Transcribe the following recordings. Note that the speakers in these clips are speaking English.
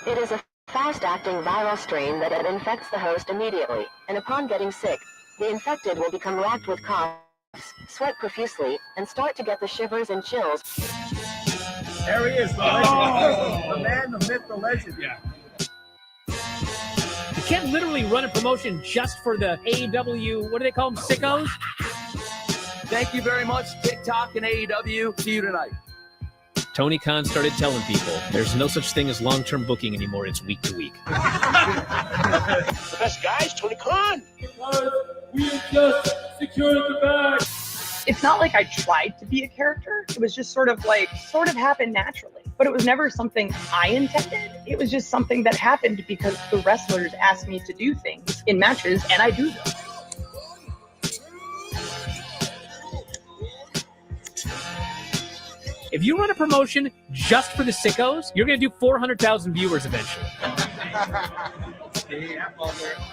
It is a fast-acting viral strain that infects the host immediately, and upon getting sick, the infected will become racked with coughs, sweat profusely, and start to get the shivers and chills. There he is, the legend. The man, the myth, the legend. Yeah. You can't literally run a promotion just for the AEW, what do they call them, sickos? Thank you very much, TikTok and AEW. See you tonight. Tony Khan started telling people there's no such thing as long-term booking anymore. It's week to week. The best guys, Tony Khan. We just secured the bag. It's not like I tried to be a character. It was just sort of happened naturally. But it was never something I intended. It was just something that happened because the wrestlers asked me to do things in matches, and I do them. If you run a promotion just for the sickos, you're going to do 400,000 viewers eventually.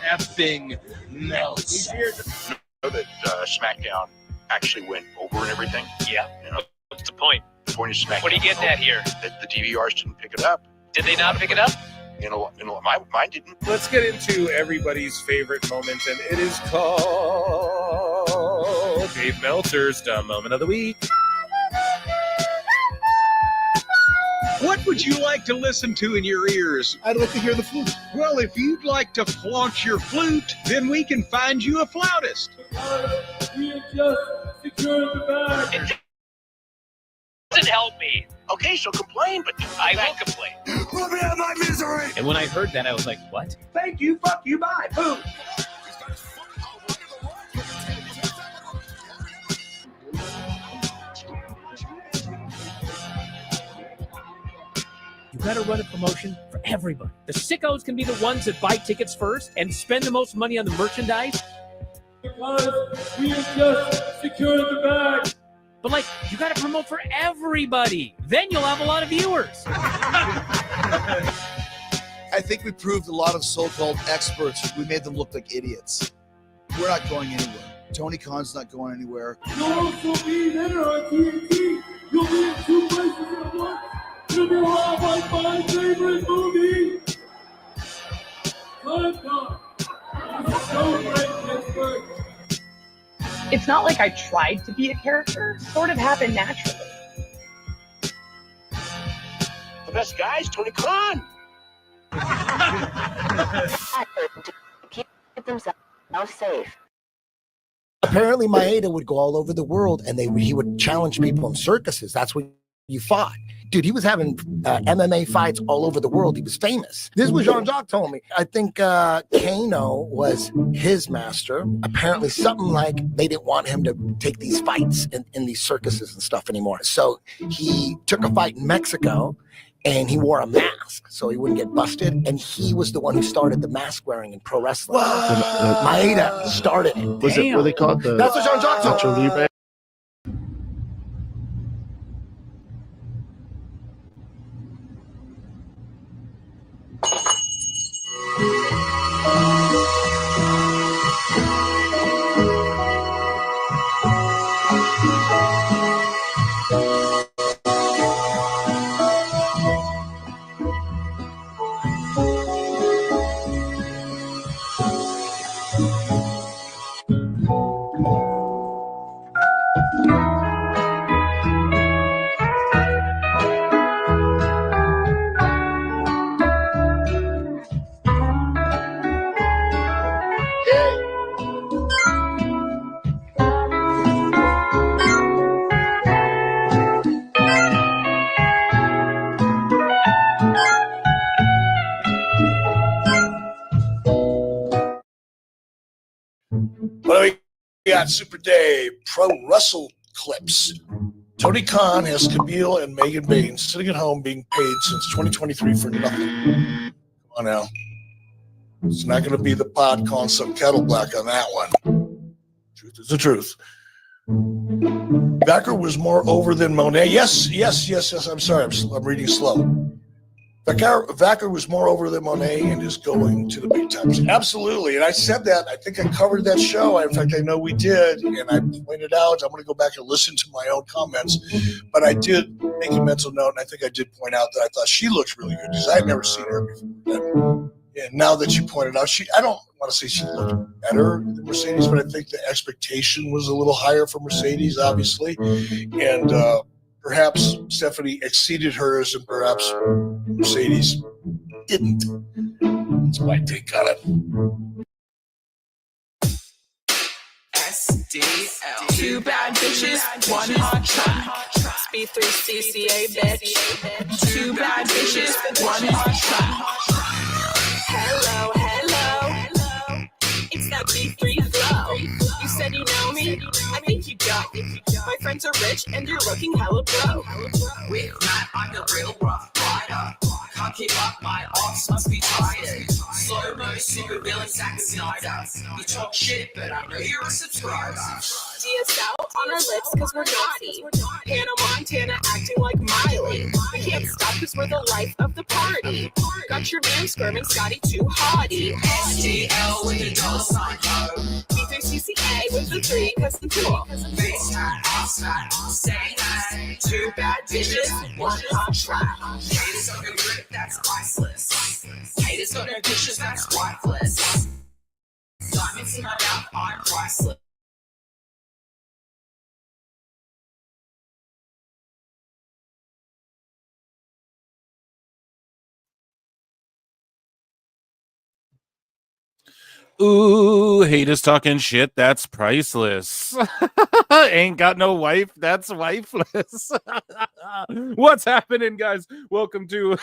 Effing melts. You know that SmackDown actually went over and everything? Yeah. You know, What's the point? the point of SmackDown. What are you getting at here? That the DVRs didn't pick it up. Did they not pick it up? Mine didn't. Let's get into everybody's favorite moment, and it is called Dave Meltzer's Dumb Moment of the Week. What would you like to listen to in your ears? I'd like to hear the flute. Well, if you'd like to flaunt your flute, then we can find you a flautist. We just secured the bag. It doesn't help me. Okay, so complain, but I will complain. Let me out of my misery! And when I heard that, I was like, what? Thank you, fuck you, bye, boom. You got to run a promotion for everybody. The sickos can be the ones that buy tickets first and spend the most money on the merchandise. Because we just secured the bag. But, like, you got to promote for everybody. Then you'll have a lot of viewers. I think we proved a lot of so-called experts. We made them look like idiots. We're not going anywhere. Tony Khan's not going anywhere. You'll also be there on TNT. You'll be in 2 places at once. You'll be around my favorite movie. Time. It's so great, Pittsburgh. It's not like I tried to be a character. It sort of happened naturally. the best guys, Tony Khan. To keep themselves safe. Apparently, Maeda would go all over the world, and he would challenge people in circuses. That's what you fought. Dude, he was having MMA fights all over the world. He was famous. This is what Jean-Jacques told me. I think Kano was his master. Apparently, something like they didn't want him to take these fights in these circuses and stuff anymore. So he took a fight in Mexico, and he wore a mask so he wouldn't get busted. And he was the one who started the mask wearing in pro wrestling. Maeda started it. Was it what they called the? That's what Jean-Jacques told me. We got Super Dave, Pro Wrestle Clips. Tony Khan has Camille and Megan Baines sitting at home being paid since 2023 for nothing. Come on now. It's not going to be the pod calling some kettle black on that one. Truth is the truth. Becker was more over than Monet. Yes. I'm sorry. I'm reading slow. Vacker was more over than Monet and is going to the big times. Absolutely. And I said that. I think I covered that show. In fact, I know we did. And I pointed out, I'm going to go back and listen to my own comments. But I did make a mental note, and I think I did point out that I thought she looked really good because I had never seen her before. And now that you pointed out, I don't want to say she looked better than Mercedes, but I think the expectation was a little higher for Mercedes, obviously. And perhaps Stephanie exceeded hers and perhaps Mercedes didn't. That's my take on it. SDL. Two bad bitches, one hot track. Speed 3 CCA, bitch. Two bad bitches, one hot track. Hello, hello. It's that B3 flow. You said you know me? I think you don't. My friends are rich and you're looking hella broke. With Matt, I'm the real rough rider. Can't keep up, my ops must be tired. Slow-mo, super villain, Zack Snyder. You talk shit, but I know you're a subscriber. DSL on our lips cause we're naughty. Hannah Montana acting like Miley. We can't stop cause we're the life of the party. Got your man squirming Scotty too hottie. SDL with the $sign code. B3CCA with the 3 cause the tool. Face fat, ass fat, say that. Two bad bitches, one hot track. Haters on your grip, that's priceless. Haters on their dishes, that's worthless. Diamonds in my mouth, I'm priceless. Ooh, haters talking shit, that's priceless. Ain't got no wife, that's wifeless. What's happening, guys? Welcome to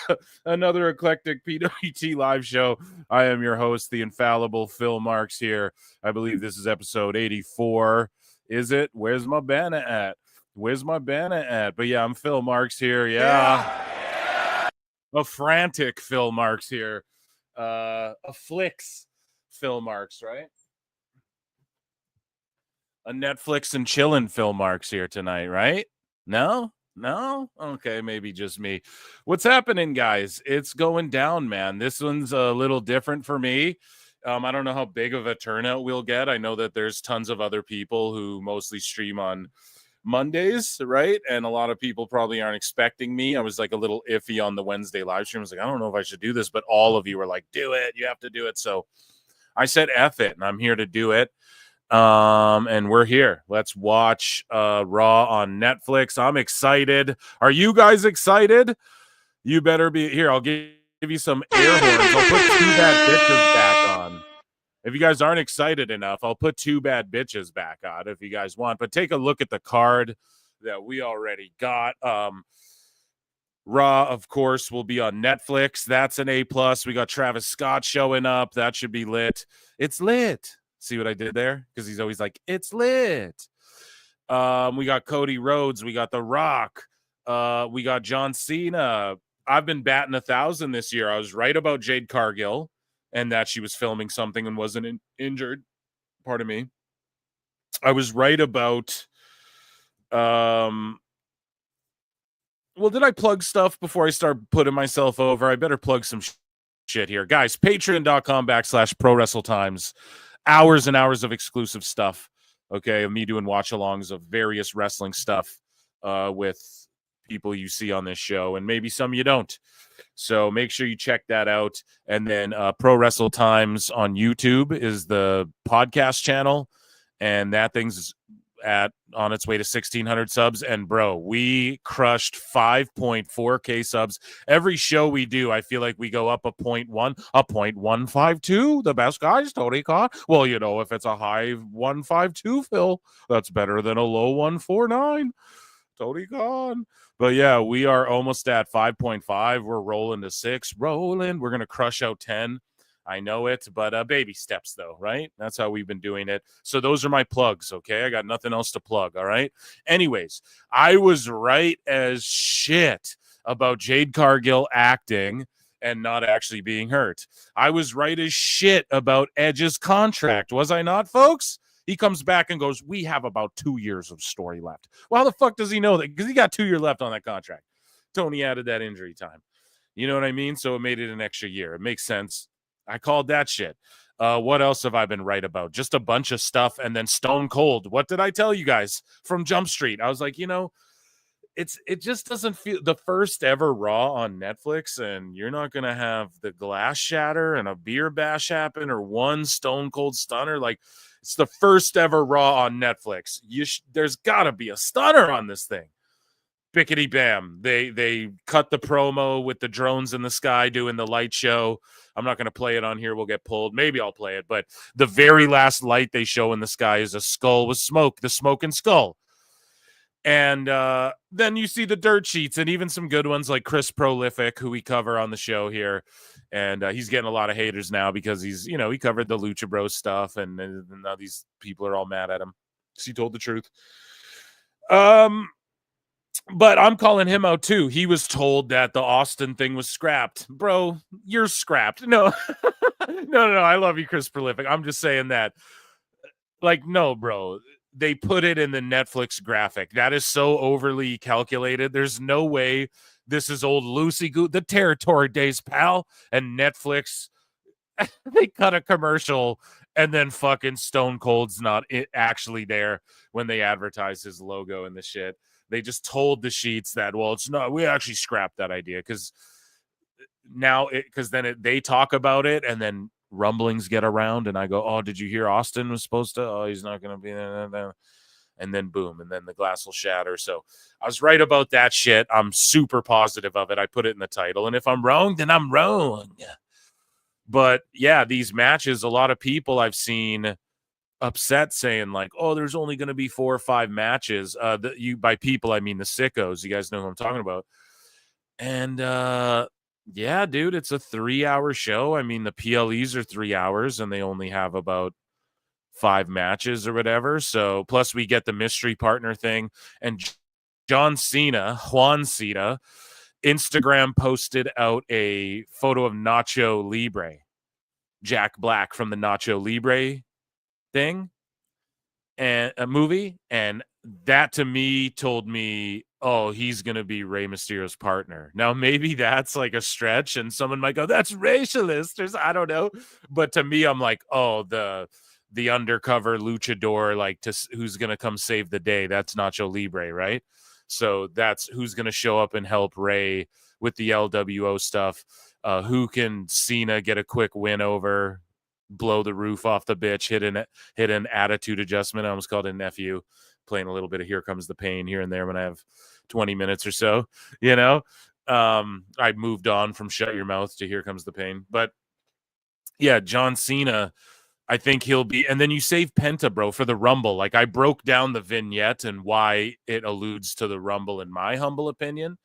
another eclectic PWT live show. I am your host, the infallible Phil Marks here. I believe this is episode 84. Is it? Where's my banner at? But yeah, I'm Phil Marks here. Yeah. A frantic Phil Marks here. A flicks Phil Marks, right? A Netflix and chillin' Phil Marks here tonight, right? No? Okay, maybe just me. What's happening, guys? It's going down, man. This one's a little different for me. I don't know how big of a turnout we'll get. I know that there's tons of other people who mostly stream on Mondays, right? And a lot of people probably aren't expecting me. I was like a little iffy on the Wednesday live stream. I was like, I don't know if I should do this, but all of you were like, do it. You have to do it. So I said F it, and I'm here to do it. And we're here. Let's watch Raw on Netflix. I'm excited. Are you guys excited? You better be. Here, I'll give you some air horns. I'll put two bad bitches back on. If you guys aren't excited enough, I'll put two bad bitches back on if you guys want. But take a look at the card that we already got. Raw, of course, will be on Netflix. That's an A+. We got Travis Scott showing up. That should be lit. It's lit. See what I did there? Because he's always like, it's lit. We got Cody Rhodes. We got The Rock. We got John Cena. I've been batting 1,000 this year. I was right about Jade Cargill and that she was filming something and wasn't injured. Pardon me. I was right about... Well, did I plug stuff before I start putting myself over? I better plug some shit here. Guys, patreon.com/prowrestletimes. Hours and hours of exclusive stuff, okay, of me doing watch-alongs of various wrestling stuff with people you see on this show, and maybe some you don't. So make sure you check that out. And then Pro Wrestle Times on YouTube is the podcast channel, and that thing's on its way to 1,600 subs. And bro, we crushed 5.4k subs. Every show we do, I feel like we go up a 0.152. The best guys, Tony Khan. Well, you know, if it's a high 152, Phil, that's better than a low 149. Tony Khan. But yeah, we are almost at 5.5. We're rolling to 6. Rolling. We're gonna crush out 10. I know it, but baby steps, though, right? That's how we've been doing it. So those are my plugs, okay? I got nothing else to plug, all right? Anyways, I was right as shit about Jade Cargill acting and not actually being hurt. I was right as shit about Edge's contract, was I not, folks? He comes back and goes, we have about 2 years of story left. Well, how the fuck does he know that? Because he got 2 years left on that contract. Tony added that injury time. You know what I mean? So it made it an extra year. It makes sense. I called that shit. What else have I been right about? Just a bunch of stuff. And then Stone Cold. What did I tell you guys from Jump Street? I was like, it just doesn't feel the first ever Raw on Netflix, and you're not gonna have the glass shatter and a beer bash happen or one Stone Cold stunner. Like, it's the first ever Raw on Netflix. There's gotta be a stunner on this thing. Bickety bam. They cut the promo with the drones in the sky doing the light show. I'm not going to play it on here. We'll get pulled. Maybe I'll play it. But the very last light they show in the sky is a skull with smoke, the smoking skull. And then you see the dirt sheets and even some good ones like Chris Prolific, who we cover on the show here. And he's getting a lot of haters now because he covered the Lucha Bros stuff. And now these people are all mad at him because he told the truth. But I'm calling him out too. He was told that the Austin thing was scrapped. Bro, you're scrapped. No, no. I love you, Chris Prolific. I'm just saying that. Like, no, bro. They put it in the Netflix graphic. That is so overly calculated. There's no way this is old loosey-goo. The territory days, pal. And Netflix, they cut a commercial and then fucking Stone Cold's not actually there when they advertise his logo and the shit. They just told the sheets that, well, it's not. We actually scrapped that idea because they talk about it and then rumblings get around and I go, oh, did you hear Austin was supposed to? Oh, he's not going to be there. And then boom, and then the glass will shatter. So I was right about that shit. I'm super positive of it. I put it in the title. And if I'm wrong, then I'm wrong. But yeah, these matches, a lot of people I've seen upset saying like, oh, there's only going to be 4 or 5 matches. By people, I mean the sickos. You guys know who I'm talking about. And yeah, dude, it's a 3-hour show. I mean, the PLEs are 3 hours and they only have about 5 matches or whatever. So plus we get the mystery partner thing. And Juan Cena, Instagram posted out a photo of Nacho Libre, Jack Black from the Nacho Libre thing and a movie, and that to me told me, oh, he's gonna be Rey Mysterio's partner. Now maybe that's like a stretch and someone might go, that's racialist, or I don't know, but to me I'm like, oh, the undercover luchador, like, who's gonna come save the day, that's Nacho Libre, right? So that's who's gonna show up and help Rey with the LWO stuff. Who can Cena get a quick win over, blow the roof off the bitch, hit an attitude adjustment. I almost called it an FU, playing a little bit of Here Comes the Pain here and there when I have 20 minutes or so, I moved on from Shut Your Mouth to Here Comes the Pain. But yeah, John Cena, I think he'll be, and then you save Penta, bro, for the Rumble. Like, I broke down the vignette and why it alludes to the Rumble in my humble opinion.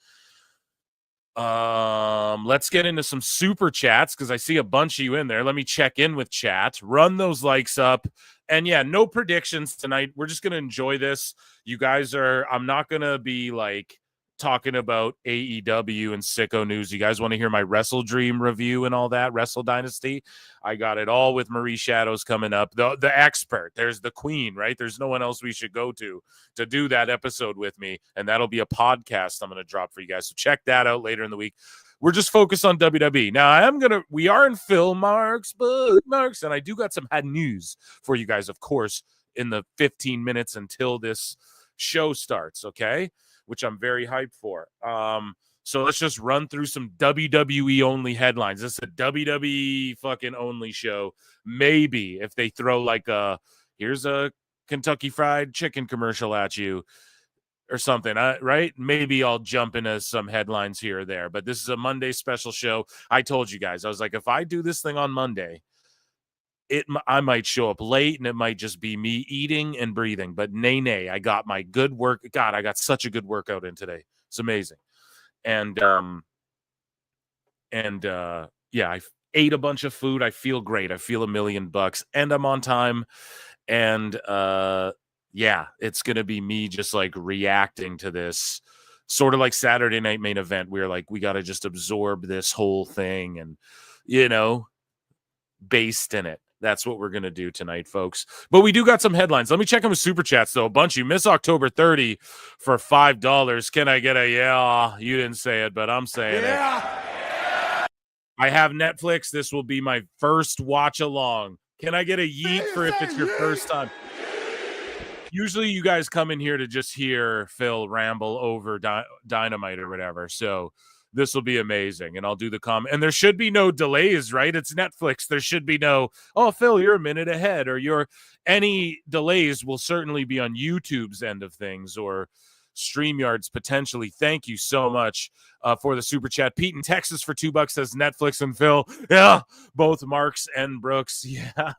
Let's get into some super chats because I see a bunch of you in there. Let me check in with chat, run those likes up, and yeah, no predictions tonight. We're just gonna enjoy this. You guys I'm not gonna be like talking about AEW and sicko news. You guys want to hear my Wrestle Dream review and all that, Wrestle Dynasty? I got it all with Marie Shadows coming up. The expert, there's the queen, right? There's no one else we should go to do that episode with me, and that'll be a podcast I'm going to drop for you guys. So check that out later in the week. We're just focused on WWE. Now, we are in Phil Marks, bookmarks, and I do got some bad news for you guys, of course, in the 15 minutes until this show starts, okay? Which I'm very hyped for. So let's just run through some WWE only headlines. This is a WWE fucking only show. Maybe if they throw like here's a Kentucky Fried Chicken commercial at you or something, right? Maybe I'll jump into some headlines here or there. But this is a Monday special show. I told you guys, I was like, if I do this thing on Monday, I might show up late and it might just be me eating and breathing. But nay, I got my good work. God, I got such a good workout in today. It's amazing. And yeah, I ate a bunch of food. I feel great. I feel $1 million and I'm on time. And yeah, it's going to be me just like reacting to this sort of like Saturday Night Main Event. We're like, we got to just absorb this whole thing and, based in it. That's what we're going to do tonight, folks. But we do got some headlines. Let me check them with Super Chats, though. A bunch. You miss October 30 for $5. Can I get a yeah? You didn't say it, but I'm saying it. I have Netflix. This will be my first watch along. Can I get a yeet for if it's your first time? Usually you guys come in here to just hear Phil ramble over Dynamite or whatever. So this will be amazing. And I'll do the comment. And there should be no delays, right? It's Netflix. There should be no, oh, Phil, you're a minute ahead. Or any delays will certainly be on YouTube's end of things or StreamYard's potentially. Thank you so much for the super chat. Pete in Texas for $2 says Netflix and Phil. Yeah, both Marks and Brooks. Yeah.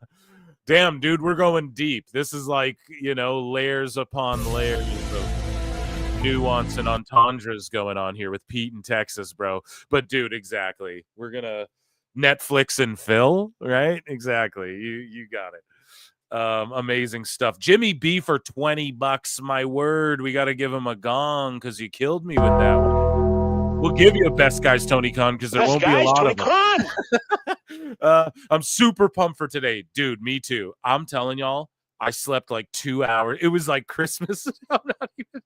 Damn, dude, we're going deep. This is like, layers upon layers of nuance and entendres going on here with Pete in Texas, bro. But, dude, exactly. We're going to Netflix and Phil, right? Exactly. You got it. Amazing stuff. Jimmy B for $20. My word, we got to give him a gong because you killed me with that one. We'll give you a best guys Tony Khan because there won't be a lot of them. I'm super pumped for today, dude. Me too. I'm telling y'all, I slept like 2 hours. It was like Christmas. I'm not even.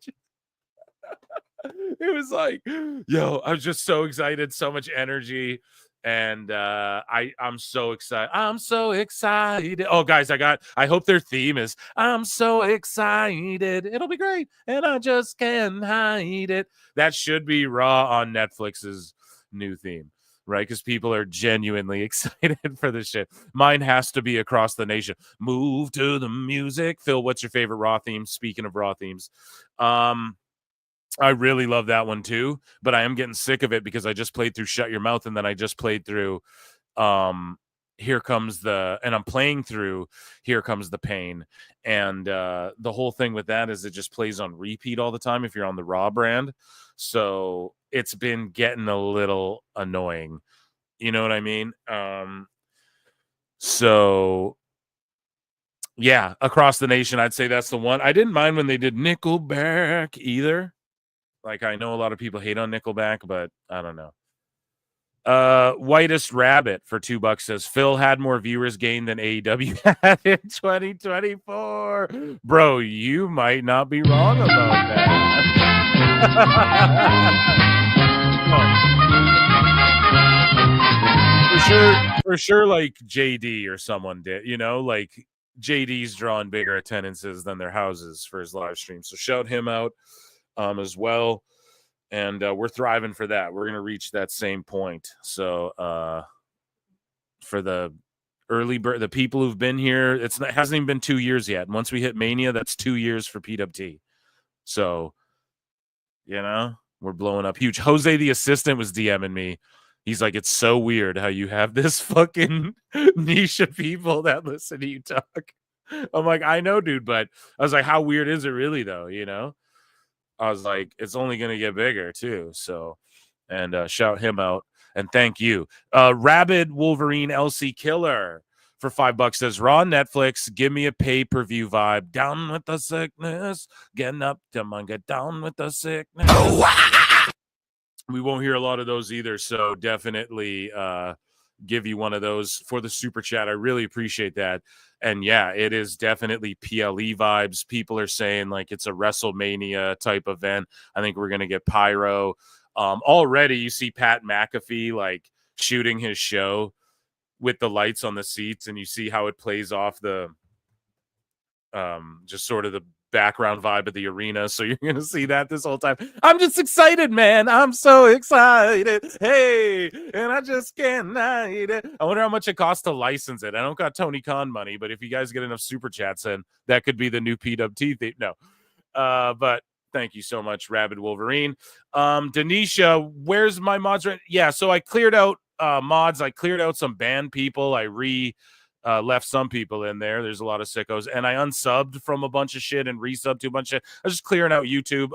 It was like, yo, I was just so excited, so much energy. And I'm so excited. I'm so excited. Oh, guys, I hope their theme is I'm so excited. It'll be great. And I just can't hide it. That should be Raw on Netflix's new theme, right? Because people are genuinely excited for this shit. Mine has to be Across the Nation. Move to the music. Phil, what's your favorite Raw theme? Speaking of Raw themes. I really love that one too, but I am getting sick of it because I just played through Shut Your Mouth and then I just played through Here Comes the, and I'm playing through Here Comes the Pain. And the whole thing with that is it just plays on repeat all the time if you're on the Raw brand. So it's been getting a little annoying. You know what I mean? So yeah, Across the Nation, I'd say that's the one. I didn't mind when they did Nickelback either. Like, I know a lot of people hate on Nickelback, but I don't know. Whitest Rabbit for $2 says Phil had more viewers gained than AEW had in 2024. Bro, you might not be wrong about that. For sure, like JD or someone did, like JD's drawing bigger attendances than their houses for his live stream. So shout him out. As well, and we're thriving for that. We're gonna reach that same point. So for the the people who've been here, it hasn't even been 2 years yet. And once we hit Mania, that's 2 years for PWT. So we're blowing up huge. Jose the assistant was DMing me. He's like, it's so weird how you have this fucking niche of people that listen to you talk. I'm like, I know, dude, but I was like, how weird is it really though? I was like, it's only going to get bigger too. So, and shout him out and thank you. Rabid Wolverine LC Killer for $5 says Raw Netflix. Give me a pay-per-view vibe. Down with the sickness. Getting up to man, get down with the sickness. We won't hear a lot of those either. So definitely give you one of those for the super chat. I really appreciate that. And yeah, it is definitely PLE vibes. People are saying like it's a WrestleMania type event. I think we're going to get pyro. Already you see Pat McAfee like shooting his show with the lights on the seats, and you see how it plays off the just sort of the background vibe of the arena. So you're gonna see that this whole time. I'm just excited, man. I'm so excited. Hey, and I just can't hide it. I wonder how much it costs to license it. I don't got Tony Khan money, but if you guys get enough super chats in, that could be the new PWT thing. No, but thank you so much, Rabid Wolverine. Denisha, where's my mods? Yeah, so I cleared out mods. I cleared out some banned people. I left some people in there. There's a lot of sickos, and I unsubbed from a bunch of shit and resubbed to a bunch of shit. I was just clearing out YouTube.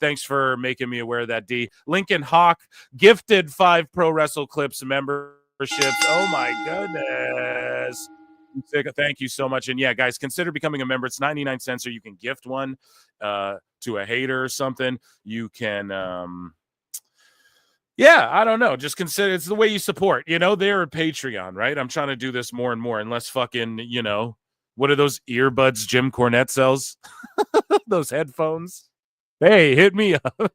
Thanks for making me aware of that, D. Lincoln Hawk gifted 5 Pro Wrestle Clips memberships. Oh my goodness. Thank you so much. And yeah, guys, consider becoming a member. It's 99 cents, or you can gift one to a hater or something. You can yeah, I don't know. Just consider it's the way you support. They're a Patreon, right? I'm trying to do this more and more, unless fucking, what are those earbuds Jim Cornette sells? Those headphones. Hey, hit me up.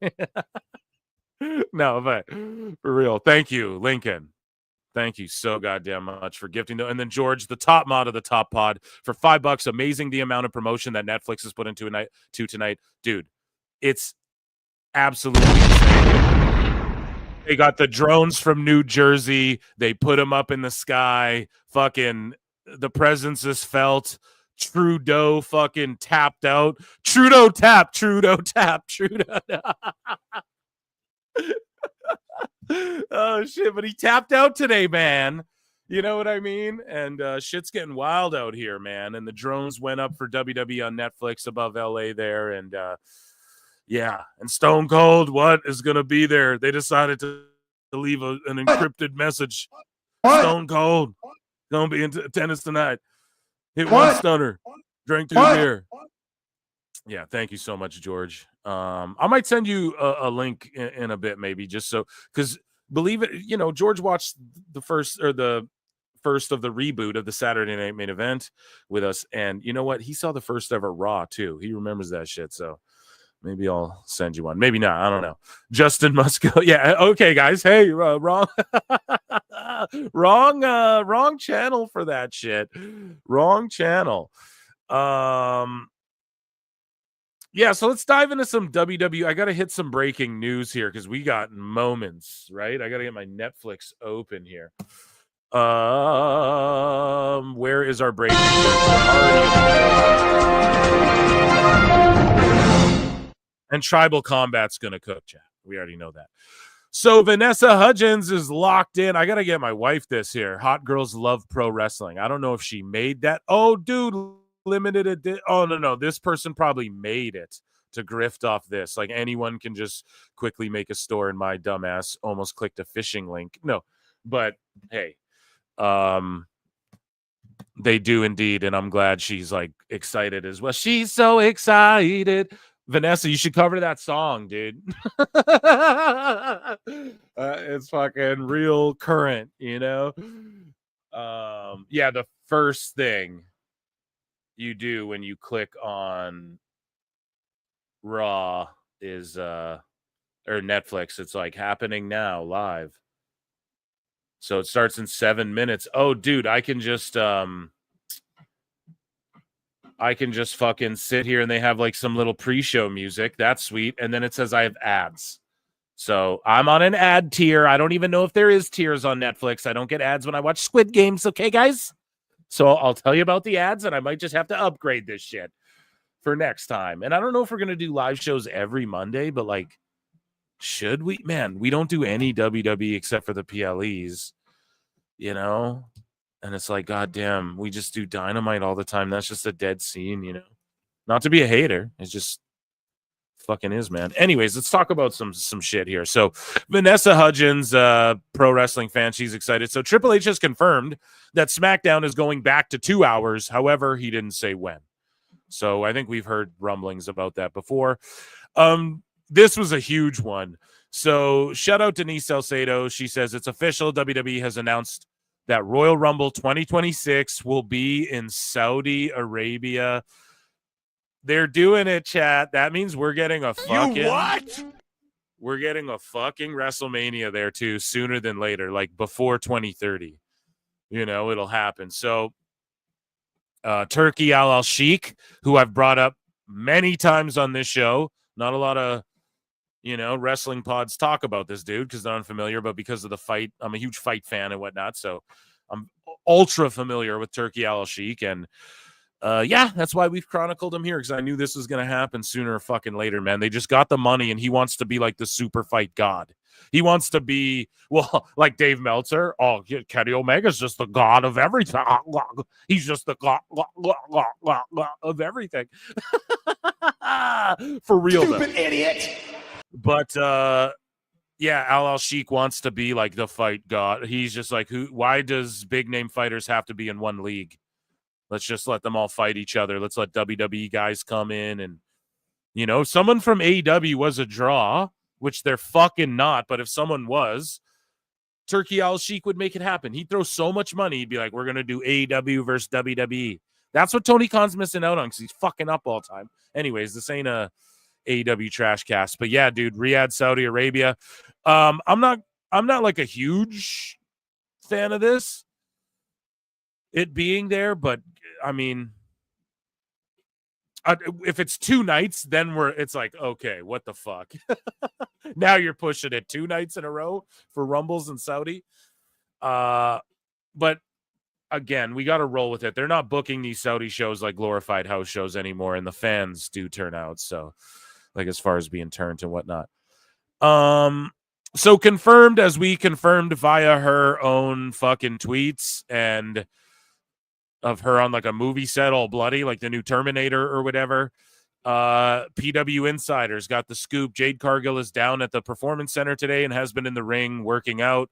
No, but for real. Thank you, Lincoln. Thank you so goddamn much for gifting them. And then George, the top mod of the top pod, for $5. Amazing the amount of promotion that Netflix has put into tonight. Dude, it's absolutely insane. They got the drones from New Jersey. They put them up in the sky. Fucking the presence is felt. Trudeau fucking tapped out. Trudeau tap. Oh shit, but he tapped out today, man. You know what I mean? And shit's getting wild out here, man. And the drones went up for WWE on Netflix above LA there. And yeah, and Stone Cold, what is gonna be there? They decided to leave an encrypted message. Stone Cold gonna be in attendance tonight. Hit one stunner, drank 2 beer. Yeah, thank you so much, George. I might send you a link in a bit, maybe, just so, because believe it, George watched the first of the reboot of the Saturday Night Main Event with us, and you know what? He saw the first ever Raw too. He remembers that shit, so maybe I'll send you one. Maybe not. I don't know. Justin Musco. Yeah. Okay, guys. Hey, wrong channel for that shit. Wrong channel. Yeah, so let's dive into some WWE. I got to hit some breaking news here because we got moments, right? I got to get my Netflix open here. Where is our breaking news? And Tribal Combat's going to cook, chat. We already know that. So Vanessa Hudgens is locked in. I got to get my wife this here. Hot Girls Love Pro Wrestling. I don't know if she made that. Oh, dude. Limited edition. Oh no, this person probably made it to grift off this. Like anyone can just quickly make a store, and my dumbass almost clicked a phishing link. No, but hey, they do indeed, and I'm glad she's like excited as well. She's so excited. Vanessa, you should cover that song, dude. It's fucking real current, Yeah, the first thing you do when you click on Raw is or Netflix, it's like happening now live. So it starts in 7 minutes. Oh, dude, I can just fucking sit here and they have like some little pre-show music. That's sweet. And then it says I have ads. So I'm on an ad tier. I don't even know if there is tiers on Netflix. I don't get ads when I watch Squid Games. Okay, guys? So I'll tell you about the ads, and I might just have to upgrade this shit for next time. And I don't know if we're going to do live shows every Monday, but like, should we? Man, we don't do any WWE except for the PLEs, And it's like, goddamn, we just do Dynamite all the time. That's just a dead scene, Not to be a hater. It's just fucking is, man. Anyways, let's talk about some shit here. So Vanessa Hudgens, pro wrestling fan, she's excited. So Triple H has confirmed that SmackDown is going back to 2 hours. However, he didn't say when. So I think we've heard rumblings about that before. This was a huge one. So shout out Denise Salcedo. She says it's official. WWE has announced that Royal Rumble 2026 will be in Saudi Arabia. They're doing it, chat. That means we're getting a fucking... We're getting a fucking WrestleMania there, too, sooner than later, like before 2030. It'll happen. So, Turkey Al-Sheikh, who I've brought up many times on this show. Not a lot of, wrestling pods talk about this dude because they're unfamiliar, but because of the fight, I'm a huge fight fan and whatnot. So, I'm ultra familiar with Turkey Al-Sheikh, and yeah, that's why we've chronicled him here, because I knew this was going to happen sooner or fucking later, man. They just got the money, and he wants to be like the super fight god. He wants to be, well, like Dave Meltzer. Oh, Kenny Omega's just the god of everything. He's just the god of everything. For real, stupid idiot. But yeah, Al-Sheikh wants to be like the fight god. He's just like, why does big name fighters have to be in one league? Let's just let them all fight each other. Let's let WWE guys come in. And, if someone from AEW was a draw, which they're fucking not, but if someone was, Turkey Al-Sheikh would make it happen. He'd throw so much money. He'd be like, we're going to do AEW versus WWE. That's what Tony Khan's missing out on because he's fucking up all the time. Anyways, this ain't a AEW trash cast. But yeah, dude, Riyadh, Saudi Arabia. I'm not like a huge fan of this, it being there, but I mean, if it's 2 nights, then it's like, okay, what the fuck? Now you're pushing it 2 nights in a row for Rumbles in Saudi. But again, we got to roll with it. They're not booking these Saudi shows like glorified house shows anymore, and the fans do turn out. So, like, as far as being turned and whatnot. So confirmed, as we confirmed via her own fucking tweets and of her on like a movie set all bloody, like the new Terminator or whatever. PW Insiders got the scoop. Jade Cargill is down at the Performance Center today and has been in the ring working out.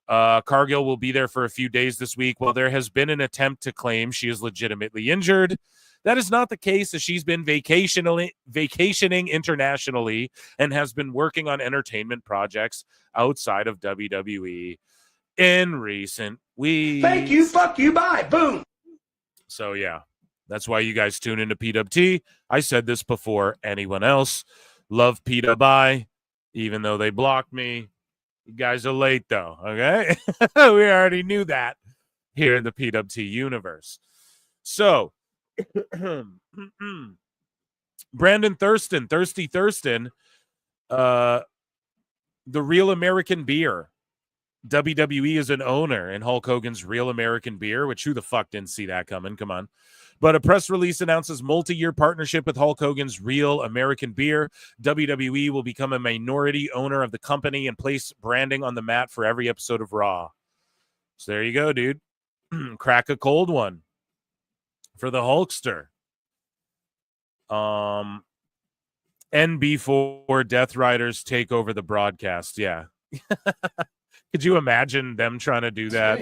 Cargill will be there for a few days this week. Well, there has been an attempt to claim she is legitimately injured. That is not the case, as she's been vacationing internationally and has been working on entertainment projects outside of WWE in recent weeks. Thank you, fuck you, bye, boom. So, yeah, that's why you guys tune into PWT. I said this before anyone else. Love PWT, bye, even though they blocked me. You guys are late, though, okay? We already knew that here in the PWT universe. So, Brandon Thurston, Thirsty Thurston, the Real American Beer. WWE is an owner in Hulk Hogan's Real American Beer, which who the fuck didn't see that coming? Come on. But a press release announces multi-year partnership with Hulk Hogan's Real American Beer. WWE will become a minority owner of the company and place branding on the mat for every episode of Raw. So there you go, dude. Crack a cold one for the Hulkster. NB4 Death Riders take over the broadcast. Yeah. Could you imagine them trying to do that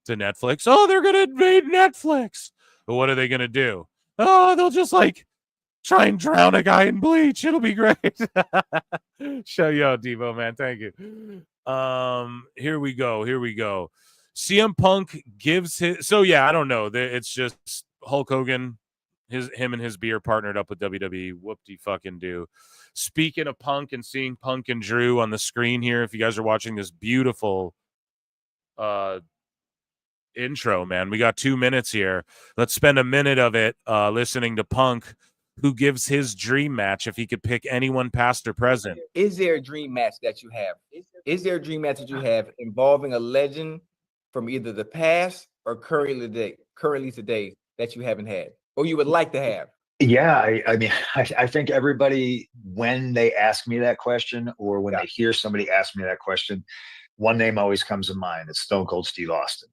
to Netflix? Oh, they're going to invade Netflix. But what are they going to do? Oh, they'll just like try and drown a guy in bleach. It'll be great. Show you out, Devo, man. Thank you. Here we go. CM Punk gives his. So, yeah, I don't know. It's just Hulk Hogan, him and his beer partnered up with WWE. Whoop-de-fucking-do. Speaking of Punk and seeing Punk and Drew on the screen here, if you guys are watching this beautiful intro, man, we got 2 minutes here. Let's spend a minute of it listening to Punk, who gives his dream match if he could pick anyone past or present. Is there a dream match that you have? Is there a dream match that you have involving a legend from either the past or currently today that you haven't had or you would like to have? Yeah, I mean, I think everybody, when they ask me that question or when they hear somebody ask me that question, one name always comes to mind. It's Stone Cold Steve Austin.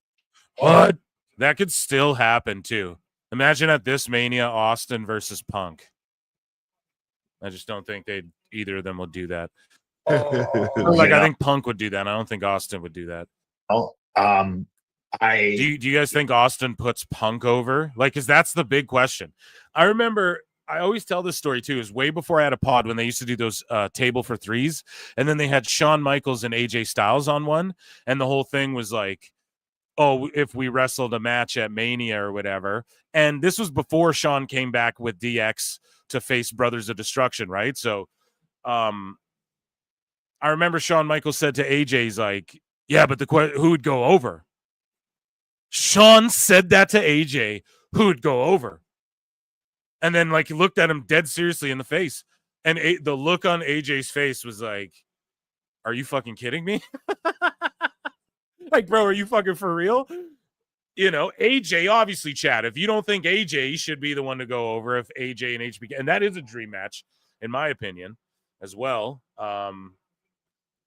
What? That could still happen, too. Imagine at this Mania, Austin versus Punk. I just don't think either of them would do that. I think Punk would do that. I don't think Austin would do that. Oh, Do you guys think Austin puts Punk over? Like, because that's the big question. I remember, I always tell this story too, is way before I had a pod when they used to do those table for threes, and then they had Shawn Michaels and AJ Styles on one, and the whole thing was like, oh, if we wrestled a match at Mania or whatever. And this was before Shawn came back with DX to face Brothers of Destruction, right? So I remember Shawn Michaels said to AJ, he's like, yeah, but who would go over? Shawn said that to AJ, who would go over? And then, like, he looked at him dead seriously in the face. And the look on AJ's face was like, are you fucking kidding me? Like, bro, are you fucking for real? You know, AJ, obviously, Chad, if you don't think AJ should be the one to go over, if AJ and HBK, and that is a dream match, in my opinion, as well.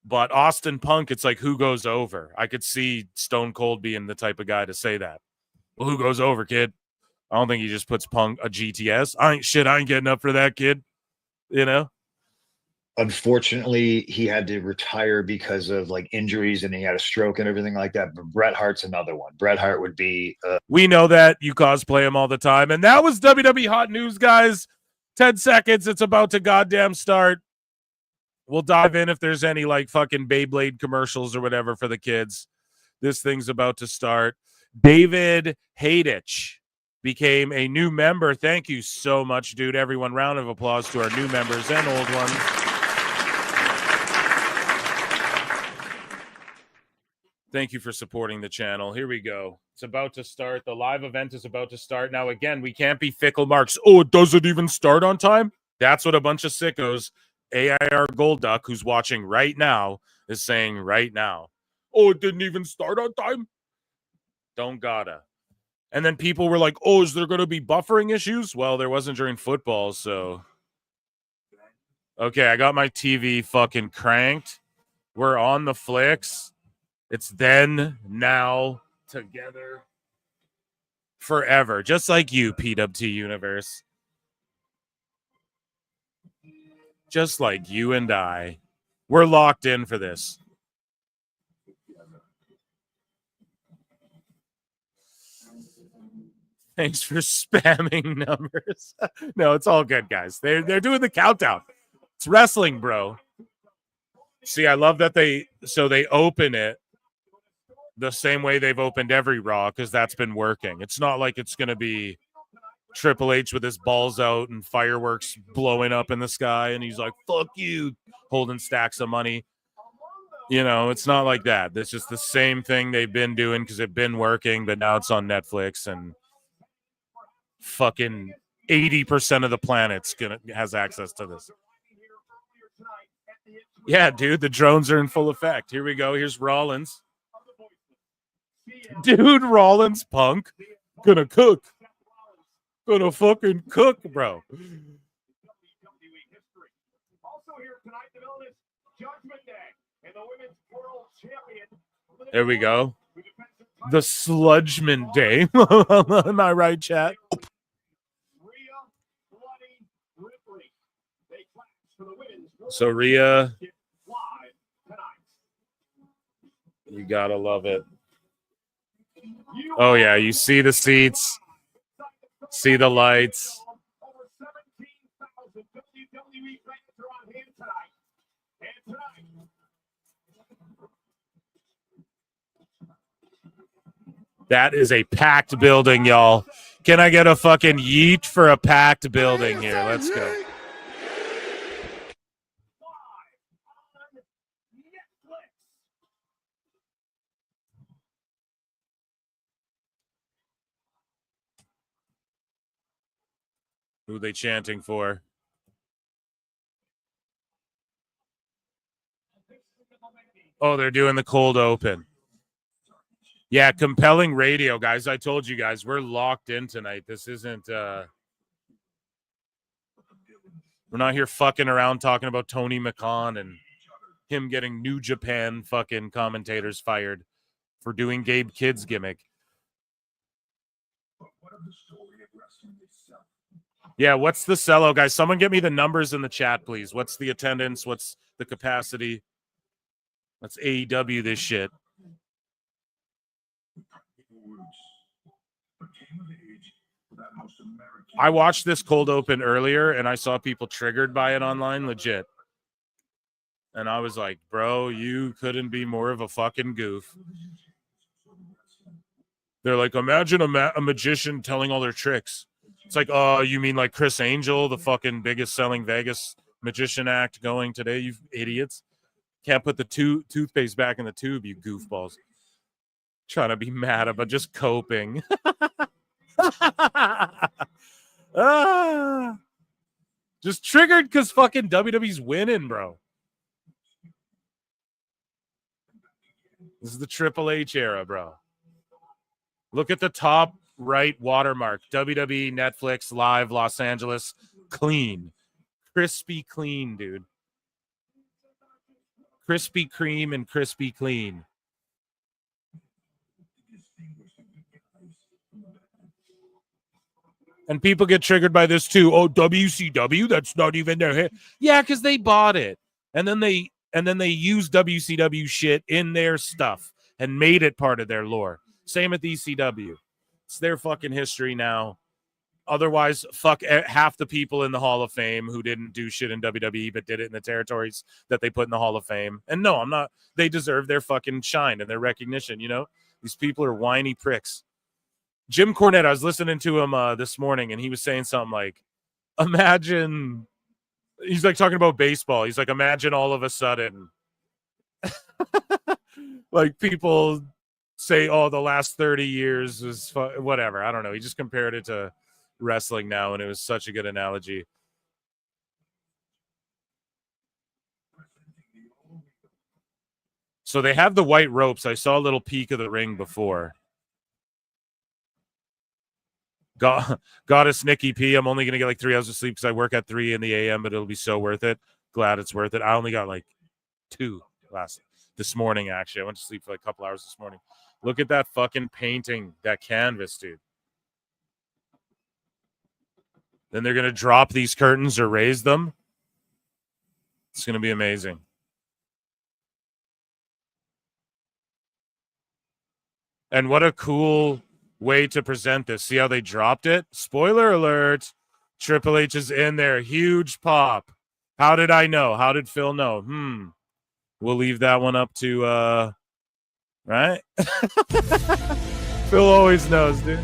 But Austin Punk, it's like, who goes over? I could see Stone Cold being the type of guy to say that. Well, who goes over, kid? I don't think he just puts Punk a GTS. I ain't getting up for that, kid. You know? Unfortunately, he had to retire because of like injuries and he had a stroke and everything like that. But Bret Hart's another one. Bret Hart would be. We know that. You cosplay him all the time. And that was WWE Hot News, guys. 10 seconds. It's about to goddamn start. We'll dive in if there's any like fucking Beyblade commercials or whatever for the kids. This thing's about to start. David Haydich became a new member. Thank you so much, dude. Everyone, round of applause to our new members and old ones. Thank you for supporting the channel. Here we go. It's about to start. The live event is about to start. Now, again, we can't be fickle marks. Oh, it doesn't even start on time? That's what a bunch of sickos, AIR Gold Duck, who's watching right now, is saying right now. Oh, it didn't even start on time? Don't gotta. And then people were like, oh, is there going to be buffering issues? Well, there wasn't during football, so. Okay, I got my TV fucking cranked. We're on the flicks. It's then, now, together, forever. Just like you, PWT Universe. Just like you and I. We're locked in for this. Thanks for spamming numbers. No, it's all good, guys. They're doing the countdown. It's wrestling, bro. See, I love that they open it the same way they've opened every Raw, because that's been working. It's not like it's going to be Triple H with his balls out and fireworks blowing up in the sky, and he's like, fuck you, holding stacks of money. You know, it's not like that. It's just the same thing they've been doing because it's been working, but now it's on Netflix, and fucking 80% of the planet's has access to this. Yeah, dude, the drones are in full effect. Here we go. Here's Rollins. Dude, Rollins Punk gonna cook. Gonna fucking cook, bro. There we go. The Sludgeman Day. Am I right, chat? So Rhea, you gotta love it. Oh yeah, you see the seats, see the lights. That is a packed building, y'all. Can I get a fucking yeet for a packed building here? Let's go. Who are they chanting for? Oh, they're doing the cold open. Yeah, compelling radio, guys. I told you guys, we're locked in tonight. This isn't, we're not here fucking around talking about Tony McCon and him getting New Japan fucking commentators fired for doing Gabe Kidd's gimmick. Yeah, what's the sellout, guys? Someone get me the numbers in the chat, please. What's the attendance? What's the capacity? Let's AEW this shit. I watched this cold open earlier, and I saw people triggered by it online, legit. And I was like, bro, you couldn't be more of a fucking goof. They're like, imagine a magician telling all their tricks. It's like, oh, you mean like Chris Angel, the fucking biggest selling Vegas magician act going today, you idiots. Can't put the toothpaste back in the tube, you goofballs. Trying to be mad about just coping. Just triggered because fucking WWE's winning, bro. This is the Triple H era, bro. Look at the top right watermark. WWE, Netflix, Live, Los Angeles. Clean. Crispy clean, dude. Krispy Kreme and crispy clean. And people get triggered by this too. Oh, WCW, that's not even their hit. Yeah, because they bought it. And then they use WCW shit in their stuff and made it part of their lore. Same with ECW. It's their fucking history now. Otherwise, fuck half the people in the Hall of Fame who didn't do shit in WWE but did it in the territories that they put in the Hall of Fame. And no, I'm not. They deserve their fucking shine and their recognition, you know? These people are whiny pricks. Jim Cornette, I was listening to him this morning, and he was saying something like, imagine, he's like talking about baseball. He's like, imagine all of a sudden Like people say, oh, the last 30 years was whatever. I don't know. He just compared it to wrestling now, and it was such a good analogy. So they have the white ropes. I saw a little peek of the ring before. Goddess Nikki P. I'm only going to get like 3 hours of sleep because I work at 3 in the a.m., but it'll be so worth it. Glad it's worth it. I only got like 2 this morning, actually. I went to sleep for like a couple hours this morning. Look at that fucking painting, that canvas, dude. Then they're going to drop these curtains or raise them. It's going to be amazing. And what a cool way to present this. See how they dropped it? Spoiler alert. Triple H is in there. Huge pop. How did I know? How did Phil know? We'll leave that one up to, right? Phil always knows, dude.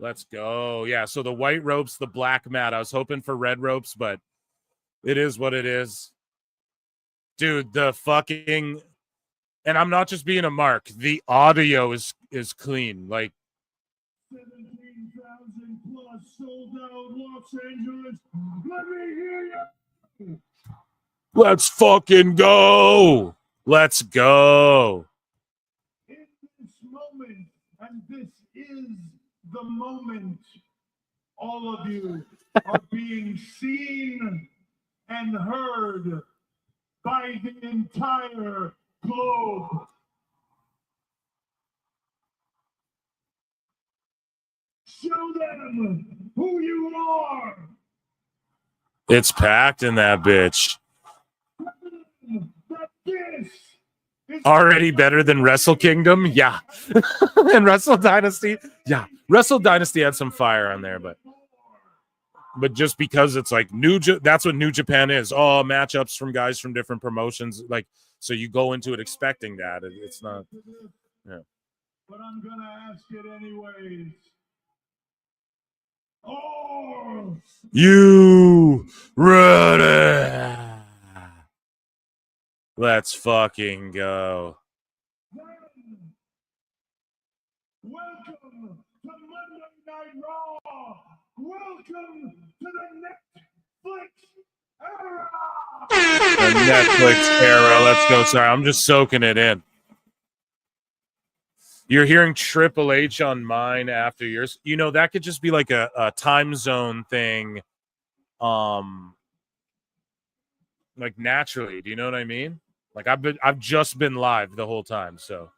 Let's go. Yeah, so the white ropes, the black mat. I was hoping for red ropes, but it is what it is. Dude, the fucking... And I'm not just being a mark. The audio is clean. Like, 17,000 plus sold out Los Angeles. Let me hear you. let's fucking go. Let's go. In this moment, and this is the moment, all of you are being seen and heard by the entire globe. Show them who you are. It's packed in that bitch. That this is Already better than Wrestle Kingdom? Yeah. And Wrestle Dynasty? Yeah. Wrestle Dynasty had some fire on there, but just because it's like that's what New Japan is. Oh, matchups from guys from different promotions. Like, so you go into it expecting that. It's not. Yeah. But I'm gonna ask it anyways. Oh, You ready? Let's fucking go. welcome to Monday Night Raw. Welcome to the Netflix era. The Netflix era. Let's go. Sorry, I'm just soaking it in. You're hearing Triple H on mine after yours. You know, that could just be like a time zone thing. Like naturally. Do you know what I mean? Like I've just been live the whole time, so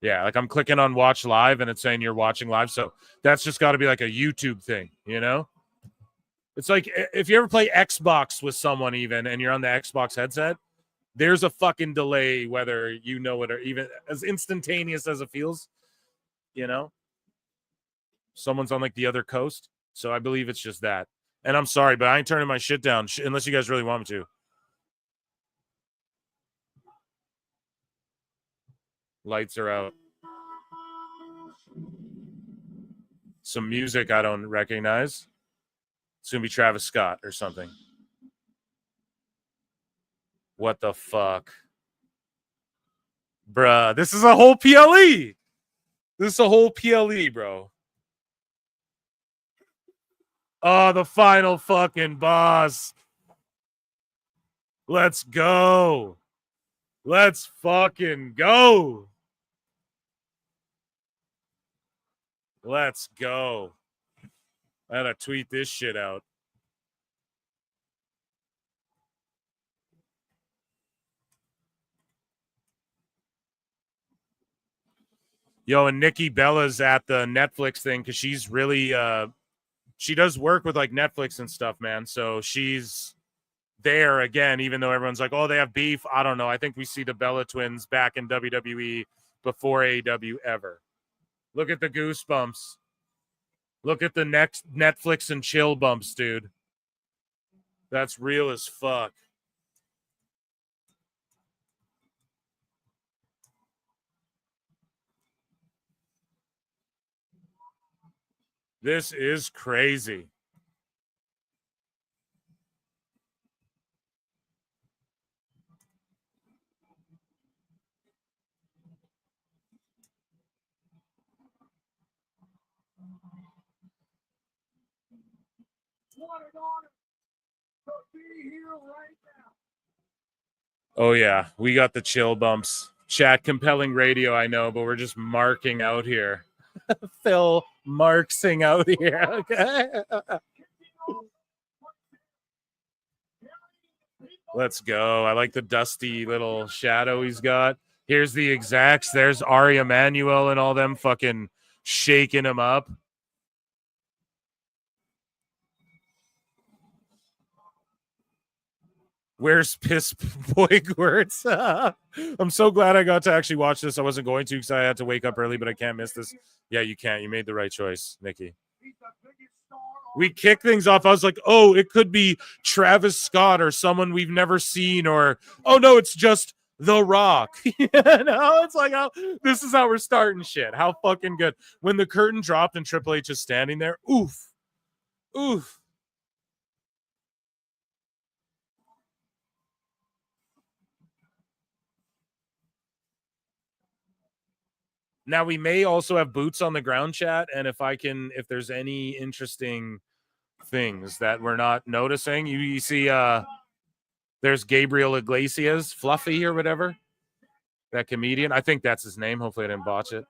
yeah, like I'm clicking on watch live and it's saying you're watching live. So that's just got to be like a YouTube thing, you know? It's like if you ever play Xbox with someone even and you're on the Xbox headset, there's a fucking delay whether you know it or even as instantaneous as it feels, you know? Someone's on like the other coast. So I believe it's just that. And I'm sorry, but I ain't turning my shit down unless you guys really want me to. Lights are out. Some music I don't recognize. It's going to be Travis Scott or something. What the fuck? Bruh, this is a whole PLE. This is a whole PLE, bro. Oh, the final fucking boss. Let's go. Let's fucking go. Let's go. I gotta tweet this shit out. Yo, and Nikki Bella's at the Netflix thing because she's really she does work with like Netflix and stuff, man. So she's there again, even though everyone's like, oh, they have beef. I don't know. I think we see the Bella twins back in WWE before AEW ever. Look at the goosebumps. Look at the next Netflix and chill bumps, dude. That's real as fuck. This is crazy. Oh, yeah. We got the chill bumps. Chat, compelling radio, I know, but we're just marking out here. Phil marksing out here. Okay. Let's go. I like the dusty little shadow he's got. Here's the execs. There's Ari Emanuel and all them fucking shaking him up. Where's Piss Boy Gwurts? I'm so glad I got to actually watch this. I wasn't going to because I had to wake up early, but I can't miss this. Yeah, you can't. You made the right choice, Nikki. We kick things off. I was like, oh, it could be Travis Scott or someone we've never seen, or, oh, no, it's just The Rock. No, it's like, oh, this is how we're starting shit. How fucking good. When the curtain dropped and Triple H is standing there, oof. Oof. Now we may also have boots on the ground, chat, and if there's any interesting things that we're not noticing, you see there's Gabriel Iglesias, Fluffy or whatever, that comedian. I think that's his name. Hopefully I didn't botch it.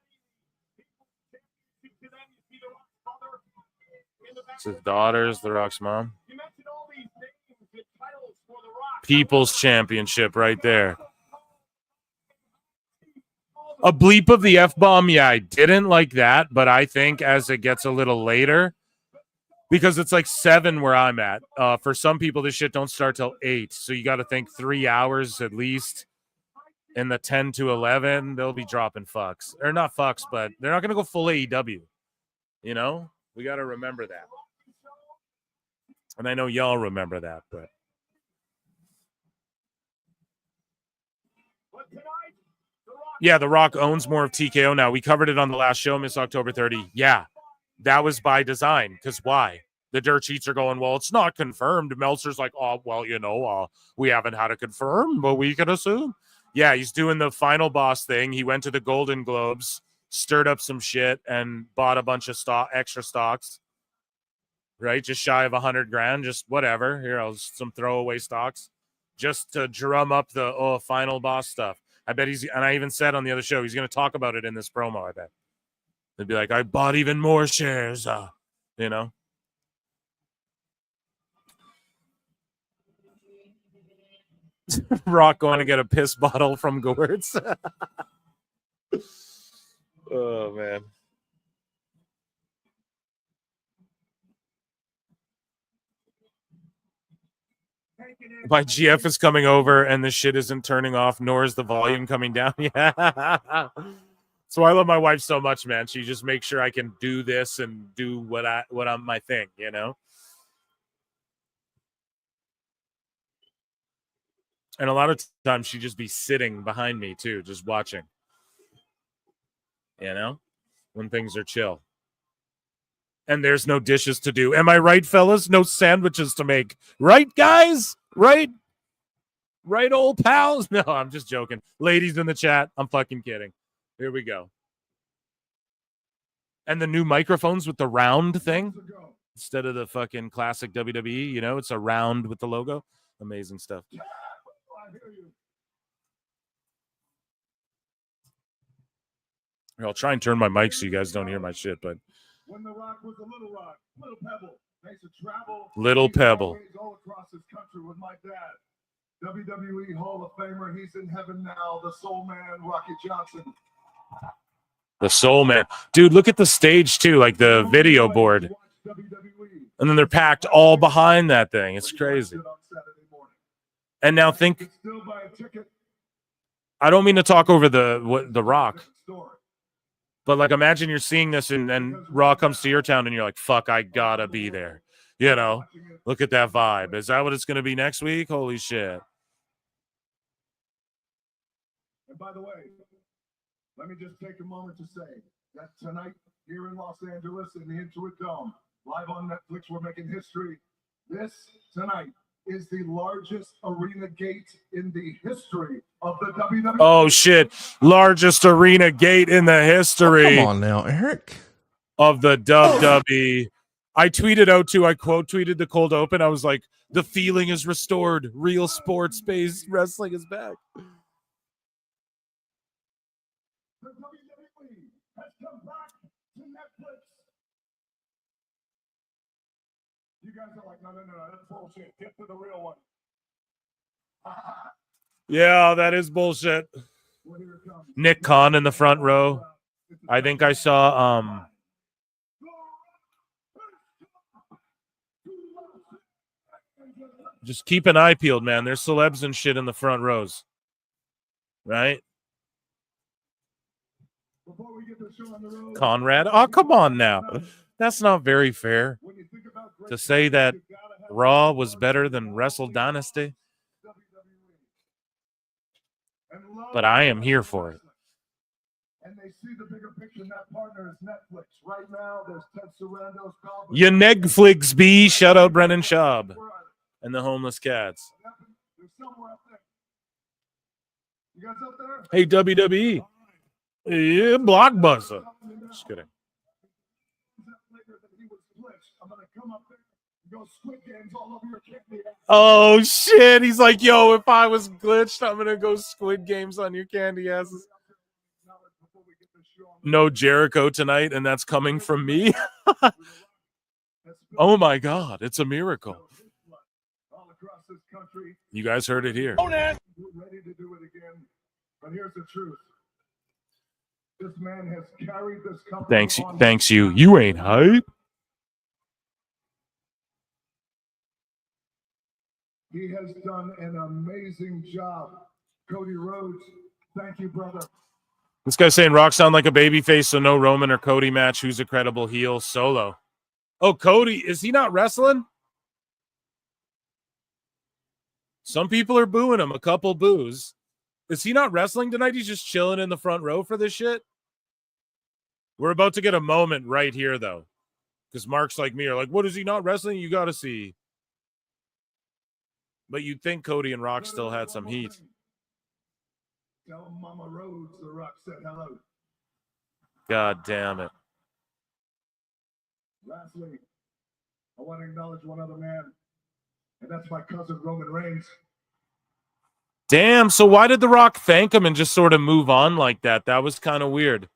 It's his daughter's The Rock's mom. People's Championship right there. A bleep of the F-bomb, yeah, I didn't like that, but I think as it gets a little later, because it's like 7 where I'm at. For some people, this shit don't start till 8, so you got to think 3 hours at least. In the 10 to 11, they'll be dropping fucks. Or not fucks, but they're not going to go full AEW. You know? We got to remember that. And I know y'all remember that, but... Yeah, The Rock owns more of TKO now. We covered it on the last show, Miss October 30. Yeah, that was by design. Because why? The dirt sheets are going, well, it's not confirmed. Meltzer's like, oh, well, we haven't had it confirmed, but we can assume. Yeah, he's doing the final boss thing. He went to the Golden Globes, stirred up some shit, and bought a bunch of extra stocks. Right? Just shy of $100,000. Just whatever. Here, some throwaway stocks. Just to drum up the final boss stuff. I bet and I even said on the other show, he's going to talk about it in this promo, I bet. They'd be like, I bought even more shares, you know? Rock going to get a piss bottle from Gwurts. Oh, man. My GF is coming over and the shit isn't turning off, nor is the volume coming down. Yeah. So I love my wife so much, man. She just makes sure I can do this and do what I'm my thing, you know? And a lot of times she'd just be sitting behind me too, just watching. You know? When things are chill. And there's no dishes to do. Am I right, fellas? No sandwiches to make. Right, guys? Right? Right, old pals? No, I'm just joking. Ladies in the chat, I'm fucking kidding. Here we go. And the new microphones with the round thing instead of the fucking classic WWE, you know, it's a round with the logo. Amazing stuff. I'll try and turn my mic so you guys don't hear my shit, but when The Rock was a little rock, little pebble, they used to travel. Little pebble. All across this country with my dad, WWE Hall of Famer. He's in heaven now. The Soul Man, Rocky Johnson. The Soul Man, dude. Look at the stage too, like the video board, and then they're packed all behind that thing. It's crazy. And now think. I don't mean to talk over the Rock. But, like, imagine you're seeing this and Raw comes to your town and you're like, fuck, I gotta be there. You know, look at that vibe. Is that what it's going to be next week? Holy shit. And by the way, let me just take a moment to say that tonight here in Los Angeles in the Intuit Dome. Live on Netflix, we're making history. This tonight is the largest arena gate in the history of the WWE. Oh shit! Largest arena gate in the history. Come on now, Eric. Of the WWE. I tweeted out too. I quote tweeted the cold open. I was like, "The feeling is restored. Real sports-based wrestling is back." The WWE has come back to Netflix. You guys are like, no, that's bullshit. Get to the real one. Yeah, that is bullshit. Nick Khan in the front row. I think I saw just keep an eye peeled, man. There's celebs and shit in the front rows. Right? Conrad. Oh, come on now. That's not very fair. To say that Raw was better than Wrestle Dynasty. But I am here for it. And they see the bigger picture. That partner is Netflix. Right now, there's Ted Sarandos. You Netflix B. Shout out Brennan Schaub and the Homeless Cats. There's somewhere up there. You guys up there? Hey, WWE. Yeah, Blockbuster. Just kidding. I'm gonna come up there and go Squid Games all over your candy. Oh, shit. He's like, yo, if I was glitched, I'm going to go Squid Games on your candy asses. No Jericho tonight, and that's coming from me. Oh, my God. It's a miracle. You guys heard it here. We're ready to do it again. But here's the truth. This man has carried this company. Thanks you. You ain't hype. He has done an amazing job. Cody Rhodes, thank you, brother. This guy's saying Rock sound like a babyface, so no Roman or Cody match. Who's a credible heel? Solo. Oh, Cody, is he not wrestling? Some people are booing him. A couple boos. Is he not wrestling tonight? He's just chilling in the front row for this shit? We're about to get a moment right here, though. Because Marks like me are like, what is he not wrestling? You got to see. But you'd think Cody and Rock still had some heat. Tell Mama Rhodes the Rock said hello. God damn it. Lastly, I want to acknowledge one other man, and that's my cousin Roman Reigns. Damn, so why did The Rock thank him and just sort of move on like that? That was kind of weird.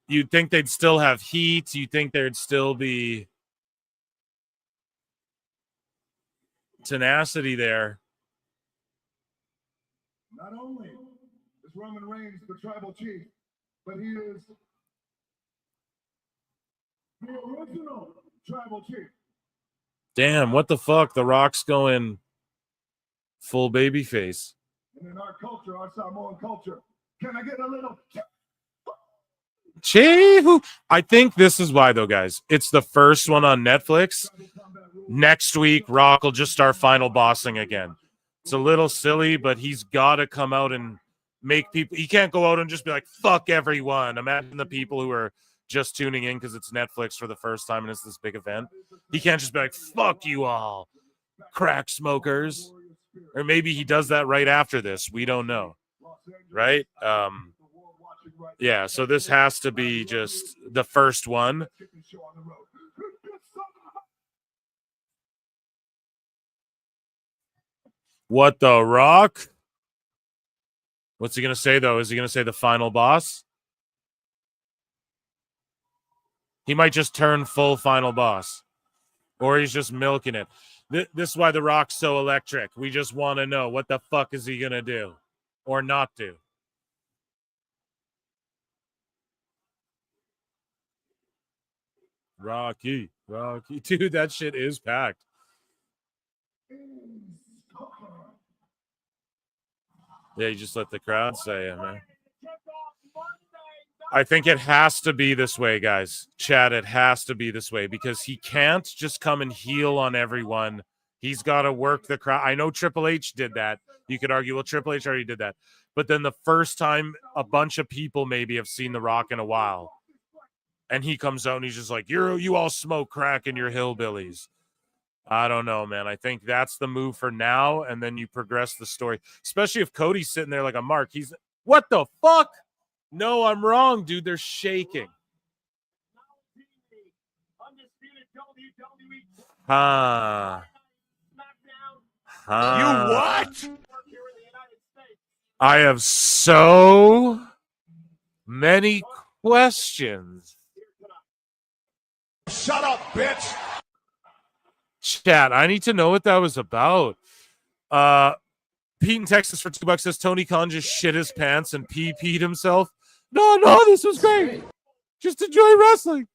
You'd think they'd still have heat. You'd think there'd still be tenacity there. Not only is Roman Reigns the tribal chief, but he is the original tribal chief. Damn, what the fuck? The Rock's going full baby face. And in our culture, our Samoan culture, can I get a little... Chee-hoo. I think this is why, though, guys. It's the first one on Netflix. Next week, Rock will just start final bossing again. It's a little silly, but he's got to come out and make people... He can't go out and just be like, fuck everyone. Imagine the people who are just tuning in because it's Netflix for the first time and it's this big event. He can't just be like, fuck you all, crack smokers. Or maybe he does that right after this. We don't know. Right? Yeah, so this has to be just the first one. What the Rock? What's he going to say, though? Is he going to say the final boss? He might just turn full final boss. Or he's just milking it. This is why The Rock's so electric. We just want to know, what the fuck is he going to do? Or not do? Rocky. Dude, that shit is packed. Yeah, you just let the crowd say it, man. I think it has to be this way, guys. Chad, it has to be this way because he can't just come and heel on everyone. He's got to work the crowd. I know Triple H did that. You could argue, well, Triple H already did that. But then the first time a bunch of people maybe have seen The Rock in a while, And he comes out and he's just like, you all smoke crack and you're hillbillies. I don't know, man. I think that's the move for now, and then you progress the story. Especially if Cody's sitting there like a mark. He's, what the fuck? No, I'm wrong, dude. They're shaking. Huh. You what? I have so many questions. Shut up, bitch. Chat, I need to know what that was about. Pete in Texas for $2 says Tony Khan just shit his pants and pee-peed himself. No, this was great. Just enjoy wrestling.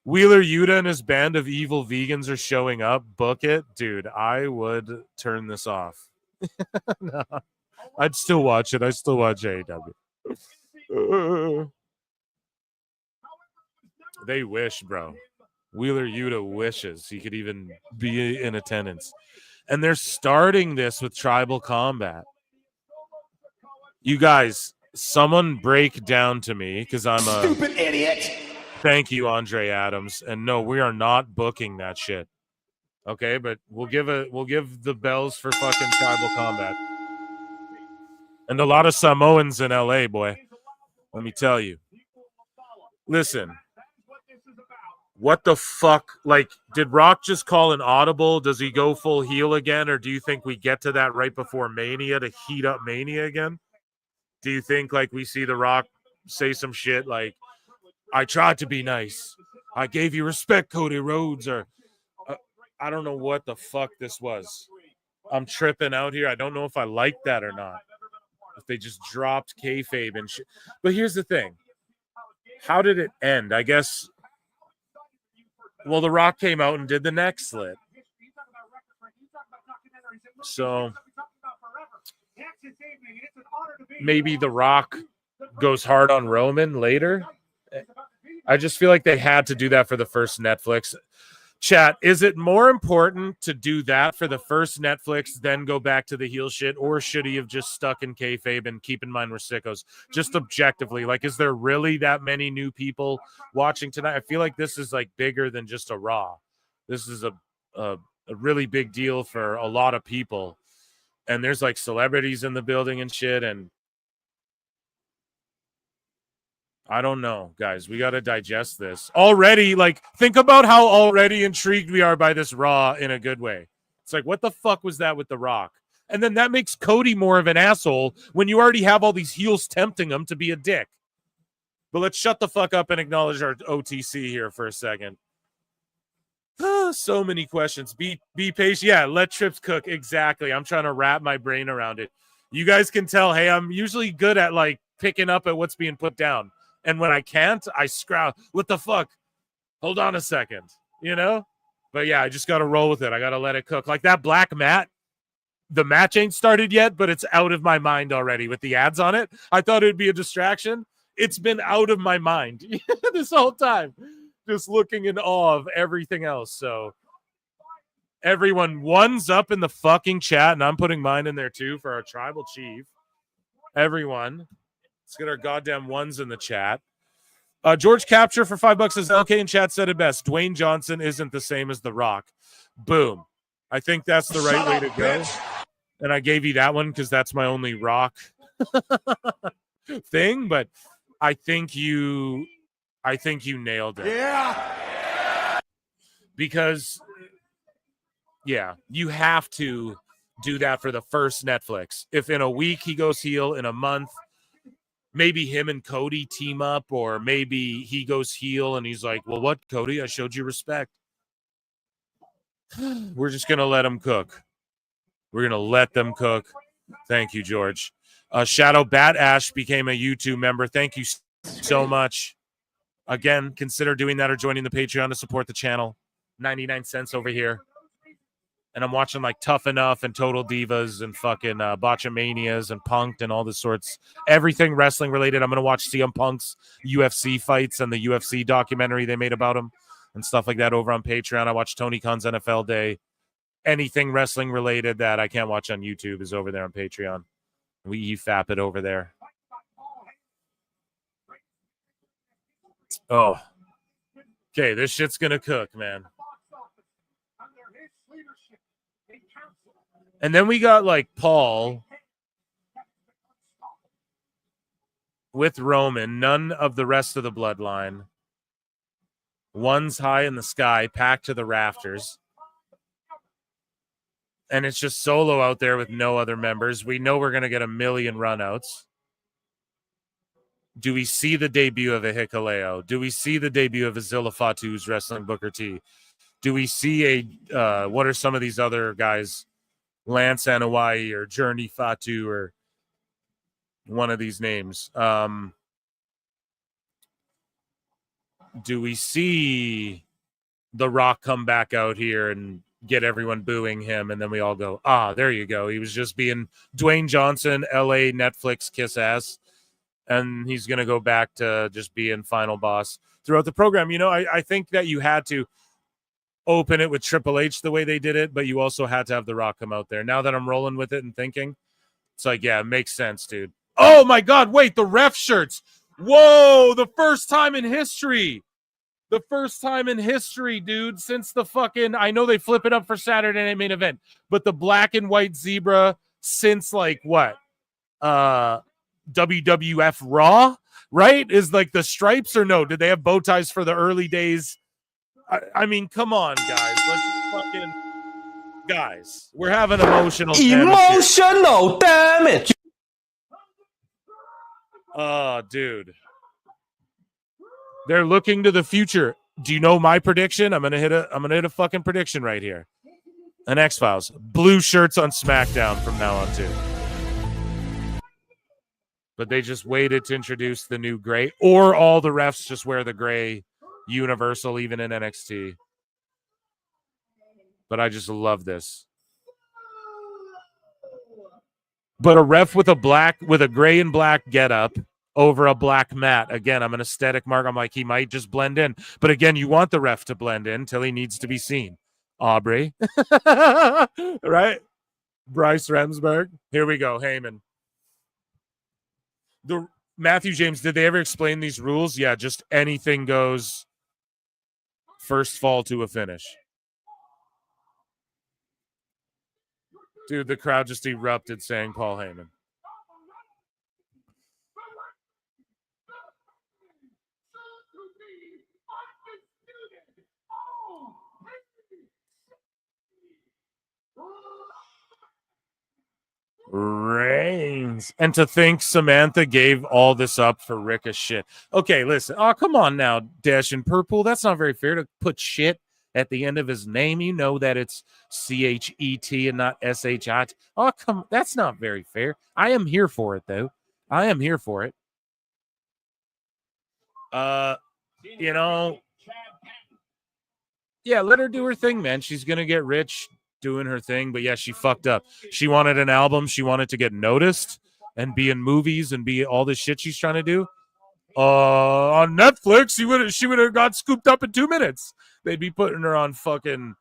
Wheeler Yuta and his band of evil vegans are showing up. Book it. Dude, I would turn this off. No, I'd still watch it. I still watch AEW. They wish, bro. Wheeler Yuta wishes he could even be in attendance. And they're starting this with tribal combat. You guys, someone break down to me because I'm a stupid idiot. Thank you, Andre Adams. And no, we are not booking that shit. Okay, but we'll give the bells for fucking tribal combat. And a lot of Samoans in LA, boy. Let me tell you. Listen. What the fuck? Like, did Rock just call an audible? Does he go full heel again? Or do you think we get to that right before Mania to heat up Mania again? Do you think, like, we see The Rock say some shit like, I tried to be nice. I gave you respect, Cody Rhodes, or I don't know what the fuck this was. I'm tripping out here. I don't know if I like that or not. If they just dropped kayfabe and shit. But here's the thing. How did it end? I guess... Well, The Rock came out and did the neck slit. So maybe The Rock goes hard on Roman later. I just feel like they had to do that for the first Netflix. Chat, is it more important to do that for the first Netflix, then go back to the heel shit, or should he have just stuck in kayfabe and keep in mind we're sickos? Just objectively, like, is there really that many new people watching tonight? I feel like this is like bigger than just a Raw. This is a really big deal for a lot of people, and there's like celebrities in the building and shit, and I don't know, guys. We got to digest this. Already, like, think about how already intrigued we are by this Raw in a good way. It's like, what the fuck was that with The Rock? And then that makes Cody more of an asshole when you already have all these heels tempting him to be a dick. But let's shut the fuck up and acknowledge our OTC here for a second. So many questions. Be patient. Yeah, let Trips cook. Exactly. I'm trying to wrap my brain around it. You guys can tell, hey, I'm usually good at, like, picking up at what's being put down. And when I can't, I scrowl. What the fuck? Hold on a second, you know? But yeah, I just got to roll with it. I got to let it cook. Like that black mat, the match ain't started yet, but it's out of my mind already with the ads on it. I thought it would be a distraction. It's been out of my mind this whole time. Just looking in awe of everything else. So everyone, one's up in the fucking chat, and I'm putting mine in there too for our tribal chief. Everyone. Let's get our goddamn ones in the chat. George Capture for $5 says LK in chat said it best. Dwayne Johnson isn't the same as The Rock. Boom. I think that's the right way to go. And I gave you that one because that's my only Rock thing. But I think you nailed it. Yeah. Because, yeah, you have to do that for the first Netflix. If in a week he goes heel, in a month, maybe him and Cody team up, or maybe he goes heel and he's like, well, what, Cody? I showed you respect. We're just going to let him cook. We're going to let them cook. Thank you, George. Shadow Bat Ash became a YouTube member. Thank you so much. Again, consider doing that or joining the Patreon to support the channel. 99 cents over here. And I'm watching like Tough Enough and Total Divas and fucking Botchamanias and Punk'd and all this sorts. Everything wrestling related. I'm going to watch CM Punk's UFC fights and the UFC documentary they made about him and stuff like that over on Patreon. I watch Tony Khan's NFL Day. Anything wrestling related that I can't watch on YouTube is over there on Patreon. We EFAP it over there. Oh, Okay, this shit's gonna cook, man. And then we got like Paul with Roman, none of the rest of the bloodline. One's high in the sky, packed to the rafters. And it's just Solo out there with no other members. We know we're going to get a million runouts. Do we see the debut of a Hikuleo? Do we see the debut of Azilla Fatu who's wrestling Booker T? Do we see a, what are some of these other guys? Lance Anoa'i or Journey Fatu or one of these names. Do we see The Rock come back out here and get everyone booing him, and then we all go, there you go. He was just being Dwayne Johnson, LA Netflix kiss ass, and he's going to go back to just being final boss throughout the program. You know, I think that you had to open it with Triple H the way they did it, but you also had to have The Rock come out there. Now that I'm rolling with it and thinking, it's like, yeah, it makes sense, dude. Oh, my God, wait, the ref shirts. Whoa, the first time in history. The first time in history, dude, since the fucking, I know they flip it up for Saturday Night Main Event, but the black and white zebra since like what? WWF Raw, right? Is like the stripes or no? Did they have bow ties for the early days? I mean, come on, guys. Let's fucking, guys, we're having emotional damage. Oh, dude. They're looking to the future. Do you know my prediction? I'm gonna hit a fucking prediction right here. An X-Files. Blue shirts on SmackDown from now on too. But they just waited to introduce the new gray, or all the refs just wear the gray universal, even in NXT. But I just love this. But a ref with a gray and black getup over a black mat. Again, I'm an aesthetic mark. I'm like, he might just blend in. But again, you want the ref to blend in till he needs to be seen. Aubrey. Right? Bryce Remsburg. Here we go. Heyman. The Matthew James, did they ever explain these rules? Yeah, just anything goes. First fall to a finish. Dude, the crowd just erupted saying Paul Heyman. Reigns. And to think Samantha gave all this up for Ricochet. Okay, listen. Oh, come on now, Dash and Purple. That's not very fair to put shit at the end of his name. You know that it's CHET and not SHIT. Oh, come. That's not very fair. I am here for it, though. I am here for it. You know, yeah, let her do her thing, man. She's going to get rich doing her thing, but yeah, she fucked up. She wanted an album. She wanted to get noticed and be in movies and be all this shit she's trying to do. On Netflix, she would have got scooped up in 2 minutes. They'd be putting her on fucking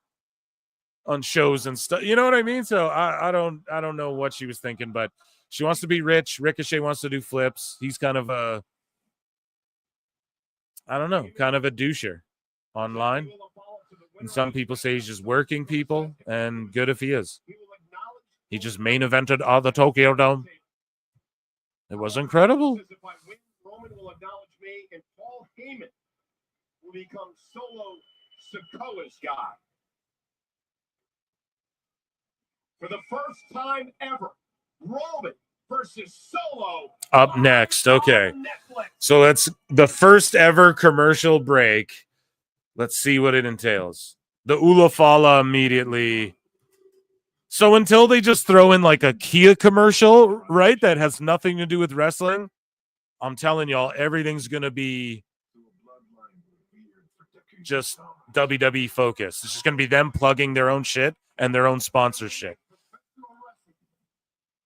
on shows and stuff. You know what I mean? So I don't know what she was thinking, but she wants to be rich. Ricochet wants to do flips. He's kind of a, I don't know, kind of a doucher online. And some people say he's just working people, and good if he is. He just main evented the Tokyo Dome. It was incredible. Roman will acknowledge me, and Paul Heyman will become Solo Sikoa's guy. For the first time ever, Roman versus Solo. Up next. Okay. So that's the first ever commercial break. Let's see what it entails. The Ulafala immediately. So until they just throw in like a Kia commercial, right, that has nothing to do with wrestling, I'm telling y'all, everything's going to be just WWE focused. It's just going to be them plugging their own shit and their own sponsorship.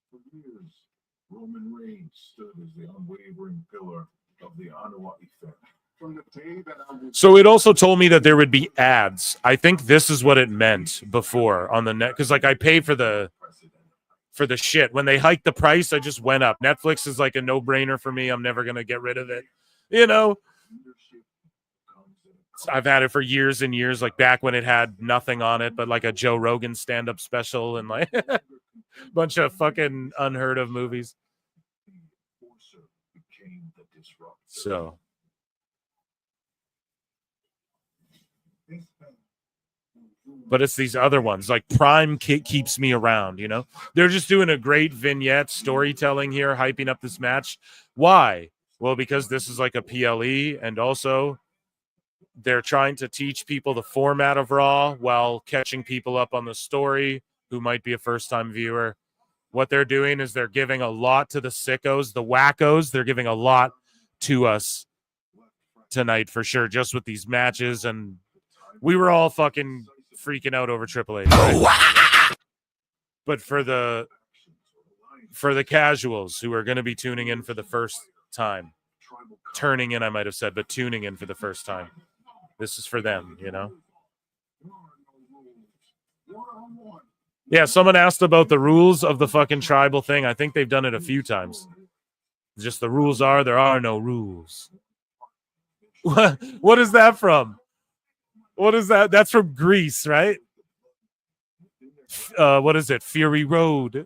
For years, Roman Reigns stood as the unwavering pillar of the Anoa'i family. From the day that I was So it also told me that there would be ads. I think this is what it meant before on the net, because like I pay for the shit. When they hiked the price, I just went up. Netflix is like a no-brainer for me. I'm never gonna get rid of it. You know, I've had it for years and years, like back when it had nothing on it but like a Joe Rogan stand-up special and like a bunch of fucking unheard of movies. So but it's these other ones like Prime keeps me around, you know. They're just doing a great vignette storytelling here, hyping up this match. Why? Well, because this is like a PLE, and also they're trying to teach people the format of Raw while catching people up on the story who might be a first-time viewer. What they're doing is they're giving a lot to the sickos, the wackos. They're giving a lot to us tonight for sure, just with these matches. And we were all fucking freaking out over Triple H. Right? But for the casuals who are going to be tuning in for the first time, turning in, I might have said, but tuning in for the first time, this is for them, you know? Yeah, someone asked about the rules of the fucking tribal thing. I think they've done it a few times. Just the rules are, there are no rules. What is that from? What is that? That's from Greece, right? What is it? Fury Road.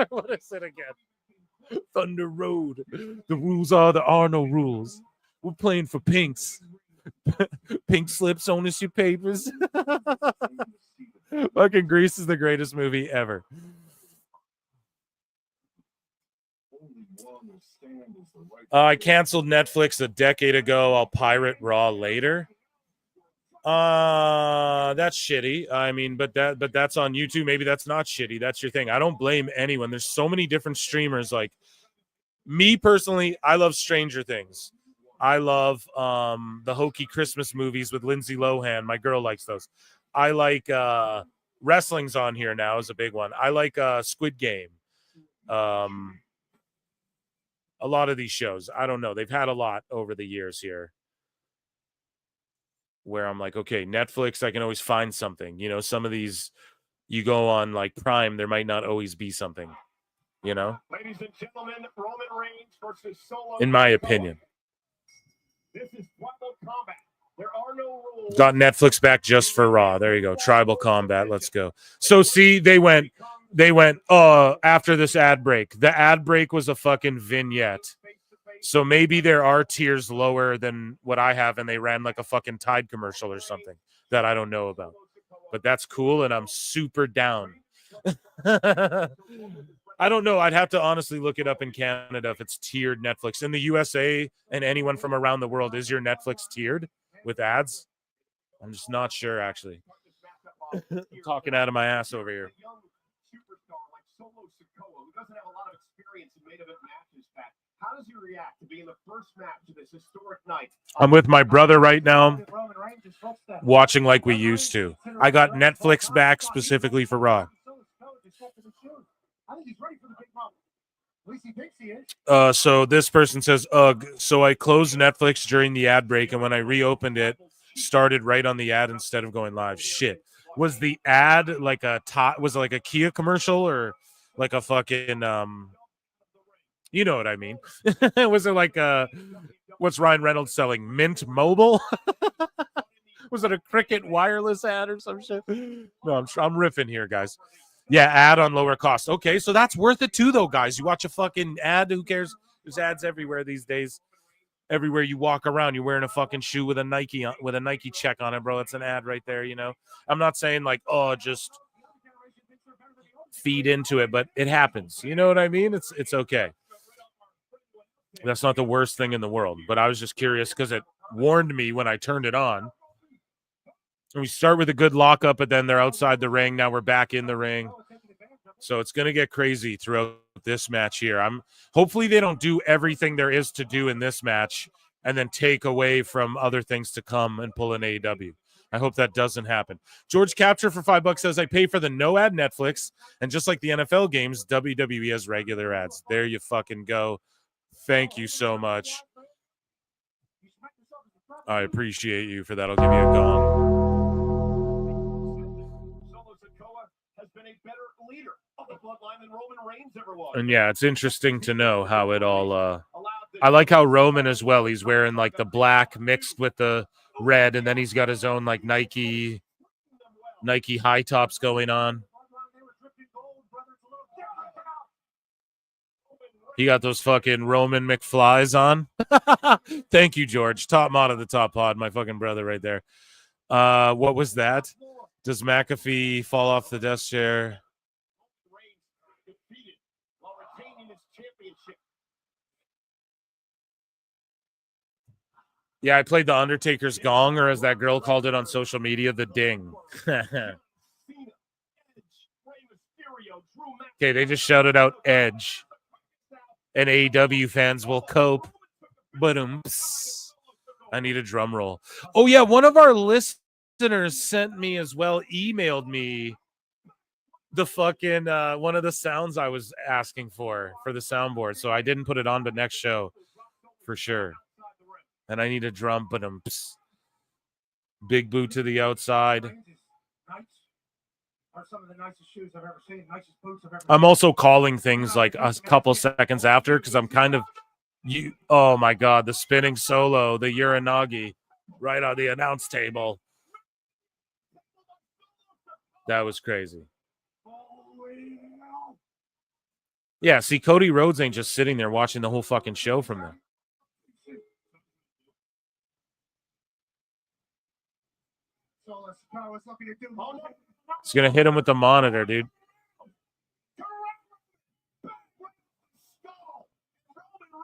What is it again? Thunder Road. The rules are, there are no rules. We're playing for pinks. Pink slips, ownership papers. Fucking Grease is the greatest movie ever. I canceled Netflix a decade ago. I'll pirate Raw later. That's shitty. I mean, but that's on YouTube. Maybe that's not shitty. That's your thing. I don't blame anyone. There's so many different streamers. Like me personally, I love Stranger Things. I love the hokey Christmas movies with Lindsay Lohan. My girl likes those. I like wrestling's on here now is a big one. I like Squid Game. A lot of these shows. I don't know. They've had a lot over the years here where I'm like, okay, Netflix, I can always find something. You know, some of these, you go on like Prime, there might not always be something, you know? Ladies and gentlemen, Roman Reigns versus Solo. In my opinion. This is Tribal Combat. There are no rules. Got Netflix back just for Raw. There you go. Tribal Combat. Let's go. So see, they went, after this ad break. The ad break was a fucking vignette. So maybe there are tiers lower than what I have, and they ran like a fucking Tide commercial or something that I don't know about. But that's cool, and I'm super down. I don't know. I'd have to honestly look it up in Canada if it's tiered Netflix. In the USA and anyone from around the world, is your Netflix tiered with ads? I'm just not sure, actually. I'm talking out of my ass over here. How does he react to being the first match of this historic night? I'm with my brother right now, watching like we used to. I got Netflix back specifically for Raw. So this person says, ugh. So I closed Netflix during the ad break, and when I reopened it, started right on the ad instead of going live. Shit. Was the ad like was it like a Kia commercial or like a fucking you know what I mean? Was it like what's Ryan Reynolds selling? Mint Mobile? Was it a Cricket wireless ad or some shit? No, I'm riffing here, guys. Yeah, ad on lower cost. Okay, so that's worth it too, though, guys. You watch a fucking ad, who cares? There's ads everywhere these days. Everywhere you walk around, you're wearing a fucking shoe with a Nike check on it, bro. It's an ad right there, you know? I'm not saying like, oh, just feed into it, but it happens. You know what I mean? It's okay. That's not the worst thing in the world, but I was just curious because it warned me when I turned it on. And we start with a good lockup, but then they're outside the ring. Now we're back in the ring. So it's going to get crazy throughout this match here. Hopefully they don't do everything there is to do in this match and then take away from other things to come and pull an AEW. I hope that doesn't happen. George Capture for $5 says, I pay for the no ad Netflix. And just like the NFL games, WWE has regular ads. There you fucking go. Thank you so much. I appreciate you for that. I'll give you a gong. And yeah, it's interesting to know how it all I like how Roman as well, he's wearing like the black mixed with the red, and then he's got his own like Nike high tops going on. He got those fucking Roman McFlies on. Thank you, George. Top mod of the top pod, my fucking brother right there. What was that? Does McAfee fall off the desk chair? Yeah, I played the Undertaker's gong, or as that girl called it on social media, the ding. Okay, they just shouted out Edge. And AEW fans will cope. But I need a drum roll. Oh, yeah, one of our listeners sent me as well, emailed me the fucking one of the sounds I was asking for the soundboard. So I didn't put it on, but next show for sure. And I need a drum, but big boot to the outside. I'm also calling things like a couple seconds after because I'm kind of oh my god, the spinning solo, the Uranagi right on the announce table. That was crazy. Yeah, see, Cody Rhodes ain't just sitting there watching the whole fucking show from them. He's gonna hit him with the monitor, dude.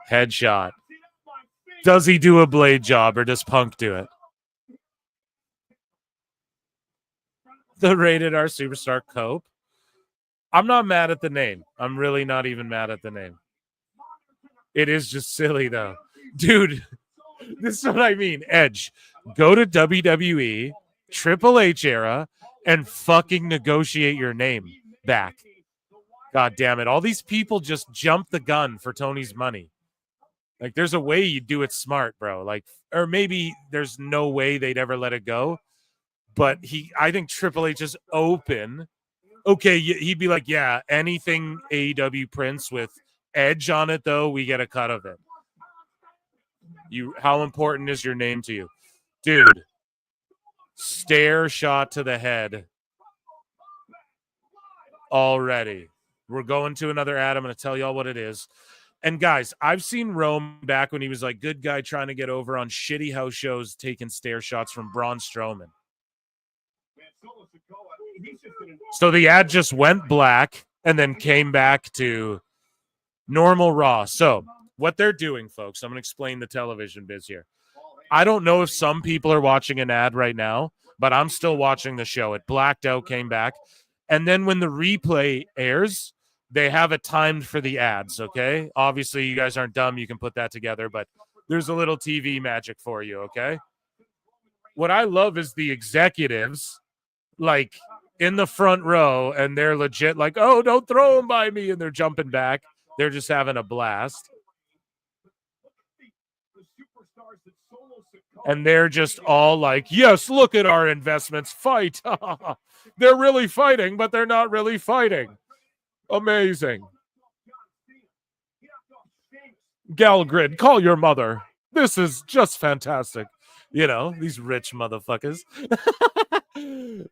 Headshot. Does he do a blade job or does Punk do it? The Rated R Superstar Cope. I'm not mad at the name. I'm really not even mad at the name. It is just silly, though. Dude, this is what I mean. Edge, go to WWE, Triple H era, and fucking negotiate your name back. God damn it. All these people just jumped the gun for Tony's money. Like, there's a way you do it smart, bro. Like, or maybe there's no way they'd ever let it go. But I think Triple H is open. Okay, he'd be like, yeah, anything AEW prints with Edge on it, though, we get a cut of it. How important is your name to you? Dude, stare shot to the head. Already. We're going to another ad. I'm going to tell y'all what it is. And guys, I've seen Rome back when he was like good guy trying to get over on shitty house shows, taking stare shots from Braun Strowman. So the ad just went black and then came back to normal Raw. So what they're doing, folks, I'm going to explain the television biz here. I don't know if some people are watching an ad right now, but I'm still watching the show. It blacked out, came back. And then when the replay airs, they have it timed for the ads, okay? Obviously, you guys aren't dumb. You can put that together, but there's a little TV magic for you, okay? What I love is the executives, like, in the front row, and they're legit like, oh, don't throw them by me, and they're jumping back. They're just having a blast. And they're just all like, yes, look at our investments fight. They're really fighting, but they're not really fighting. Amazing. Galgrid, call your mother. This is just fantastic. You know, these rich motherfuckers. You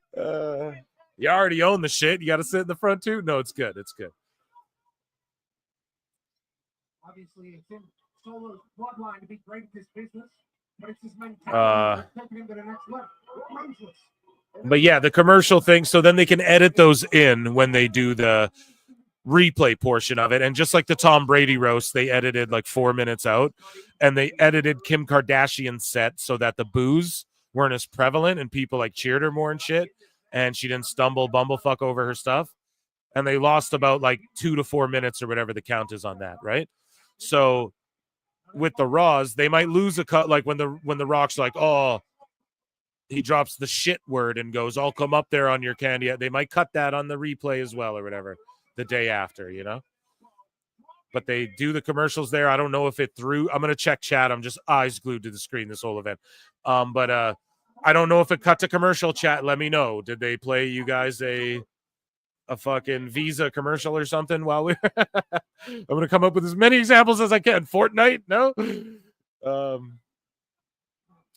already own the shit. You got to sit in the front too? No, it's good. It's good. Obviously, it's in Solo's bloodline to be great at this business, but it's his mentality that's taking him to the next level. But yeah, the commercial thing. So then they can edit those in when they do the replay portion of it. And just like the Tom Brady roast, they edited like 4 minutes out, and they edited Kim Kardashian's set so that the boos weren't as prevalent and people like cheered her more and shit. And she didn't stumble bumblefuck over her stuff. And they lost about like 2 to 4 minutes or whatever the count is on that, right? So with the Raws, they might lose a cut, like when the Rock's like, oh, he drops the shit word and goes, I'll come up there on your candy. They might cut that on the replay as well or whatever the day after, you know? But they do the commercials there. I don't know if it threw. I'm going to check chat. I'm just eyes glued to the screen this whole event. But I don't know if it cut to commercial. Chat, let me know. Did they play you guys a fucking Visa commercial or something while we're I'm going to come up with as many examples as I can. Fortnite? No?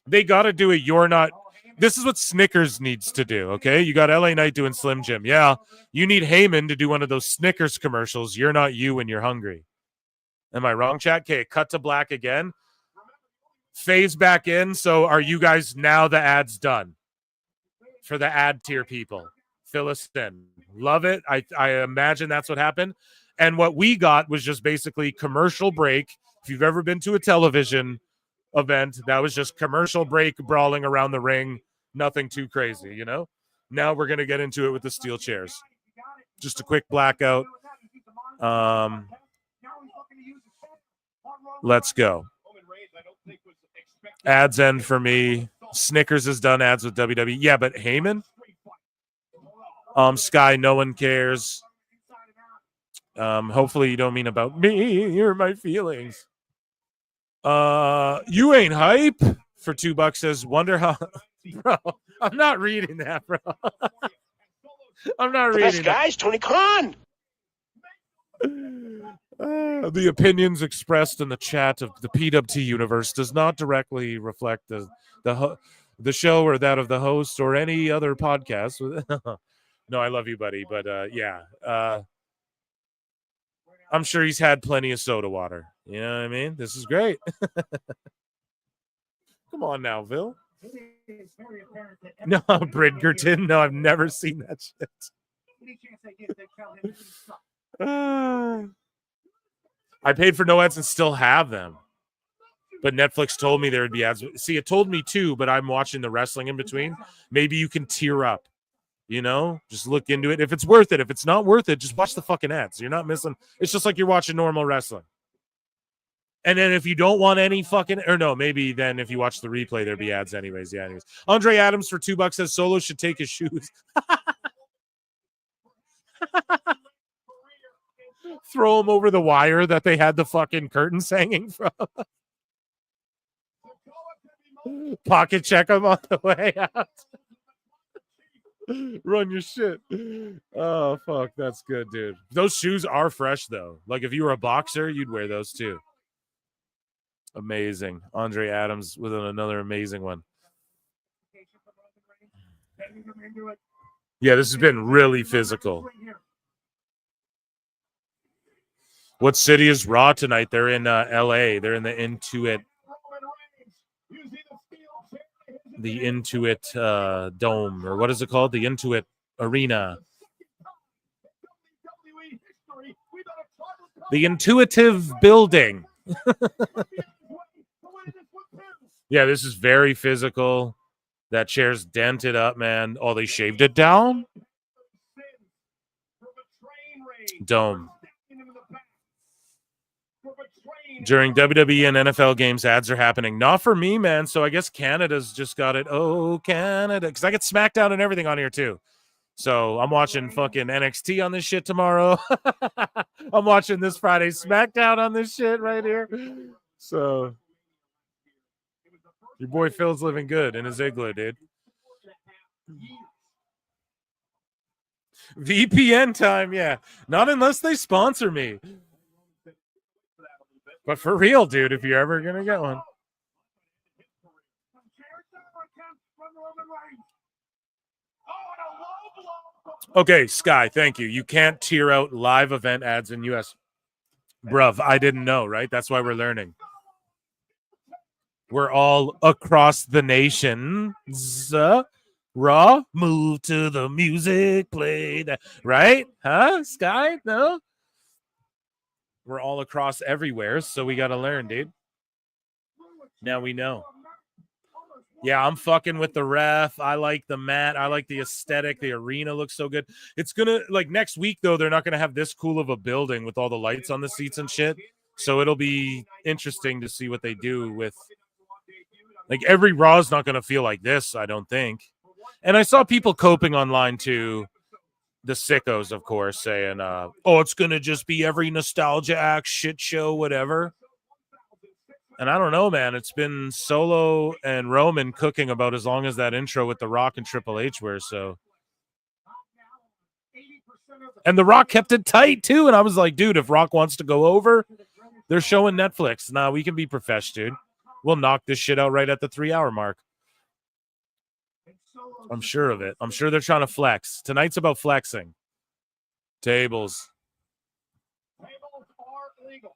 They got to do it. You're not. This is what Snickers needs to do, okay? You got LA Knight doing Slim Jim. Yeah, you need Heyman to do one of those Snickers commercials. You're not you when you're hungry. Am I wrong, chat? Okay, cut to black again. Phase back in. So are you guys now the ad's done? For the ad tier people. Fill us in. Love it. I imagine that's what happened. And what we got was just basically commercial break. If you've ever been to a television event, that was just commercial break, brawling around the ring. Nothing too crazy, you know? Now we're going to get into it with the steel chairs. Just a quick blackout. Let's go. Ads end for me. Snickers has done ads with WWE. Yeah, but Heyman? Sky, no one cares. Hopefully you don't mean about me or my feelings. You ain't hype for $2 says, wonder how. Bro, I'm not reading that, bro. I'm not reading Best guys, Tony Khan. The opinions expressed in the chat of the PWT universe does not directly reflect the show or that of the host or any other podcast. No, I love you, buddy, but yeah. I'm sure he's had plenty of soda water. You know what I mean? This is great. Come on now, Phil. No, Bridgerton. No, I've never seen that shit. I paid for no ads and still have them. But Netflix told me there would be ads. See, it told me too, but I'm watching the wrestling in between. Maybe you can tier up. You know, just look into it. If it's worth it, if it's not worth it, just watch the fucking ads. You're not missing. It's just like you're watching normal wrestling. And then if you don't want any fucking, or no, maybe then if you watch the replay, there'd be ads anyways. Yeah, anyways. Andre Adams for $2 says Solo should take his shoes. Throw him over the wire that they had the fucking curtains hanging from. Pocket check him on the way out. Run your shit. Oh, fuck. That's good, dude. Those shoes are fresh, though. Like, if you were a boxer, you'd wear those, too. Amazing. Andre Adams with another amazing one. Yeah, this has been really physical. What city is Raw tonight? They're in L.A. They're in the Intuit. The Intuit Dome, or what is it called? The Intuit Arena. The Intuitive Building. Yeah, this is very physical. That chair's dented up, man. Oh, they shaved it down? Dome. During WWE and NFL games, ads are happening. Not for me, man. So I guess Canada's just got it. Oh, Canada. Because I get SmackDown and everything on here, too. So I'm watching fucking NXT on this shit tomorrow. I'm watching this Friday SmackDown on this shit right here. So your boy Phil's living good in his igloo, dude. VPN time, yeah. Not unless they sponsor me. But for real, dude, if you're ever going to get one. Okay, Sky, thank you. You can't tier out live event ads in U.S. Bruv, I didn't know, right? That's why we're learning. We're all across the nation. Raw, move to the music, play that. Right? Huh, Sky? No? We're all across everywhere, so we got to learn, dude. Now we know. Yeah, I'm fucking with the ref. I like the mat. I like the aesthetic. The arena looks so good. It's going to, like, next week, though, they're not going to have this cool of a building with all the lights on the seats and shit. So it'll be interesting to see what they do with, like, every Raw is not going to feel like this, I don't think. And I saw people coping online, too. The sickos, of course, saying, oh, it's going to just be every nostalgia act, shit show, whatever. And I don't know, man. It's been Solo and Roman cooking about as long as that intro with The Rock and Triple H were, so. And The Rock kept it tight, too. And I was like, dude, if Rock wants to go over, they're showing Netflix. Nah, we can be profesh, dude. We'll knock this shit out right at the 3-hour mark. I'm sure of it. I'm sure they're trying to flex. Tonight's about flexing. Tables. Tables are legal.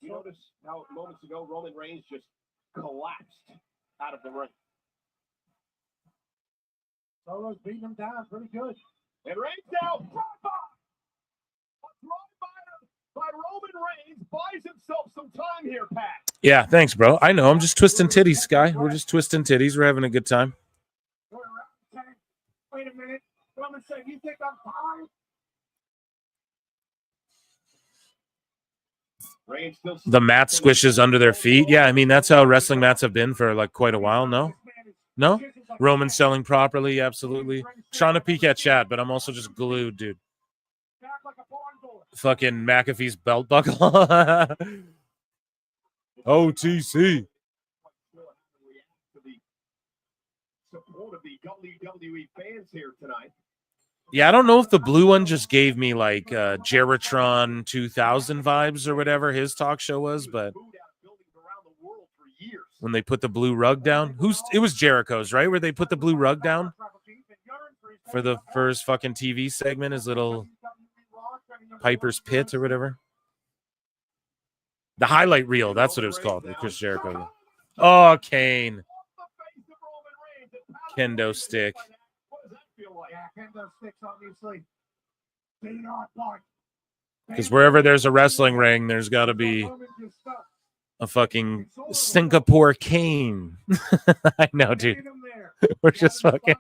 You notice how moments ago Roman Reigns just collapsed out of the ring. Solo's beating him down pretty good. And Reigns now, by Roman Reigns, buys himself some time here, Pat. Yeah, thanks, bro. I know. I'm just twisting titties, Sky. We're just twisting titties. We're having a good time. Wait a minute. Roman said, you think I'm fine? Reigns still The mat squishes under their feet. Yeah, I mean, that's how wrestling mats have been for like quite a while. No? No? Roman selling properly, absolutely. Trying to peek at chat, but I'm also just glued, dude. Fucking McAfee's belt buckle. OTC. Support of the WWE fans here tonight. Yeah, I don't know if the blue one just gave me like Jeritron 2000 vibes or whatever his talk show was, but when they put the blue rug down, it was Jericho's, right? Where they put the blue rug down for the first fucking TV segment, his little Piper's Pit or whatever. The highlight reel, that's what it was called, the Chris Jericho. Oh, Kane. Kendo stick. Because wherever there's a wrestling ring, there's got to be a fucking Singapore cane. I know, dude. We're just fucking.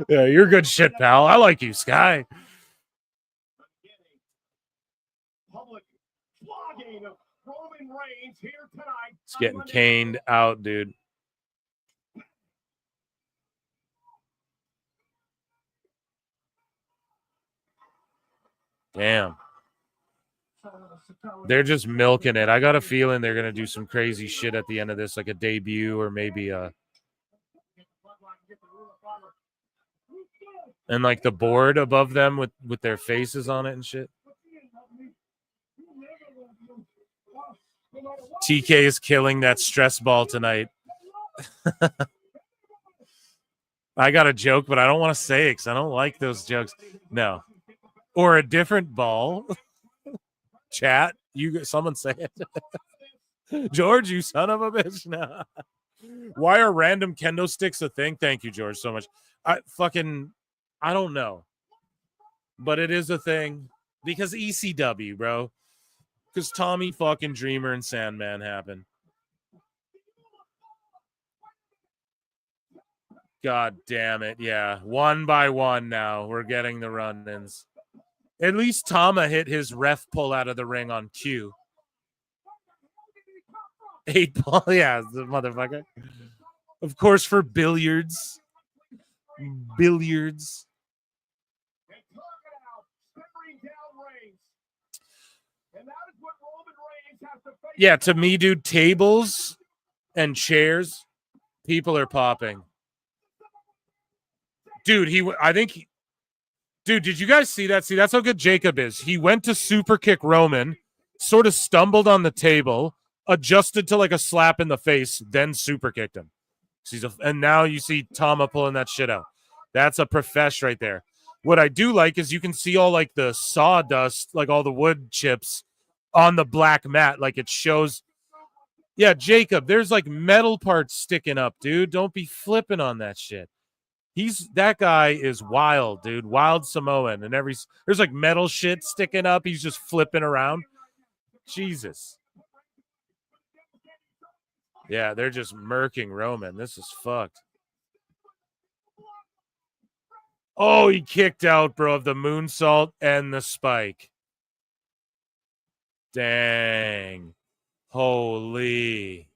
Yeah, you're good shit, pal. I like you, Sky. It's getting caned out, dude. Damn. They're just milking it. I got a feeling they're going to do some crazy shit at the end of this, like a debut or maybe a... And like the board above them with their faces on it and shit. TK is killing that stress ball tonight. I got a joke, but I don't want to say it because I don't like those jokes. No. Or a different ball. Chat, someone say it. George, you son of a bitch. No. Why are random kendo sticks a thing? Thank you, George, so much. I don't know. But it is a thing. Because ECW, bro. Because Tommy fucking Dreamer and Sandman happened. God damn it. Yeah. One by one now. We're getting the run-ins. At least Tama hit his ref pull out of the ring on cue. 8 ball. Yeah, the motherfucker. Of course, for billiards. Billiards. Yeah, to me, dude, tables and chairs, people are popping. Dude, dude, did you guys see that? See, that's how good Jacob is. He went to super kick Roman, sort of stumbled on the table, adjusted to like a slap in the face, then super kicked him. And now you see Tama pulling that shit out. That's a profesh right there. What I do like is you can see all like the sawdust, like all the wood chips on the black mat. Like it shows. Yeah, Jacob, there's like metal parts sticking up, dude. Don't be flipping on that shit. That guy is wild, dude. Wild Samoan. And there's like metal shit sticking up. He's just flipping around. Jesus. Yeah, they're just murking Roman. This is fucked. Oh, he kicked out, bro, of the moonsault and the spike. Dang. Holy.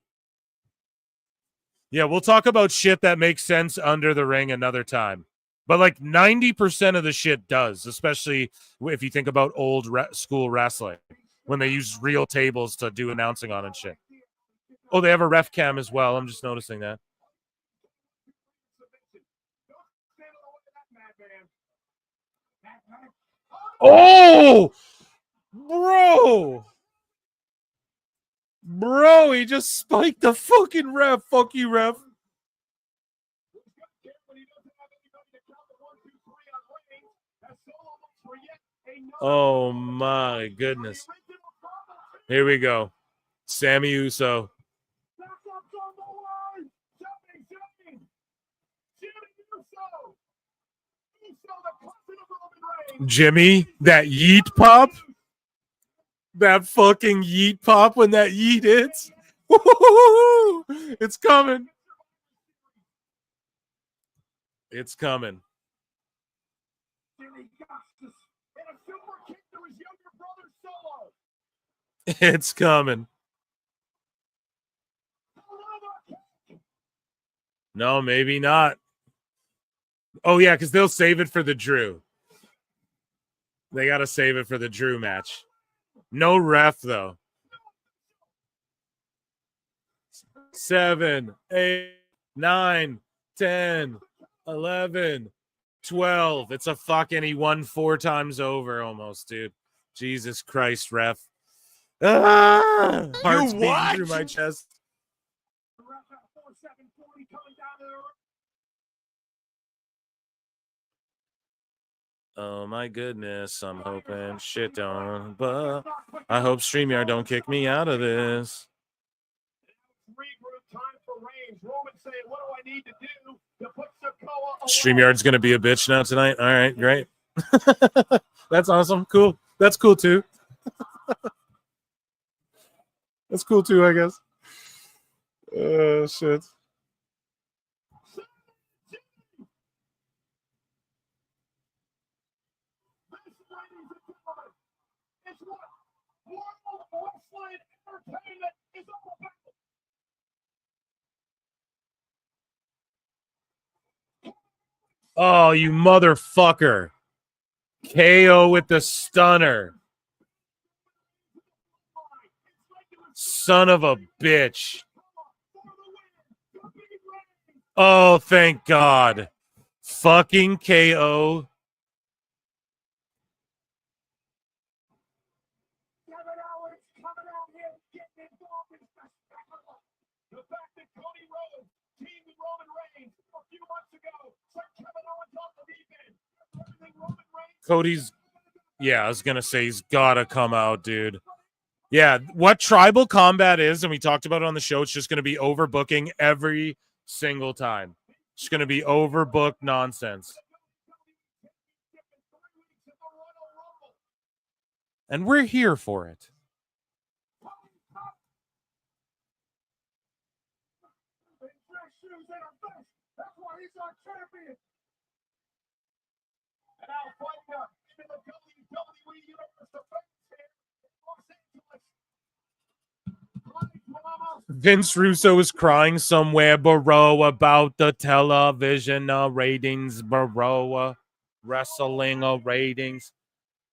Yeah, we'll talk about shit that makes sense under the ring another time. But like 90% of the shit does, especially if you think about old school wrestling, when they use real tables to do announcing on and shit. Oh, they have a ref cam as well. I'm just noticing that. Oh! Bro, he just spiked the fucking ref. Fuck you, ref. Oh my goodness. Here we go. Sammy Uso. Jimmy, that yeet pop. That fucking yeet pop when that yeet hits. It's coming. It's coming. It's coming. No, maybe not. Oh, yeah, because they'll save it for the Drew. They got to save it for the Drew match. No ref, though. 7, 8, 9, 10, 11, 12. It's a fucking, he won 4 times over almost, dude. Jesus Christ, ref. Ah! Heart's beating through my chest. Oh my goodness, I'm hoping shit don't, but I hope StreamYard don't kick me out of this. StreamYard's gonna be a bitch now tonight. All right, great. That's awesome. Cool. That's cool too. That's cool too, I guess. Shit. Oh, you motherfucker. KO with the stunner. Son of a bitch. Oh, thank God. Fucking KO. Cody's, yeah, I was going to say he's got to come out, dude. Yeah, what tribal combat is, and we talked about it on the show, it's just going to be overbooking every single time. It's going to be overbooked nonsense. And we're here for it. Vince Russo is crying somewhere, bro, about the television ratings, bro, wrestling ratings.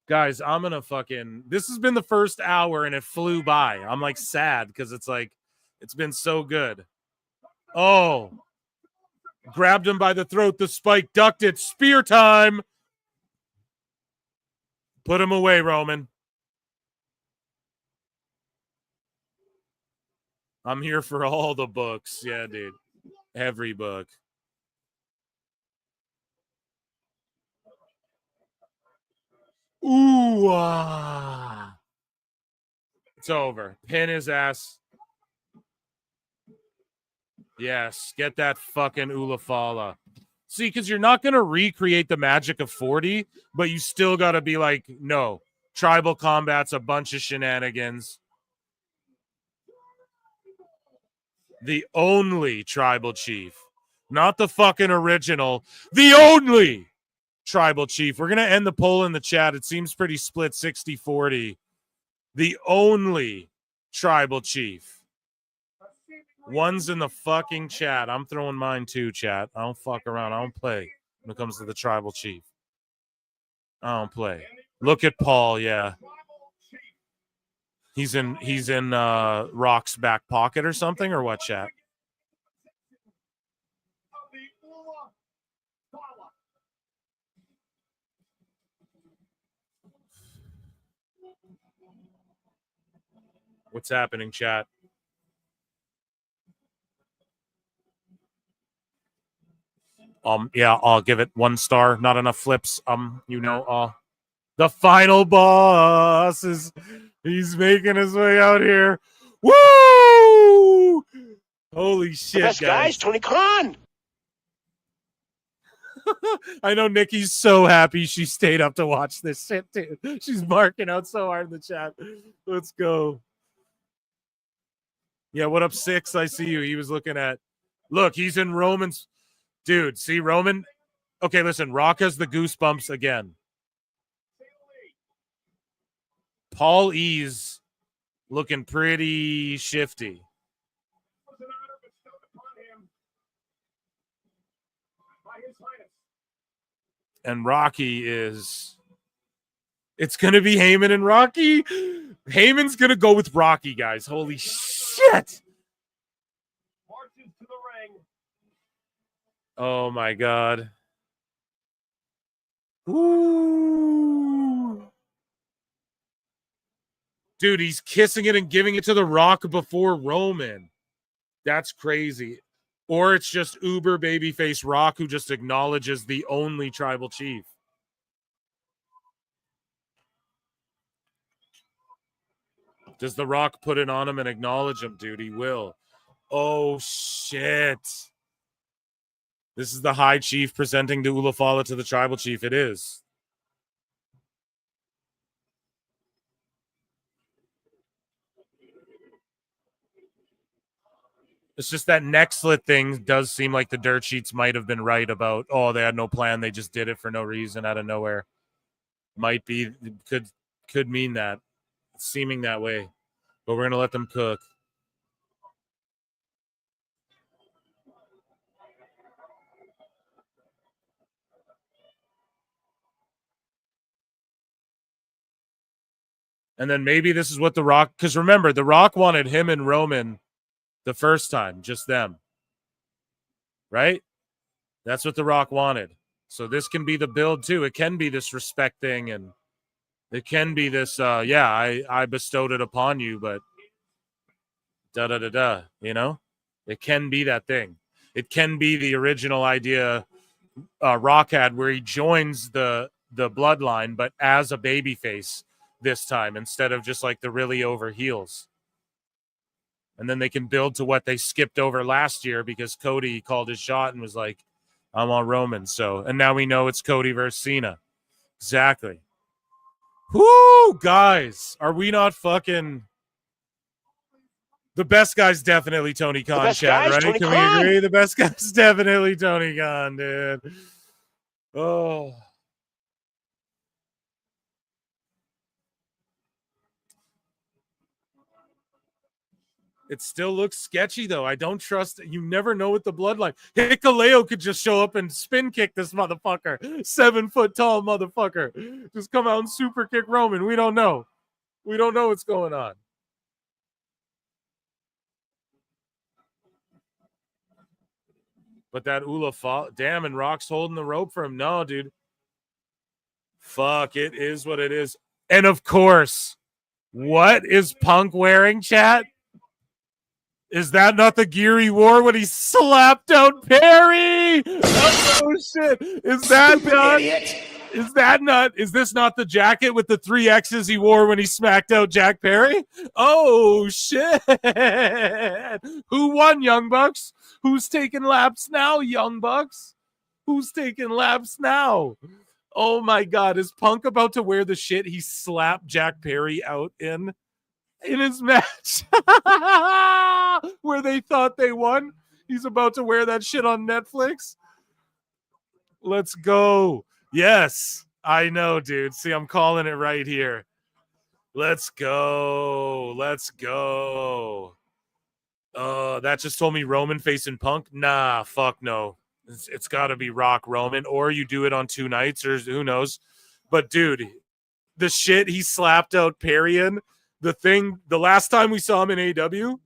Guys, I'm gonna fucking, this has been the first hour and it flew by. I'm like sad because it's like, it's been so good. Oh, grabbed him by the throat, the spike ducked it, spear time. Put him away, Roman. I'm here for all the books. Yeah, dude. Every book. Ooh. It's over. Pin his ass. Yes. Get that fucking Ulafala. See, because you're not going to recreate the magic of 40, but you still got to be like, no. Tribal combat's a bunch of shenanigans. The only tribal chief. Not the fucking original. The only tribal chief. We're going to end the poll in the chat. It seems pretty split 60-40. The only tribal chief. One's in the fucking chat. I'm throwing mine too, chat. I don't fuck around. I don't play when it comes to the tribal chief. I don't play. Look at Paul, yeah. He's in Rock's back pocket or something, or what, chat? What's happening, chat? Yeah, I'll give it 1 star. Not enough flips. The final boss he's making his way out here. Woo! Holy shit, The best guys, Tony Khan. I know Nikki's so happy she stayed up to watch this shit too. She's marking out so hard in the chat. Let's go. Yeah, what up, Six? I see you. He was looking at. Look, he's in Roman's. Dude, see Roman? Okay, listen. Rock has the goosebumps again. Paul E's looking pretty shifty. And Rocky is. It's going to be Heyman and Rocky. Heyman's going to go with Rocky, guys. Holy shit. Oh, my God. Ooh. Dude, he's kissing it and giving it to The Rock before Roman. That's crazy. Or it's just uber babyface Rock who just acknowledges the only tribal chief. Does The Rock put it on him and acknowledge him, dude? He will. Oh, shit. This is the High Chief presenting to Ulafala to the Tribal Chief. It is. It's just that neck slit thing does seem like the dirt sheets might have been right about, oh, they had no plan. They just did it for no reason out of nowhere. Might be, could mean that. It's seeming that way. But we're going to let them cook. And then maybe this is what The Rock, because remember, The Rock wanted him and Roman the first time, just them. Right? That's what The Rock wanted. So this can be the build too. It can be this respect thing, and it can be this, I bestowed it upon you, but da-da-da-da, you know? It can be that thing. It can be the original idea Rock had where he joins the bloodline, but as a babyface this time instead of just like the really over heels. And then they can build to what they skipped over last year because Cody called his shot and was like, I'm on Roman. So, and now we know it's Cody versus Cena. Exactly. Whoo, guys, are we not fucking... The best guy's definitely Tony Khan, chat, right? Can we agree? The best guy's definitely Tony Khan, dude. Oh. It still looks sketchy, though. I don't trust. You never know with the bloodline. Hikuleo could just show up and spin kick this motherfucker. 7-foot-tall motherfucker. Just come out and super kick Roman. We don't know. We don't know what's going on. But that damn, and Rock's holding the rope for him. No, dude. Fuck, it is what it is. And of course, what is Punk wearing, chat? Is that not the gear he wore when he slapped out Perry? Oh, shit. Is that not? Is that not? Is this not the jacket with the 3 X's he wore when he smacked out Jack Perry? Oh, shit. Who won, Young Bucks? Who's taking laps now, Young Bucks? Who's taking laps now? Oh, my God. Is Punk about to wear the shit he slapped Jack Perry out in his match where they thought they won? He's about to wear that shit on Netflix. Let's go. Yes, I know, dude. See, I'm calling it right here. Let's go. Let's go. That just told me Roman facing Punk. Nah, fuck no. It's got to be Rock Roman, or you do it on 2 nights, or who knows. But, dude, the shit he slapped out Perry in, the last time we saw him in AEW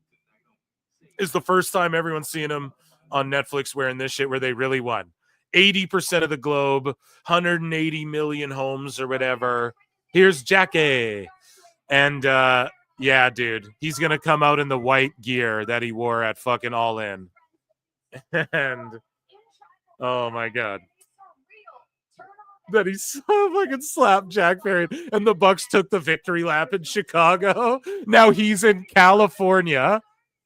is the first time everyone's seeing him on Netflix wearing this shit where they really won. 80% of the globe, 180 million homes or whatever. Here's Jackie. And yeah, dude, he's gonna come out in the white gear that he wore at fucking All In. And oh my god. That he fucking slapped Jack Perry, and the Bucks took the victory lap in Chicago. Now he's in California.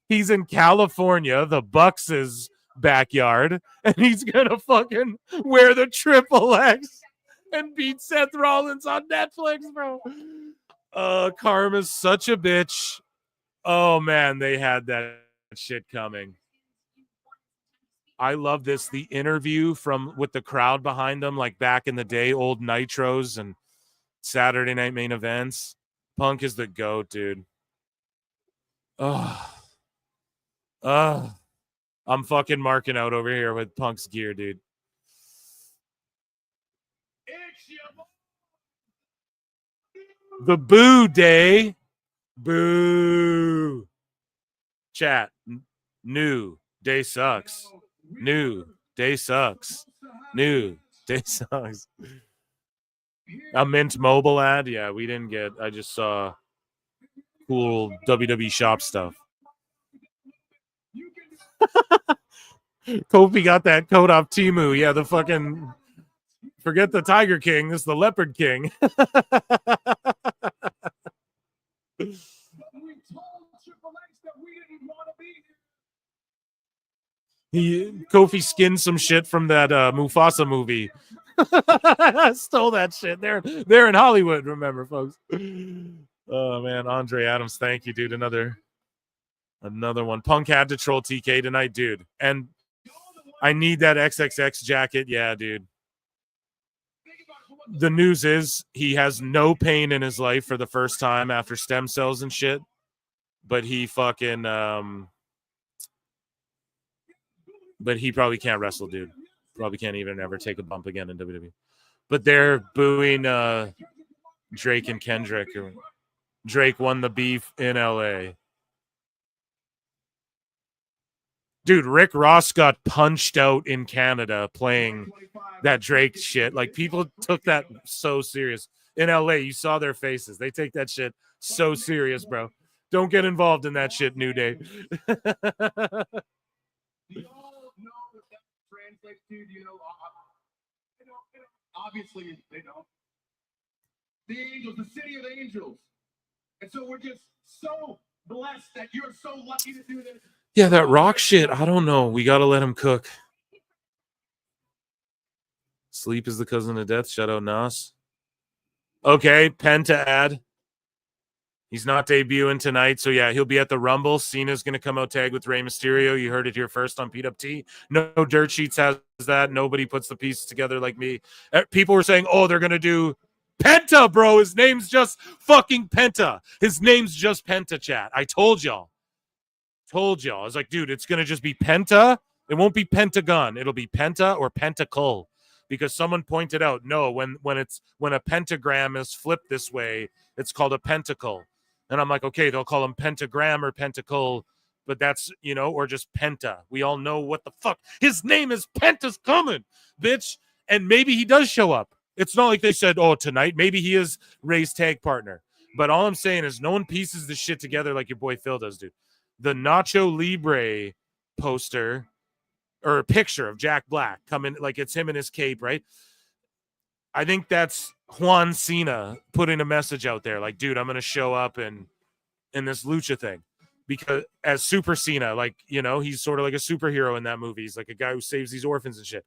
He's in California, the Bucks' backyard, and he's gonna fucking wear the Triple X and beat Seth Rollins on Netflix, bro. Karma's such a bitch. Oh man, they had that shit coming. I love this. The interview with the crowd behind them, like back in the day, old Nitros and Saturday Night Main Events. Punk is the GOAT, dude. I'm fucking marking out over here with Punk's gear, dude. The boo day. Boo. Chat. New day sucks. New day sucks. New day sucks. A Mint Mobile ad? Yeah, we didn't get. I just saw cool WWE shop stuff. Kofi got that coat off Temu. Yeah, the fucking. Forget the Tiger King. This is the Leopard King. Kofi skinned some shit from that Mufasa movie. Stole that shit. They're in Hollywood, remember, folks. Oh man, Andre Adams, thank you, dude. Another one. Punk had to troll TK tonight, dude. And I need that XXX jacket. Yeah, dude. The news is he has no pain in his life for the first time after stem cells and shit. But he fucking but he probably can't wrestle, dude. Probably can't even ever take a bump again in WWE. But they're booing Drake and Kendrick. Drake won the beef in LA. Dude, Rick Ross got punched out in Canada playing that Drake shit. Like, people took that so serious. In LA, you saw their faces. They take that shit so serious, bro. Don't get involved in that shit, New Day. Obviously, they don't. The angels, the city of angels. And so we're just so blessed that you're so lucky to do this. Yeah, that Rock shit, I don't know. We got to let him cook. Sleep is the cousin of death. Shout out Nas. Okay, Penta ad. He's not debuting tonight, so yeah, he'll be at the Rumble. Cena's going to come out tag with Rey Mysterio. You heard it here first on PWT. No dirt sheets has that. Nobody puts the pieces together like me. People were saying, oh, they're going to do Penta, bro. His name's just fucking Penta. His name's just Penta, chat. I told y'all. I was like, dude, it's going to just be Penta. It won't be Pentagon. It'll be Penta or Pentacle. Because someone pointed out, no, when a pentagram is flipped this way, it's called a pentacle. And I'm like, okay, they'll call him pentagram or pentacle, but that's, or just Penta. We all know what the fuck. His name is Penta's coming, bitch. And maybe he does show up. It's not like they said, oh, tonight. Maybe he is Ray's tag partner. But all I'm saying is no one pieces this shit together like your boy Phil does, dude. The Nacho Libre poster or a picture of Jack Black coming, like it's him in his cape, right? I think that's Juan Cena putting a message out there, like, dude, I'm going to show up in this lucha thing. Because as Super Cena, like, he's sort of like a superhero in that movie. He's like a guy who saves these orphans and shit.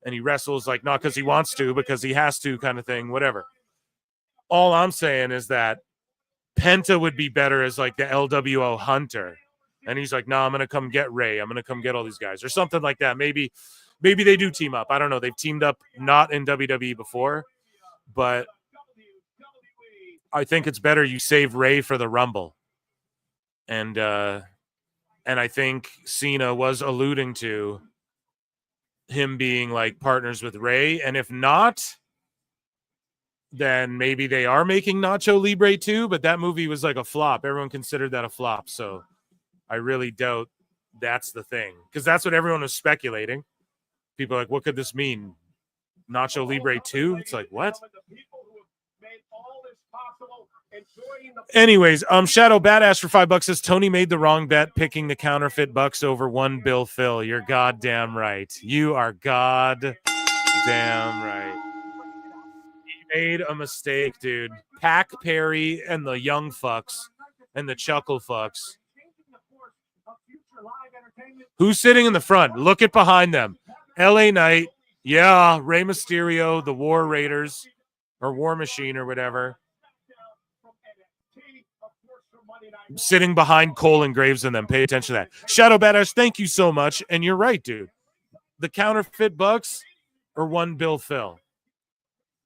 And he wrestles, like, not because he wants to, because he has to kind of thing, whatever. All I'm saying is that Penta would be better as, like, the LWO hunter. And he's like, no, I'm going to come get Ray. I'm going to come get all these guys. Or something like that. Maybe they do team up. I don't know. They've teamed up not in WWE before. But I think it's better you save Ray for the Rumble. And I think Cena was alluding to him being like partners with Ray. And if not, then maybe they are making Nacho Libre too. But that movie was like a flop. Everyone considered that a flop. So I really doubt that's the thing. Because that's what everyone was speculating. People are like, what could this mean? Nacho Libre 2? It's like, what? Anyways, Shadow Badass for $5 says Tony made the wrong bet picking the counterfeit bucks over one Bill Phil. You're goddamn right. You are goddamn right. He made a mistake, dude. Pac Perry and the Young Fucks and the Chuckle Fucks. Who's sitting in the front? Look at behind them. LA Knight. Yeah, Rey Mysterio, the War Raiders or War Machine or whatever. Sitting behind Cole and Graves and them. Pay attention to that. Shadow Badass, thank you so much. And you're right, dude. The counterfeit bucks or one Bill Phil.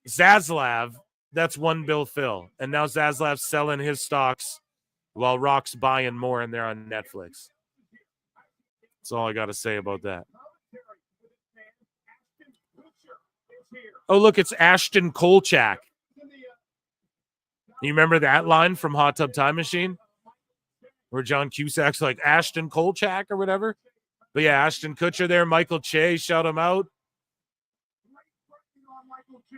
Zaslav, that's one Bill Phil. And now Zaslav's selling his stocks while Rock's buying more and they're on Netflix. That's all I got to say about that. Oh, look, it's Ashton Kolchak. You remember that line from Hot Tub Time Machine? Where John Cusack's like Ashton Kolchak or whatever. But yeah, Ashton Kutcher there. Michael Che, shout him out.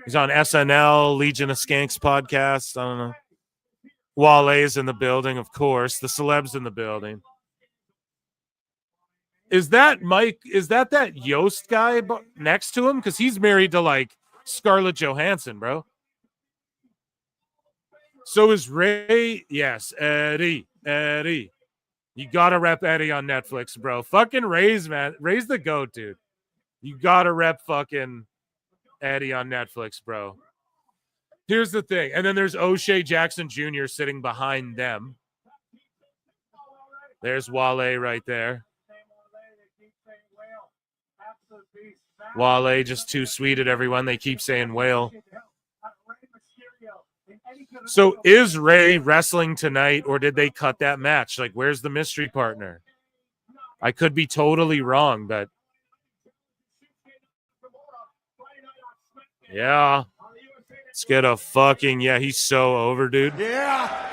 He's on SNL, Legion of Skanks podcast. I don't know. Wale's in the building, of course. The celebs in the building. Is that Mike? Is that Yost guy next to him? Because he's married to like Scarlett Johansson, bro. So is Ray. Yes, Eddie. You gotta rep Eddie on Netflix, bro. Fucking Ray's, man. Ray's the GOAT, dude. You gotta rep fucking Eddie on Netflix, bro. Here's the thing. And then there's O'Shea Jackson Jr. sitting behind them. There's Wale right there. Wale just too sweet at everyone. They keep saying whale. So is Ray wrestling tonight or did they cut that match? Like, where's the mystery partner? I could be totally wrong, but yeah. Let's get a fucking, yeah, he's so over, dude. Yeah.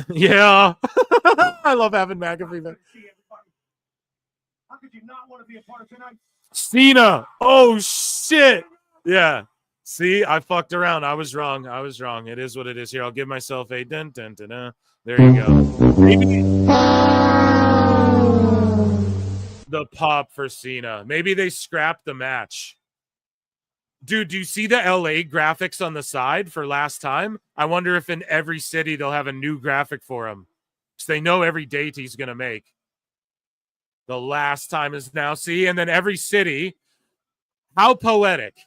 Yeah. I love having McAfee back. How could you not want to be a part of tonight? Cena. Oh, shit. Yeah. See, I fucked around. I was wrong. It is what it is here. I'll give myself a dun, dun, dun, dun. There you go. Maybe the pop for Cena. Maybe they scrapped the match. Dude, do you see the LA graphics on the side for last time? I wonder if in every city they'll have a new graphic for him. Because they know every date he's going to make. The last time is now. See, and then every city. How poetic.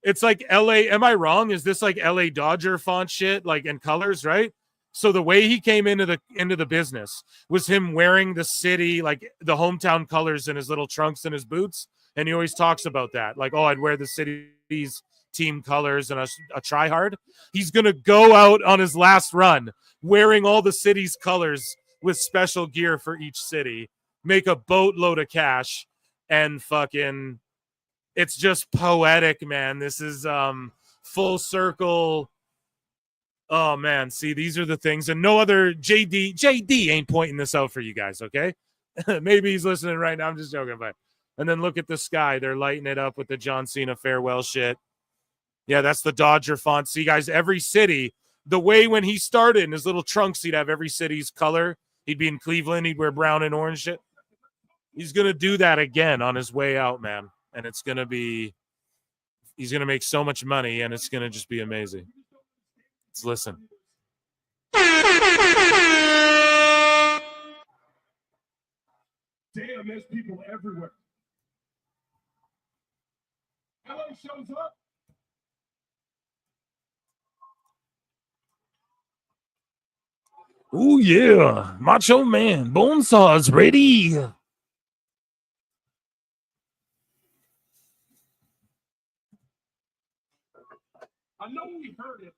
It's like LA. Am I wrong? Is this like LA Dodger font shit? Like in colors, right? So the way he came into the business was him wearing the city, like the hometown colors in his little trunks and his boots. And he always talks about that. Like, oh, I'd wear the city's team colors and a try-hard. He's going to go out on his last run wearing all the city's colors with special gear for each city, make a boatload of cash, and fucking, it's just poetic, man. This is full circle. Oh, man. See, these are the things. And no other JD ain't pointing this out for you guys, okay? Maybe he's listening right now. I'm just joking, but. And then look at the sky. They're lighting it up with the John Cena farewell shit. Yeah, that's the Dodger font. See, guys, every city, the way when he started in his little trunks, he'd have every city's color. He'd be in Cleveland. He'd wear brown and orange shit. He's going to do that again on his way out, man. And it's going to be, he's going to make so much money, and it's going to just be amazing. Let's listen. Damn, there's people everywhere. LA shows up. Oh, yeah. Macho Man. Bonesaw's ready. I know we heard it,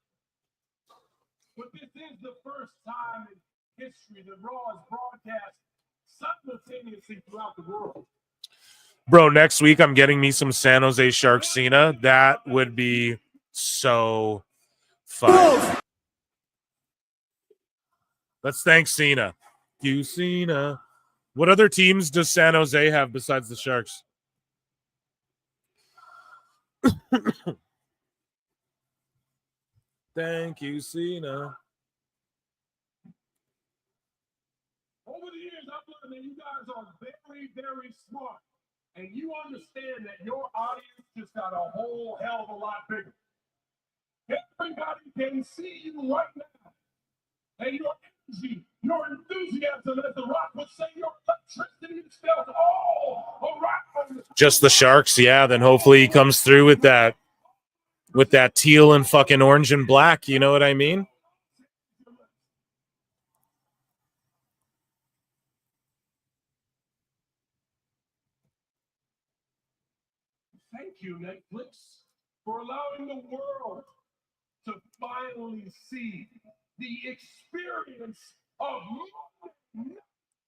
but this is the first time in history that Raw is broadcast simultaneously throughout the world. Bro, next week I'm getting me some San Jose Sharks Cena. That would be so fun. Let's thank Cena. You, Cena. What other teams does San Jose have besides the Sharks? Thank you, Cena. Over the years, I've learned that you guys are very, very smart. And you understand that your audience just got a whole hell of a lot bigger. Everybody can see you right now. And your energy, your enthusiasm, as The Rock would say, your electricity is felt all around. Just the Sharks, yeah. Then hopefully he comes through with that teal and fucking orange and black. You know what I mean? Thank you, Netflix, for allowing the world to finally see the experience of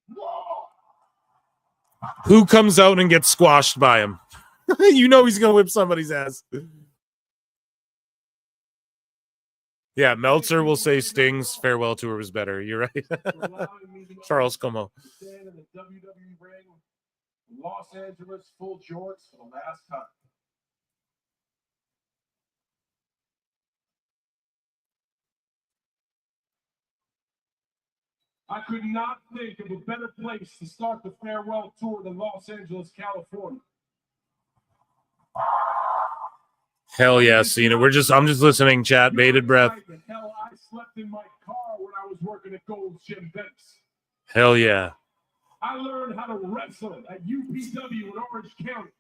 Raw. Who comes out and gets squashed by him? You know he's gonna whip somebody's ass. Yeah, Meltzer will say Sting's farewell tour was better. You're right. Charles Como. Stand in the WWE ring, Los Angeles, full jorts for the last time. I could not think of a better place to start the farewell tour than Los Angeles, California. Hell yeah, Cena. I'm just listening, chat, bated breath. Hell, I slept in my car when I was working at Gold's Gym Venice. Hell yeah. I learned how to wrestle at UPW in Orange County.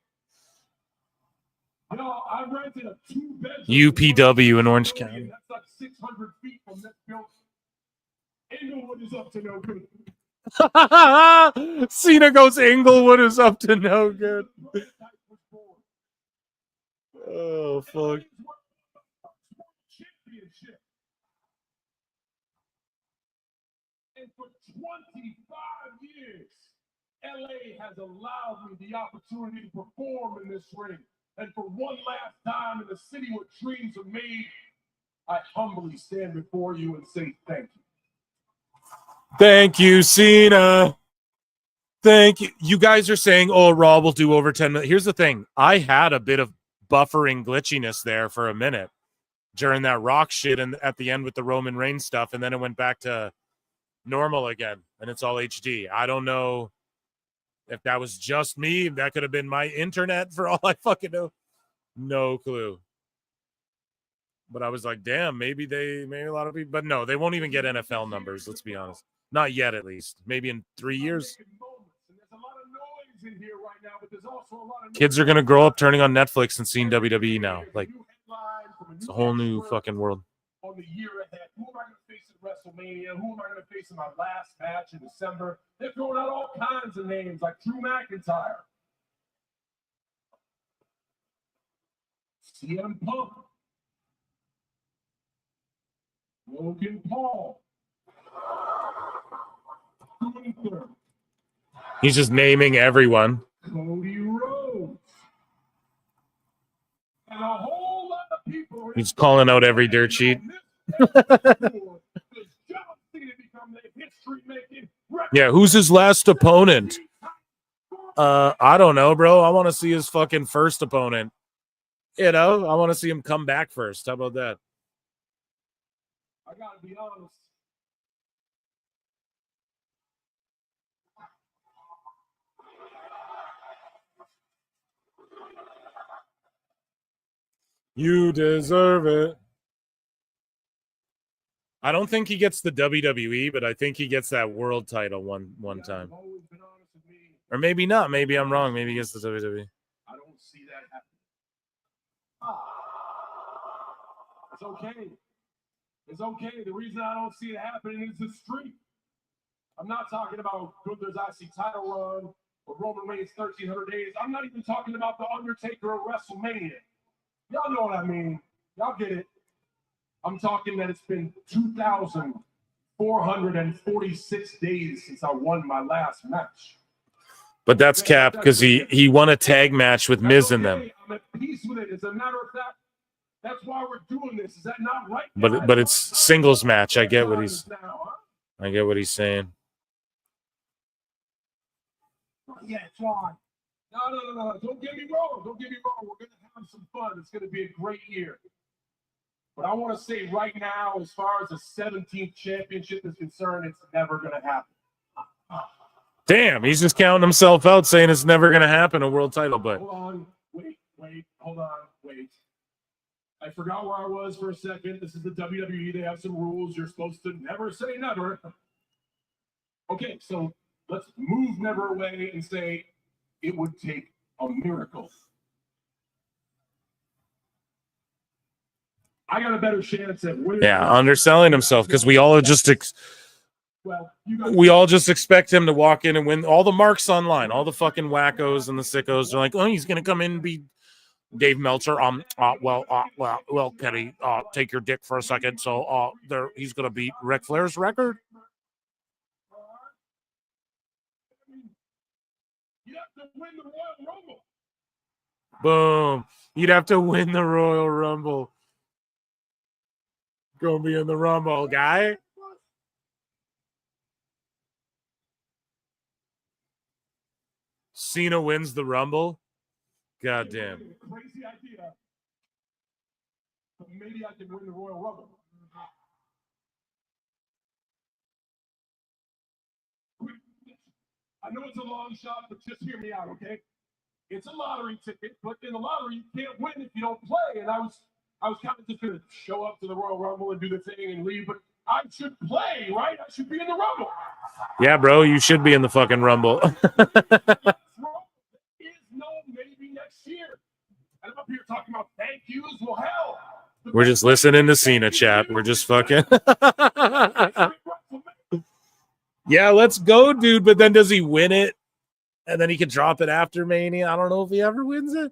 Y'all, I rented a 2-bedroom UPW in Orange County. That's like 600 feet from this building. Inglewood is up to no good. Cena goes, Inglewood is up to no good. Oh, fuck. Championship. And for 25 years, LA has allowed me the opportunity to perform in this ring. And for one last time in the city where dreams are made, I humbly stand before you and say thank you. Thank you, Cena. Thank you. You guys are saying, oh, Raw will do over 10 minutes. Here's the thing. I had a bit of buffering glitchiness there for a minute during that Rock shit and at the end with the Roman Reigns stuff, and then it went back to normal again, and it's all HD. I don't know if that was just me. That could have been my internet for all I fucking know. No clue. But I was like, damn, maybe a lot of people, but no, they won't even get NFL numbers. Let's be honest. Not yet, at least. Maybe in 3 years. Kids are going to grow up turning on Netflix and seeing WWE now. Like, it's a whole new fucking world. On the year ahead, who am I going to face at WrestleMania? Who am I going to face in my last match in December? They're throwing out all kinds of names like Drew McIntyre, CM Punk, Logan Paul, Gunther, He's just naming everyone. Cody Rhodes, and a whole lot of people. He's calling out every dirt sheet. Yeah, who's his last opponent? I don't know, bro. I want to see his fucking first opponent. You know, I want to see him come back first. How about that? I gotta be honest. You deserve it. I don't think he gets the WWE, but I think he gets that world title one time. Or maybe not. Maybe I'm wrong. Maybe he gets the WWE. I don't see that happening. It's okay. It's okay. The reason I don't see it happening is the streak. I'm not talking about Gunther's IC title run or Roman Reigns' 1,300 days. I'm not even talking about the Undertaker of WrestleMania. Y'all know what I mean. Y'all get it. I'm talking that it's been 2,446 days since I won my last match. But that's cap because he won a tag match with Miz in them. I'm at peace with it. As a matter of fact, that's why we're doing this. Is that not right? But it's singles match. I get what he's saying. Yeah, it's on. No. Don't get me wrong. We're gonna have some fun. It's gonna be a great year. But I want to say right now, as far as the 17th championship is concerned, it's never going to happen. Damn, he's just counting himself out, saying it's never going to happen, a world title. But Hold on, hold on, wait. I forgot where I was for a second. This is the WWE. They have some rules. You're supposed to never say never. Okay, so let's move never away and say it would take a miracle. I got a better chance at winning. yeah, underselling himself because we all just expect him to walk in and win. All the marks online, all the fucking wackos and the sickos are like, oh, he's gonna come in and be Dave Meltzer. Well, Kenny, take your dick for a second. So, he's gonna beat Ric Flair's record. You have to win the Royal Rumble. Boom! You'd have to win the Royal Rumble. Gonna be in the Rumble, guy. Cena wins the Rumble. Goddamn. Crazy idea. But maybe I can win the Royal Rumble. I know it's a long shot, but just hear me out, okay? It's a lottery ticket, but in the lottery you can't win if you don't play. And I was kind of just gonna show up to the Royal Rumble and do the thing and leave, but I should play, right? I should be in the Rumble. Yeah, bro, you should be in the fucking Rumble. Is no maybe next year. And I'm up here talking about thank yous. Well, hell. We're just listening to Cena chat. We're just fucking. Yeah, let's go, dude. But then does he win it? And then he can drop it after Mania. I don't know if he ever wins it.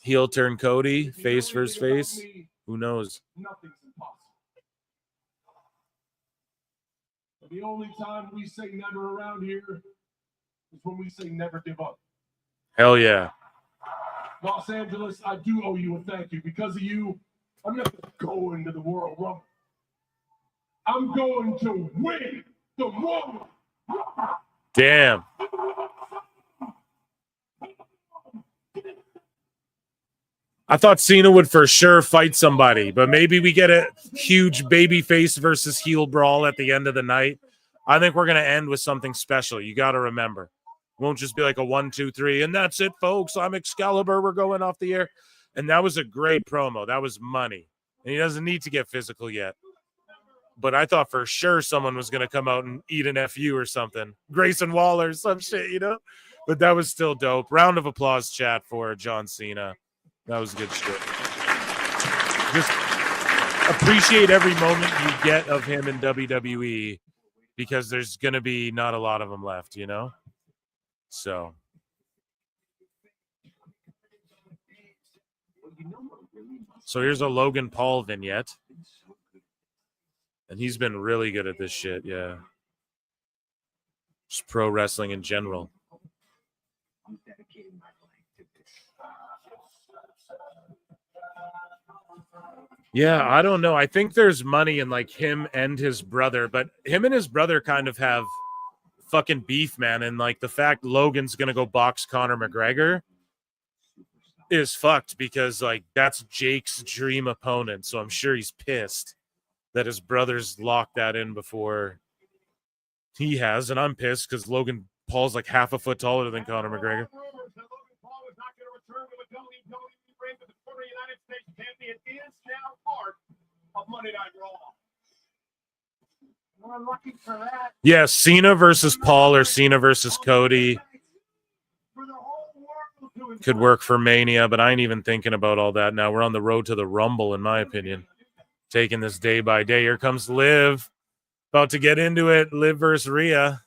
Heel turn Cody, face versus face. Who knows? Nothing's impossible. But the only time we say never around here is when we say never give up. Hell yeah. Los Angeles, I do owe you a thank you. Because of you, I'm not going to the Royal Rumble. I'm going to win the Royal Rumble. Damn. I thought Cena would for sure fight somebody, but maybe we get a huge baby face versus heel brawl at the end of the night. I think we're going to end with something special. You got to remember. It won't just be like a 1, 2, 3, and that's it, folks. I'm Excalibur. We're going off the air. And that was a great promo. That was money. And he doesn't need to get physical yet. But I thought for sure someone was going to come out and eat an FU or something. Grayson Waller, some shit, you know? But that was still dope. Round of applause, chat, for John Cena. That was good shit. Just appreciate every moment you get of him in WWE because there's going to be not a lot of them left, you know? So. So here's a Logan Paul vignette. And he's been really good at this shit, yeah. Just pro wrestling in general. Yeah, I don't know. I think there's money in like him and his brother, but him and his brother kind of have fucking beef, man. And like the fact Logan's gonna go box Conor McGregor is fucked because like that's Jake's dream opponent. So I'm sure he's pissed that his brother's locked that in before he has, and I'm pissed because Logan Paul's like half a foot taller than Conor McGregor. Yeah, Cena versus Paul or Cena versus Cody could work for Mania, but I ain't even thinking about all that now. We're on the road to the Rumble, in my opinion. Taking this day by day. Here comes Liv. About to get into it. Liv versus Rhea.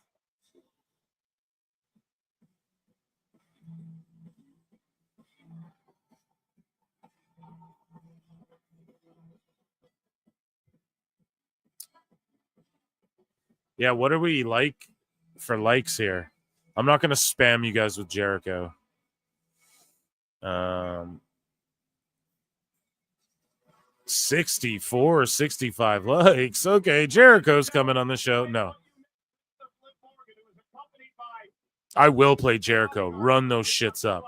Yeah, what are we like for likes here? I'm not going to spam you guys with Jericho. 64, 65 likes. Okay, Jericho's coming on the show. No. I will play Jericho. Run those shits up.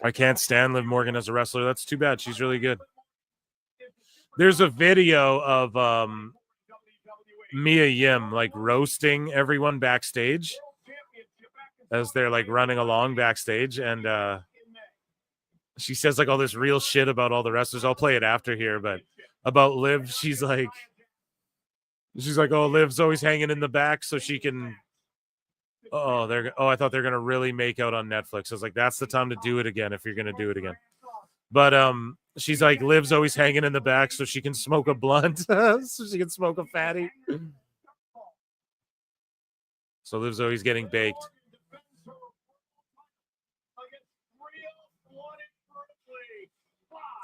I can't stand Liv Morgan as a wrestler. That's too bad. She's really good. There's a video of Mia Yim like roasting everyone backstage as they're like running along backstage, and she says like all this real shit about all the wrestlers. I'll play it after here, but about Liv, she's like, oh, Liv's always hanging in the back so she can. I thought they're gonna really make out on Netflix. I was like, that's the time to do it again if you're gonna do it again. But she's like, Liv's always hanging in the back so she can smoke a blunt, so she can smoke a fatty. So Liv's always getting baked.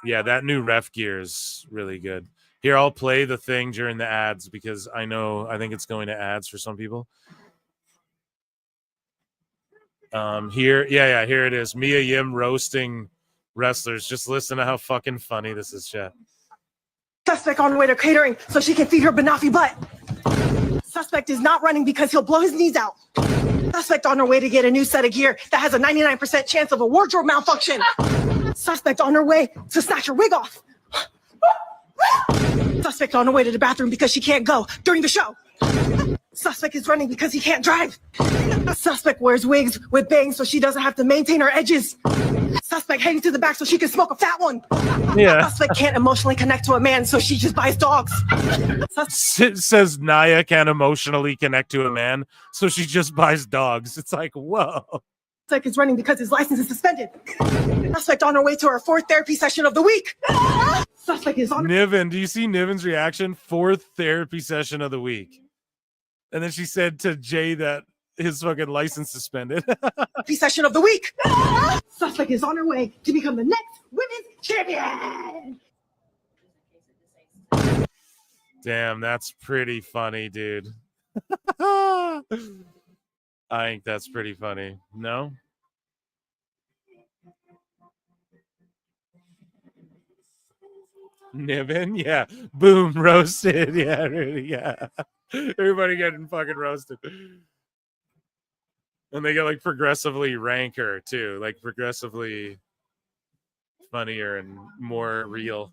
Yeah, that new ref gear is really good. Here, I'll play the thing during the ads because I think it's going to ads for some people. Here it is. Mia Yim roasting wrestlers. Just listen to how fucking funny this is, chat. Suspect on the way to catering so she can feed her banoffee butt. Suspect is not running because he'll blow his knees out. Suspect on her way to get a new set of gear that has a 99% chance of a wardrobe malfunction. Suspect on her way to snatch her wig off. Suspect on her way to the bathroom because she can't go during the show. Suspect is running because he can't drive. Suspect wears wigs with bangs so she doesn't have to maintain her edges. Suspect heading to the back so she can smoke a fat one. Yeah. Suspect can't emotionally connect to a man so she just buys dogs. It says Naya can't emotionally connect to a man, so she just buys dogs. It's like, whoa. Suspect is running because his license is suspended. Suspect on her way to her 4th therapy session of the week. Suspect is on. Niven, do you see Niven's reaction? 4th therapy session of the week. And then she said to Jay that his fucking license suspended. Therapy session of the week. Suspect is on her way to become the next women's champion. Damn, that's pretty funny, dude. I think that's pretty funny. No? Niven? Yeah. Boom, roasted. Yeah, really, yeah. Everybody getting fucking roasted. And they get like progressively ranker too, like progressively funnier and more real.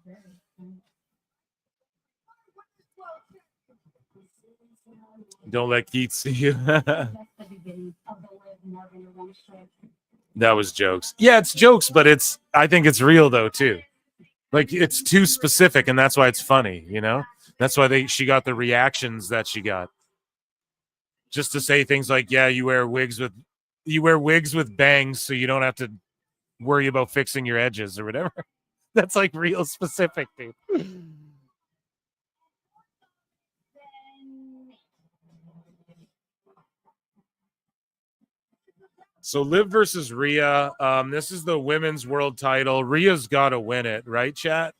Don't let Keith see you. That was jokes. Yeah, it's jokes, but I think it's real though too. Like it's too specific, and that's why it's funny, you know? That's why she got the reactions that she got. Just to say things like, yeah, you wear wigs with bangs so you don't have to worry about fixing your edges or whatever. That's like real specific, dude. So Liv versus Rhea. This is the women's world title. Rhea's got to win it, right, chat?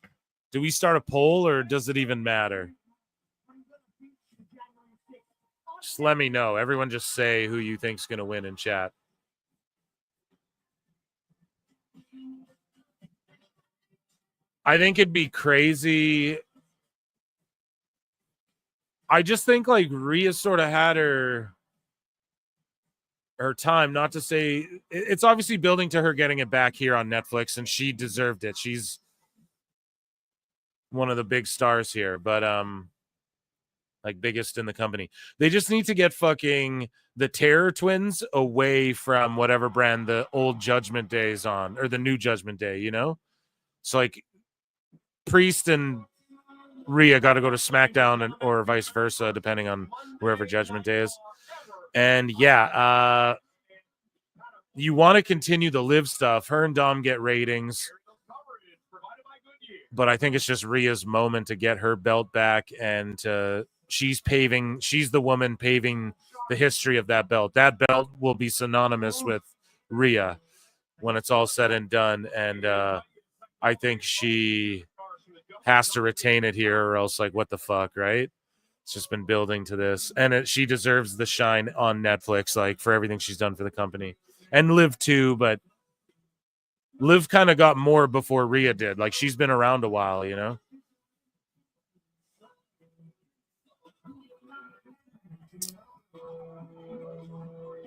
Do we start a poll or does it even matter? Just let me know. Everyone just say who you think's going to win in chat. I think it'd be crazy. I just think like Rhea sort of had her time, not to say it's obviously building to her getting it back here on Netflix, and she deserved it. She's one of the big stars here, but like biggest in the company. They just need to get fucking the Terror Twins away from whatever brand the old Judgment Day is on, or the new Judgment Day, you know? So like Priest and Rhea got to go to SmackDown or vice versa, depending on wherever Judgment Day is. And yeah, you want to continue the Liv stuff. Her and Dom get ratings. But I think it's just Rhea's moment to get her belt back, and she's the woman paving the history of that belt. That belt will be synonymous with Rhea when it's all said and done. And I think she has to retain it here, or else like, what the fuck, right? It's just been building to this, and she deserves the shine on Netflix, like for everything she's done for the company, and Liv too. But Liv kind of got more before Rhea did. Like she's been around a while, you know.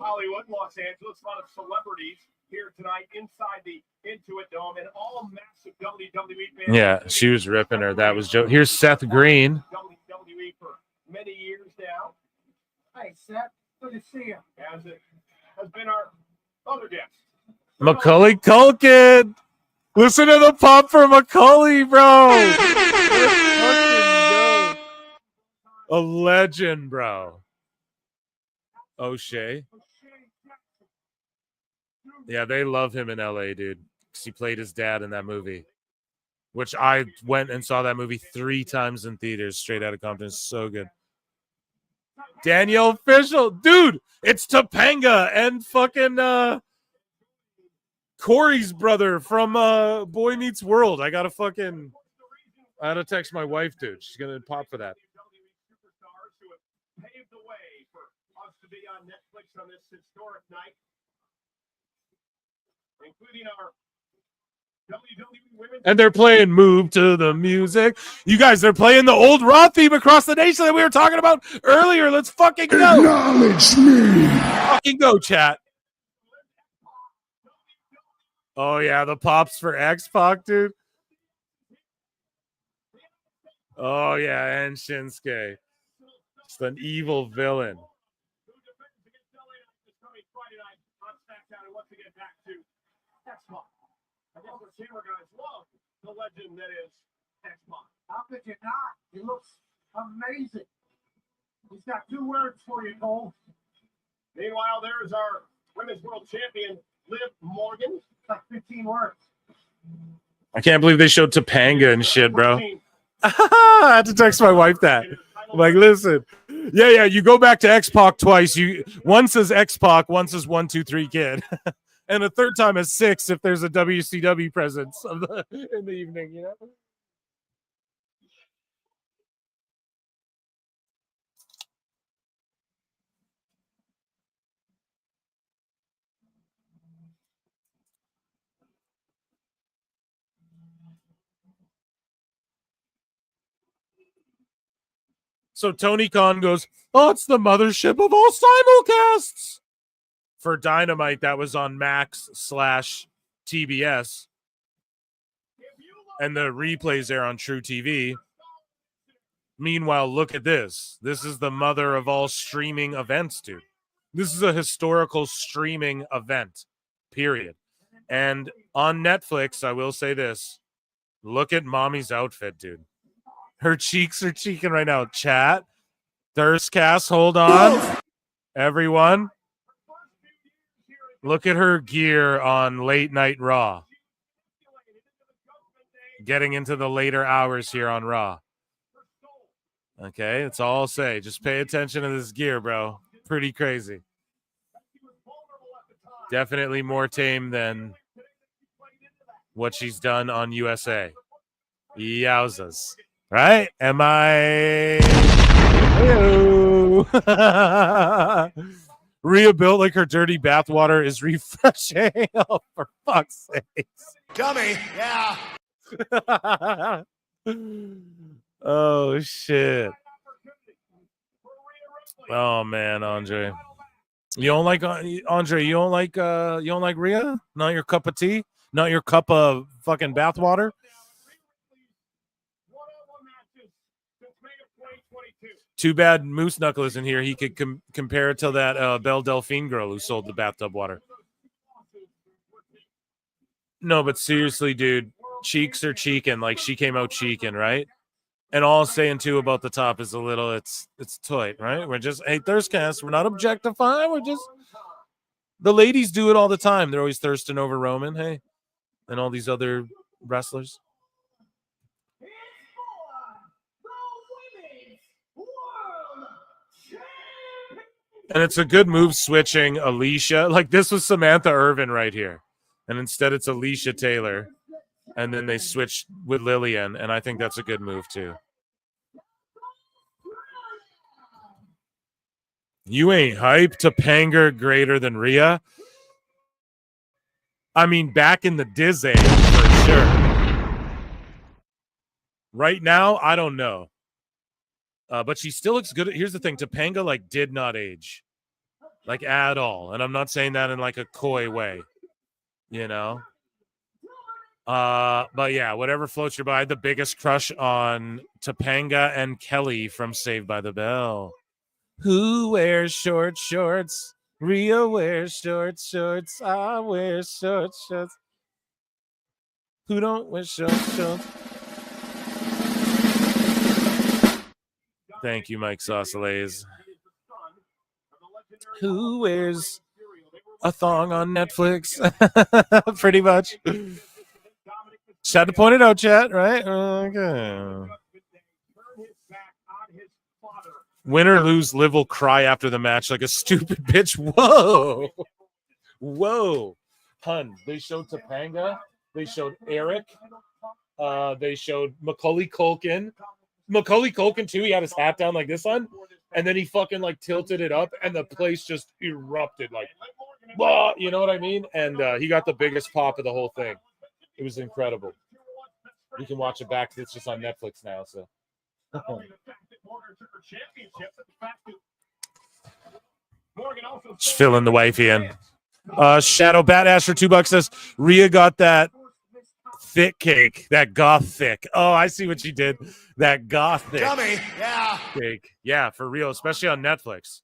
Hollywood, Los Angeles. A lot of celebrities here tonight inside the Intuit Dome, and all massive WWE fans. Yeah, she was ripping her. That was Joe. Here's Seth Green. WWE for many years now. Hey, Seth, good to see you. As it has been our other guest. Macaulay Culkin. Listen to the pop for Macaulay, bro. Let's fucking go. A legend, bro. O'Shea. Yeah, they love him in LA, dude. 'Cause he played his dad in that movie, which I went and saw that movie 3 times in theaters, straight out of Compton. It's so good. Danielle Fishel, dude, it's Topanga and fucking Corey's brother from Boy Meets World. I gotta text my wife, dude. She's gonna pop for that. Superstars who have paved the way for us to be on Netflix on this historic night, including our WWE Women's. And they're playing Move to the Music. You guys, they're playing the old Raw theme across the nation that we were talking about earlier. Let's fucking go. Acknowledge me. Fucking go, chat. Oh, yeah, the pops for X-Pac, dude. Oh, yeah, and Shinsuke. Just an evil villain. The legend that is X-Pac. How could you not? He looks amazing. He's got 2 words for you, Cole. Meanwhile, there's our Women's World Champion, Liv Morgan. Like 15 words. I can't believe they showed Topanga and shit, bro. I had to text my wife that. I'm like, listen. Yeah, you go back to X-Pac twice. One says X-Pac, one says 1, 2, 3 kid. And a third time is 6 if there's a WCW presence in the evening, you know? So Tony Khan goes, oh, it's the mothership of all simulcasts. For Dynamite, that was on Max/TBS. And the replays there on True TV. Meanwhile, look at this. This is the mother of all streaming events, dude. This is a historical streaming event, period. And on Netflix, I will say this. Look at mommy's outfit, dude. Her cheeks are cheeking right now. Chat. Thirstcast, hold on. Everyone. Look at her gear on Late Night Raw. Getting into the later hours here on Raw. Okay, that's all I'll say. Just pay attention to this gear, bro. Pretty crazy. Definitely more tame than what she's done on USA. Yowzas. Right? Am I? Hello. Rhea built like her dirty bathwater is refreshing. Oh, for fuck's sake. Dummy. Yeah. Oh, shit. Oh, man, Andre. You don't like Andre? You don't like Rhea? Not your cup of tea? Not your cup of fucking bathwater? Too bad Moose Knuckle isn't here. He could compare it to that Belle Delphine girl who sold the bathtub water. No, but seriously, dude, cheeks are cheeking. Like, she came out cheeking, right? And all I'm saying, too, about the top is a little, it's tight, right? We're just, hey, Thirstcast, we're not objectifying. We're just, the ladies do it all the time. They're always thirsting over Roman, hey, and all these other wrestlers. And it's a good move switching Alicia. Like, this was Samantha Irvin right here. And instead it's Alicia Taylor. And then they switched with Lillian. And I think that's a good move, too. You ain't hype. Topanga greater than Rhea. I mean, back in the Diz age, for sure. Right now, I don't know. But she still looks good. Here's the thing. Topanga, like, did not age. like at all. And I'm not saying that in like a coy way, you know. But yeah, whatever floats your boat. I had the biggest crush on Topanga and Kelly from Saved by the Bell. Who wears short shorts? Rhea wears short shorts. I wear short shorts. Who don't wear short shorts? Thank you, Mike Saucelays. Who wears a thong on Netflix? Pretty much. Just had to point it out, chat, right? Okay. Win or lose, Liv will cry after the match like a stupid bitch. Whoa. Whoa. Hun, they showed Topanga. They showed Eric. They showed Macaulay Culkin. Macaulay Culkin, too. He had his hat down like this on. And then he fucking like tilted it up and the place just erupted. Like, blah, you know what I mean? And he got the biggest pop of the whole thing. It was incredible. You can watch it back. It's just on Netflix now. So. Just filling the wifey in. Shadow Badass for $2 says Rhea got that thick cake, that goth thick. Oh, I see what she did. That goth thick cake. Yeah, for real, especially on Netflix.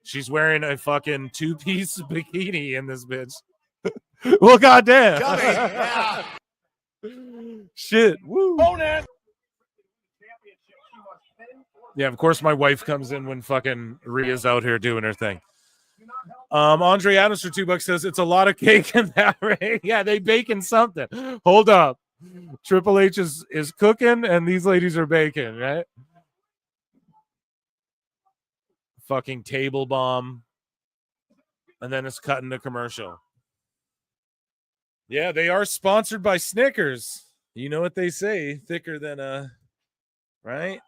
She's wearing a fucking two-piece bikini in this bitch. Well, goddamn. Shit. Woo. Yeah, of course my wife comes in when fucking Rhea's out here doing her thing. Andre Adams for $2 says it's a lot of cake in that ring. Yeah, they baking something. Hold up. Triple H is cooking and these ladies are baking, right? Fucking table bomb. And then it's cutting the commercial. Yeah, they are sponsored by Snickers. You know what they say, thicker than right?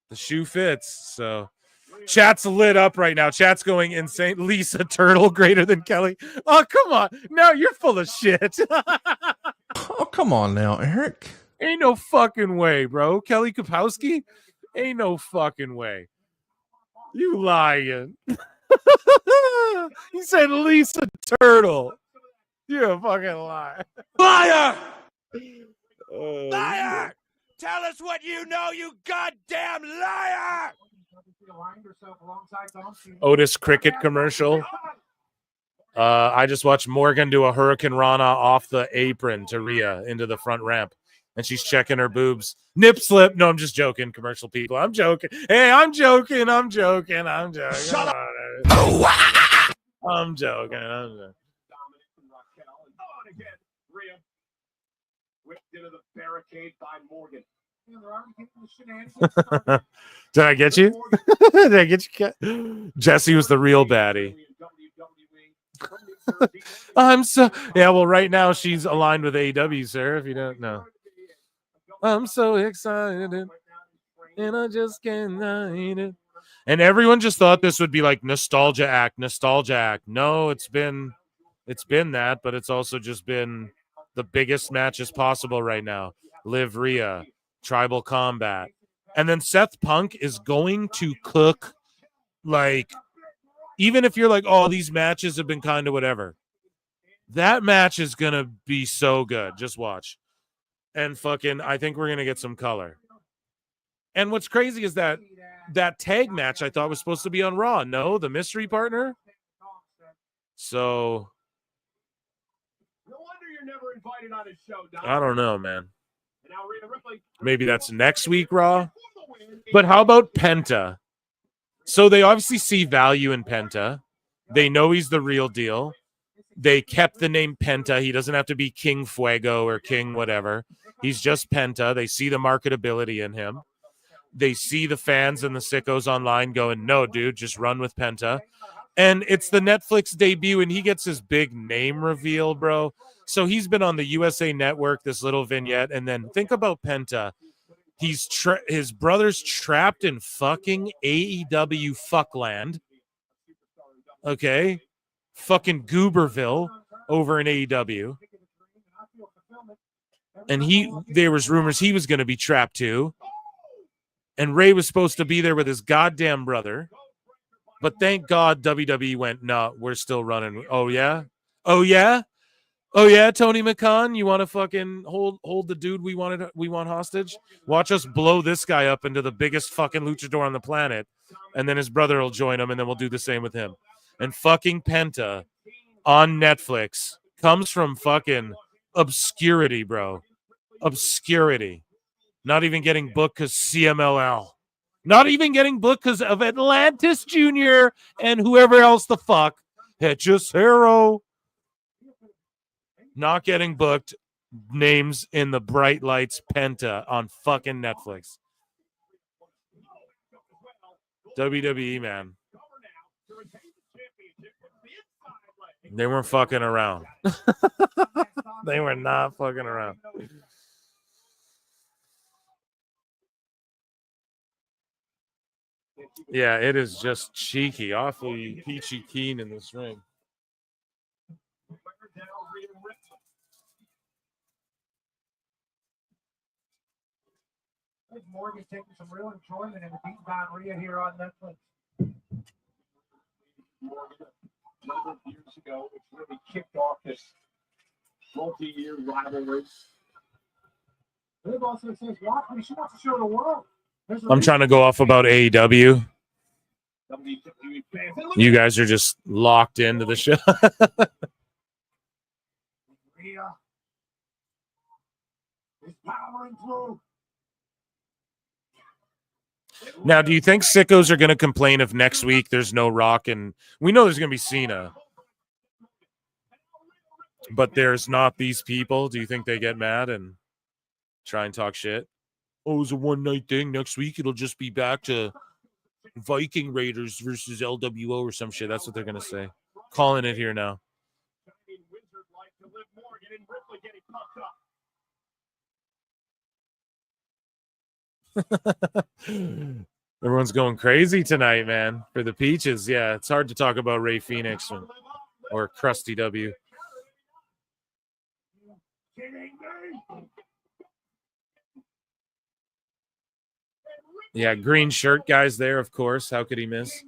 The shoe fits. So chat's lit up right now. Chat's going insane. Lisa Turtle greater than Kelly. Oh, come on. No, you're full of shit. Oh, come on now, Eric. Ain't no fucking way, bro. Kelly Kapowski? Ain't no fucking way. You lying. You said Lisa Turtle. You're a fucking liar. Liar! Liar! Tell us what you know, you goddamn liar! Otis Cricket commercial. I just watched Morgan do a Hurricane Rana off the apron to Rhea into the front ramp. And she's checking her boobs. Nip slip. No, I'm just joking, commercial people. I'm joking. Hey, I'm joking. Shut up. I'm joking. Into the barricade by Morgan. Did I get you? Did I get you? Jesse was the real baddie. I'm so well. Right now she's aligned with AEW, sir. If you don't know, I'm so excited, and I just can't hide it. And everyone just thought this would be like nostalgia act. No, it's been that, but it's also just been the biggest matches possible right now. Liv Rhea, Tribal Combat. And then Seth Punk is going to cook, like, even if you're like, oh, these matches have been kind of whatever. That match is going to be so good. Just watch. And fucking, I think we're going to get some color. And what's crazy is that tag match I thought was supposed to be on Raw. No, the mystery partner. So never invited on his show, Don. I don't know, man. Maybe that's next week, Raw. But how about Penta? So they obviously see value in Penta. They know he's the real deal. They kept the name Penta. He doesn't have to be King Fuego or King whatever. He's just Penta. They see the marketability in him. They see the fans and the sickos online going, no, dude, just run with Penta. And it's the Netflix debut, and he gets his big name reveal, bro. So he's been on the USA Network, this little vignette. And then think about Penta. He's his brother's trapped in fucking AEW fuckland. Okay? Fucking Gooberville over in AEW. And there was rumors he was going to be trapped too. And Ray was supposed to be there with his goddamn brother. But thank God WWE went, no, we're still running. Oh, yeah? Oh, yeah? Oh, yeah, Tony McCann, you want to fucking hold the dude we want hostage? Watch us blow this guy up into the biggest fucking luchador on the planet, and then his brother will join him, and then we'll do the same with him. And fucking Penta on Netflix comes from fucking obscurity, bro. Obscurity. Not even getting booked because CMLL. Not even getting booked because of Atlantis Jr. and whoever else the fuck. Hechicero. Not getting booked. Names in the Bright Lights Penta on fucking Netflix. WWE, man. They weren't fucking around. They were not fucking around. Yeah, it is just cheeky, awfully peachy keen in this ring. Morgan's taking some real enjoyment in the beat down Rhea here on Netflix. Morgan, a number of years ago, which really kicked off this multi-year rivalry. Liv also says, watch me, she wants to show the world. I'm trying to go off about AEW. You guys are just locked into the show. Rhea is powering through. Now, do you think sickos are going to complain if next week there's no Rock? And we know there's going to be Cena, but there's not these people. Do you think they get mad and try and talk shit? Oh, it was a one-night thing. Next week it'll just be back to Viking Raiders versus LWO or some shit. That's what they're going to say. Calling it here now. Everyone's going crazy tonight, man, for the Peaches. Yeah, it's hard to talk about Ray Phoenix or Krusty W. Yeah, green shirt guy's there, of course. How could he miss?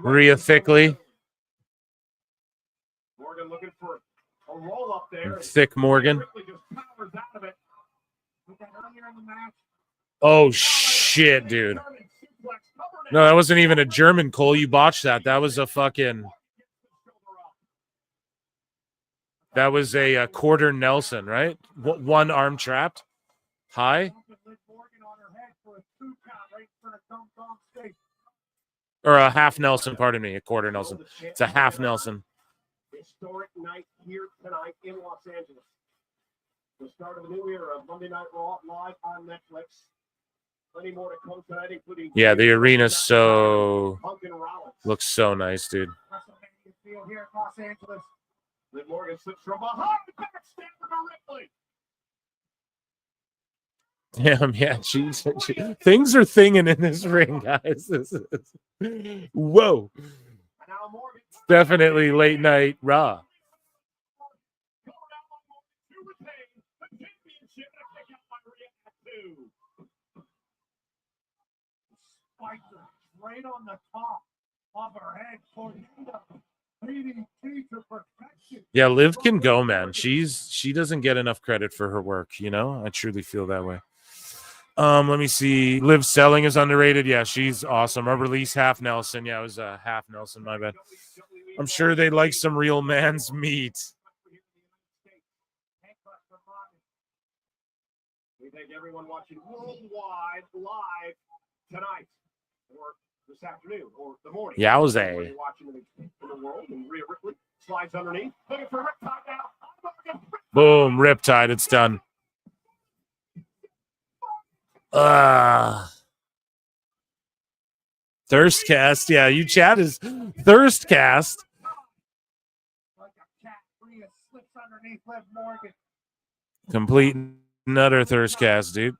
Rhea Thickley. Morgan looking for a roll up there. Thick Morgan. Oh, shit, dude. No, that wasn't even a German, Cole. You botched that. That was a fucking... That was a quarter Nelson, right? One arm trapped. High. Or a half Nelson, pardon me. A quarter Nelson. It's a half Nelson. Historic night here tonight in Los Angeles. The start of a new era of Monday Night Raw live on Netflix. Plenty more to come tonight, including... Yeah, the arena looks so nice, dude. Field here in Los Angeles. Liv Morgan slips from behind the backstand for Ripley. Damn, yeah, jeez. Things are thinging in this ring, guys. This is... Whoa. Definitely late night Raw. Right on the top of her head. Yeah, Liv can go, man. She doesn't get enough credit for her work, you know? I truly feel that way. Let me see. Liv Selling is underrated. Yeah, she's awesome. Her release half Nelson. Yeah, it was half Nelson, my bad. I'm sure they like some real man's meat. We thank everyone watching worldwide live tonight or this afternoon or the morning. Yowza. Watching in the world, and Rhea Ripley slides underneath. Looking for Riptide now. Boom, Riptide. It's done. Thirstcast. Yeah, you chat is Thirstcast. Like a cat, Rhea slips underneath Liv Morgan. Complete and utter Thirstcast, dude.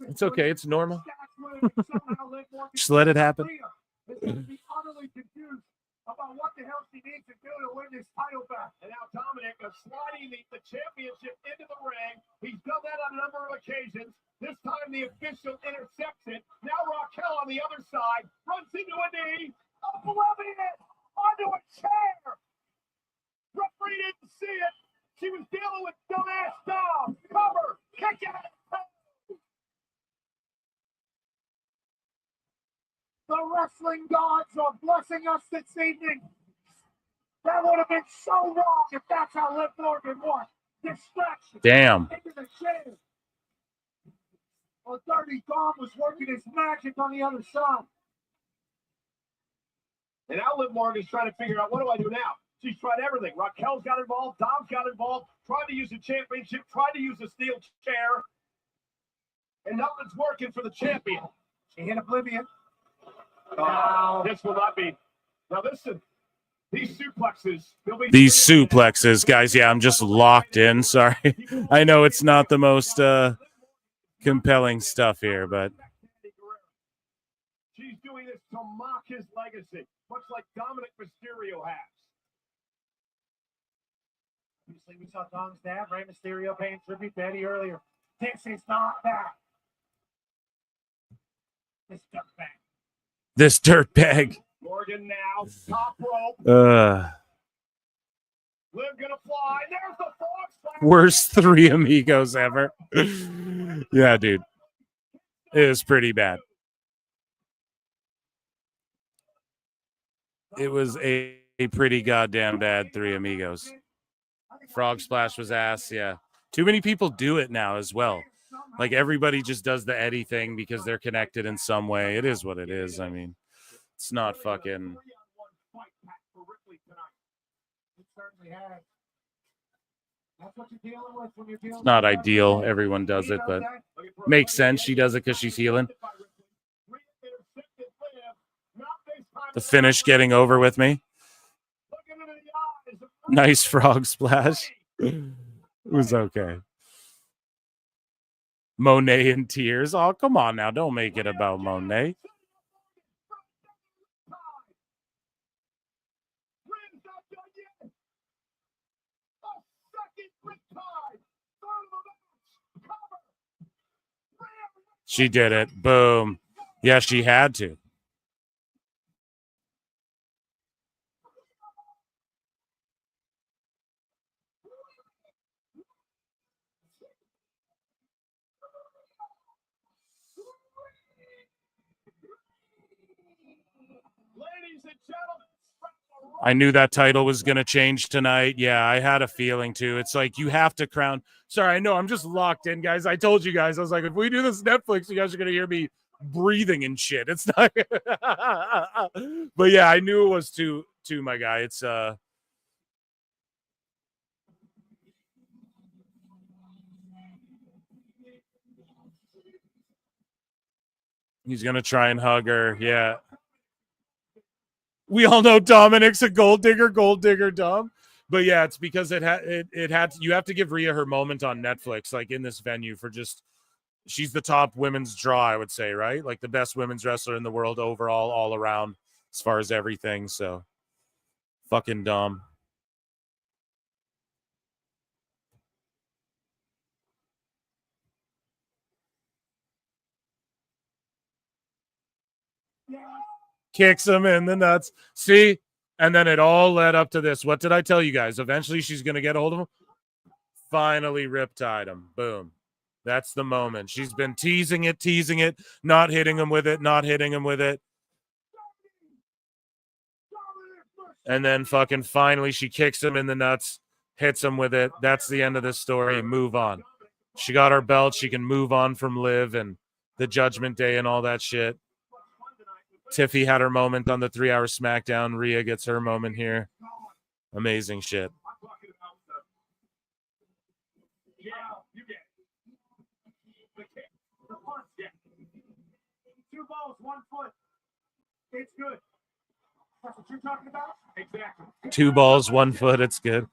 It's okay. It's normal. Just let it happen. about what the hell she needs to do to win this title back. And now Dominic is sliding the championship into the ring. He's done that on a number of occasions. This time the official intercepts it. Now Raquel on the other side runs into a knee. Oblivion onto a chair. Referee didn't see it. She was dealing with dumbass Dom. Cover. Kick out. The wrestling gods are blessing us this evening. That would have been so wrong if that's how Liv Morgan won. Distraction. Damn. Into the chair. Well, Dirty Dom was working his magic on the other side. And now Liv Morgan's trying to figure out, what do I do now? She's tried everything. Raquel's got involved. Dom's got involved. Tried to use the championship. Tried to use the steel chair. And nothing's working for the champion. She hit Oblivion. Oh, this will not be. Now listen, these suplexes. These suplexes, guys. Yeah, I'm just locked in. Sorry. I know it's not the most compelling stuff here, but she's doing this to mock his legacy, much like Dominic Mysterio has. Obviously, we saw Dom's dad, Rey Mysterio, paying tribute to Eddie earlier. This is not that. This dirtbag. this dirtbag. Morgan now, top rope. Liv gonna fly. There's the frog. Worst Three Amigos ever. Yeah, dude. It was pretty bad. It was a pretty goddamn bad Three Amigos. Frog Splash was ass, yeah. Too many people do it now as well. Like, everybody just does the Eddie thing because they're connected in some way. It is what it is. I mean, it's not fucking... It's not ideal. Everyone does it, but makes sense. She does it because she's healing. The finish getting over with me. Nice frog splash. It was okay. Monet in tears. Oh, come on now. Don't make it about Monet. She did it. Boom. Yeah, she had to. I knew that title was going to change tonight. Yeah, I had a feeling too. It's like you have to crown. Sorry, I know I'm just locked in, guys. I told you guys. I was like, if we do this Netflix, you guys are going to hear me breathing and shit. It's not. But yeah, I knew it was too, my guy. It's he's going to try and hug her. Yeah. We all know Dominic's a gold digger, Dom. But yeah, it's because it had you have to give Rhea her moment on Netflix, like in this venue, for just she's the top women's draw, I would say, right? Like the best women's wrestler in the world overall, all around, as far as everything. So fucking Dom. Kicks him in the nuts. See? And then it all led up to this. What did I tell you guys? Eventually she's going to get a hold of him. Finally riptide him. Boom. That's the moment. She's been teasing it, not hitting him with it. And then fucking finally she kicks him in the nuts, hits him with it. That's the end of this story. Move on. She got her belt. She can move on from Liv and the Judgment Day and all that shit. Tiffy had her moment on the 3-hour SmackDown. Rhea gets her moment here. Amazing shit. Yeah, you get it. The punch, yeah. 2 balls, 1 foot. It's good. That's what you're talking about? Exactly. 2 balls, 1 foot. It's good.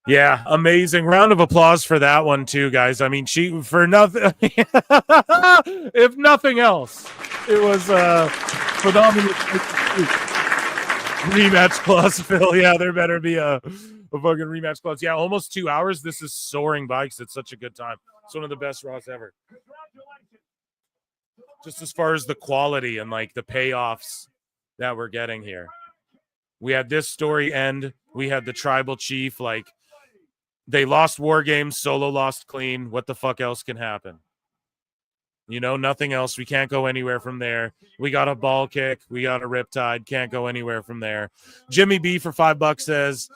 Yeah, amazing. Round of applause for that one too, guys. I mean, she for nothing. If nothing else, it was phenomenal. Rematch clause, Phil. Yeah, there better be a fucking rematch clause. Yeah, almost 2 hours. This is soaring by because it's such a good time. It's one of the best Raws ever. Just as far as the quality and like the payoffs that we're getting here. We had this story end. We had the tribal chief. Like, they lost War Games. Solo lost clean. What the fuck else can happen? You know, nothing else. We can't go anywhere from there. We got a ball kick. We got a riptide. Can't go anywhere from there. Jimmy B for $5 says,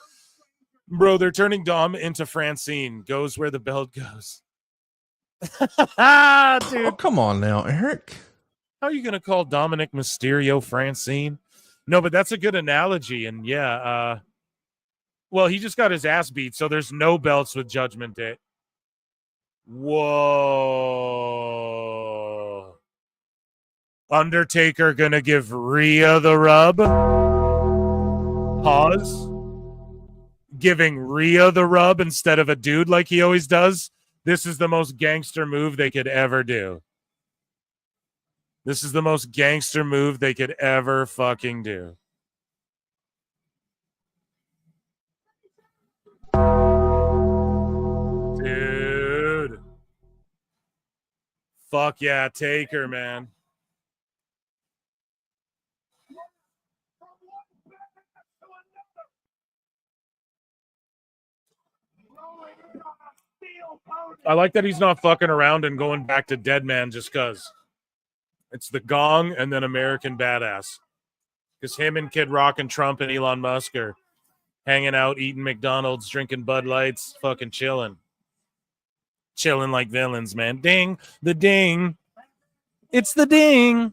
bro, they're turning Dom into Francine. Goes where the belt goes. Dude. Oh, come on now, Eric. How are you going to call Dominic Mysterio Francine? No, but that's a good analogy. And yeah, well, he just got his ass beat, so there's no belts with Judgment Day. Whoa. Undertaker gonna give Rhea the rub. Pause. Giving Rhea the rub instead of a dude like he always does. This is the most gangster move they could ever do. This is the most gangster move they could ever fucking do. Dude. Fuck yeah, Taker, man. I like that he's not fucking around and going back to Dead Man just because. It's the Gong and then American Badass. Because him and Kid Rock and Trump and Elon Musk are hanging out, eating McDonald's, drinking Bud Lights, fucking chilling. Chilling like villains, man. Ding, the ding. It's the ding.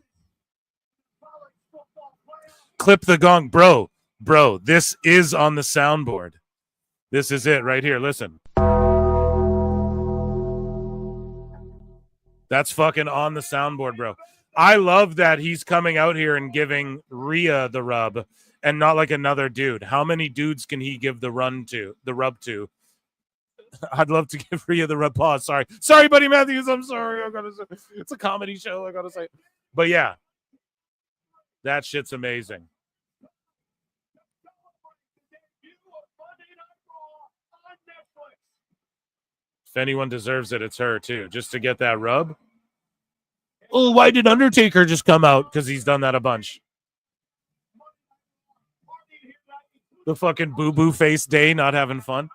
Clip the gong. Bro, this is on the soundboard. This is it right here. Listen. That's fucking on the soundboard, bro. I love that he's coming out here and giving Rhea the rub and not like another dude. How many dudes can he give the rub to? I'd love to give Rhea the rub. Pause. Sorry, Buddy Matthews. I'm sorry. I gotta say, it's a comedy show. I gotta say, but yeah, that shit's amazing. If anyone deserves it, it's her too. Just to get that rub. Oh, why did Undertaker just come out? Because he's done that a bunch. The fucking boo-boo face day, not having fun.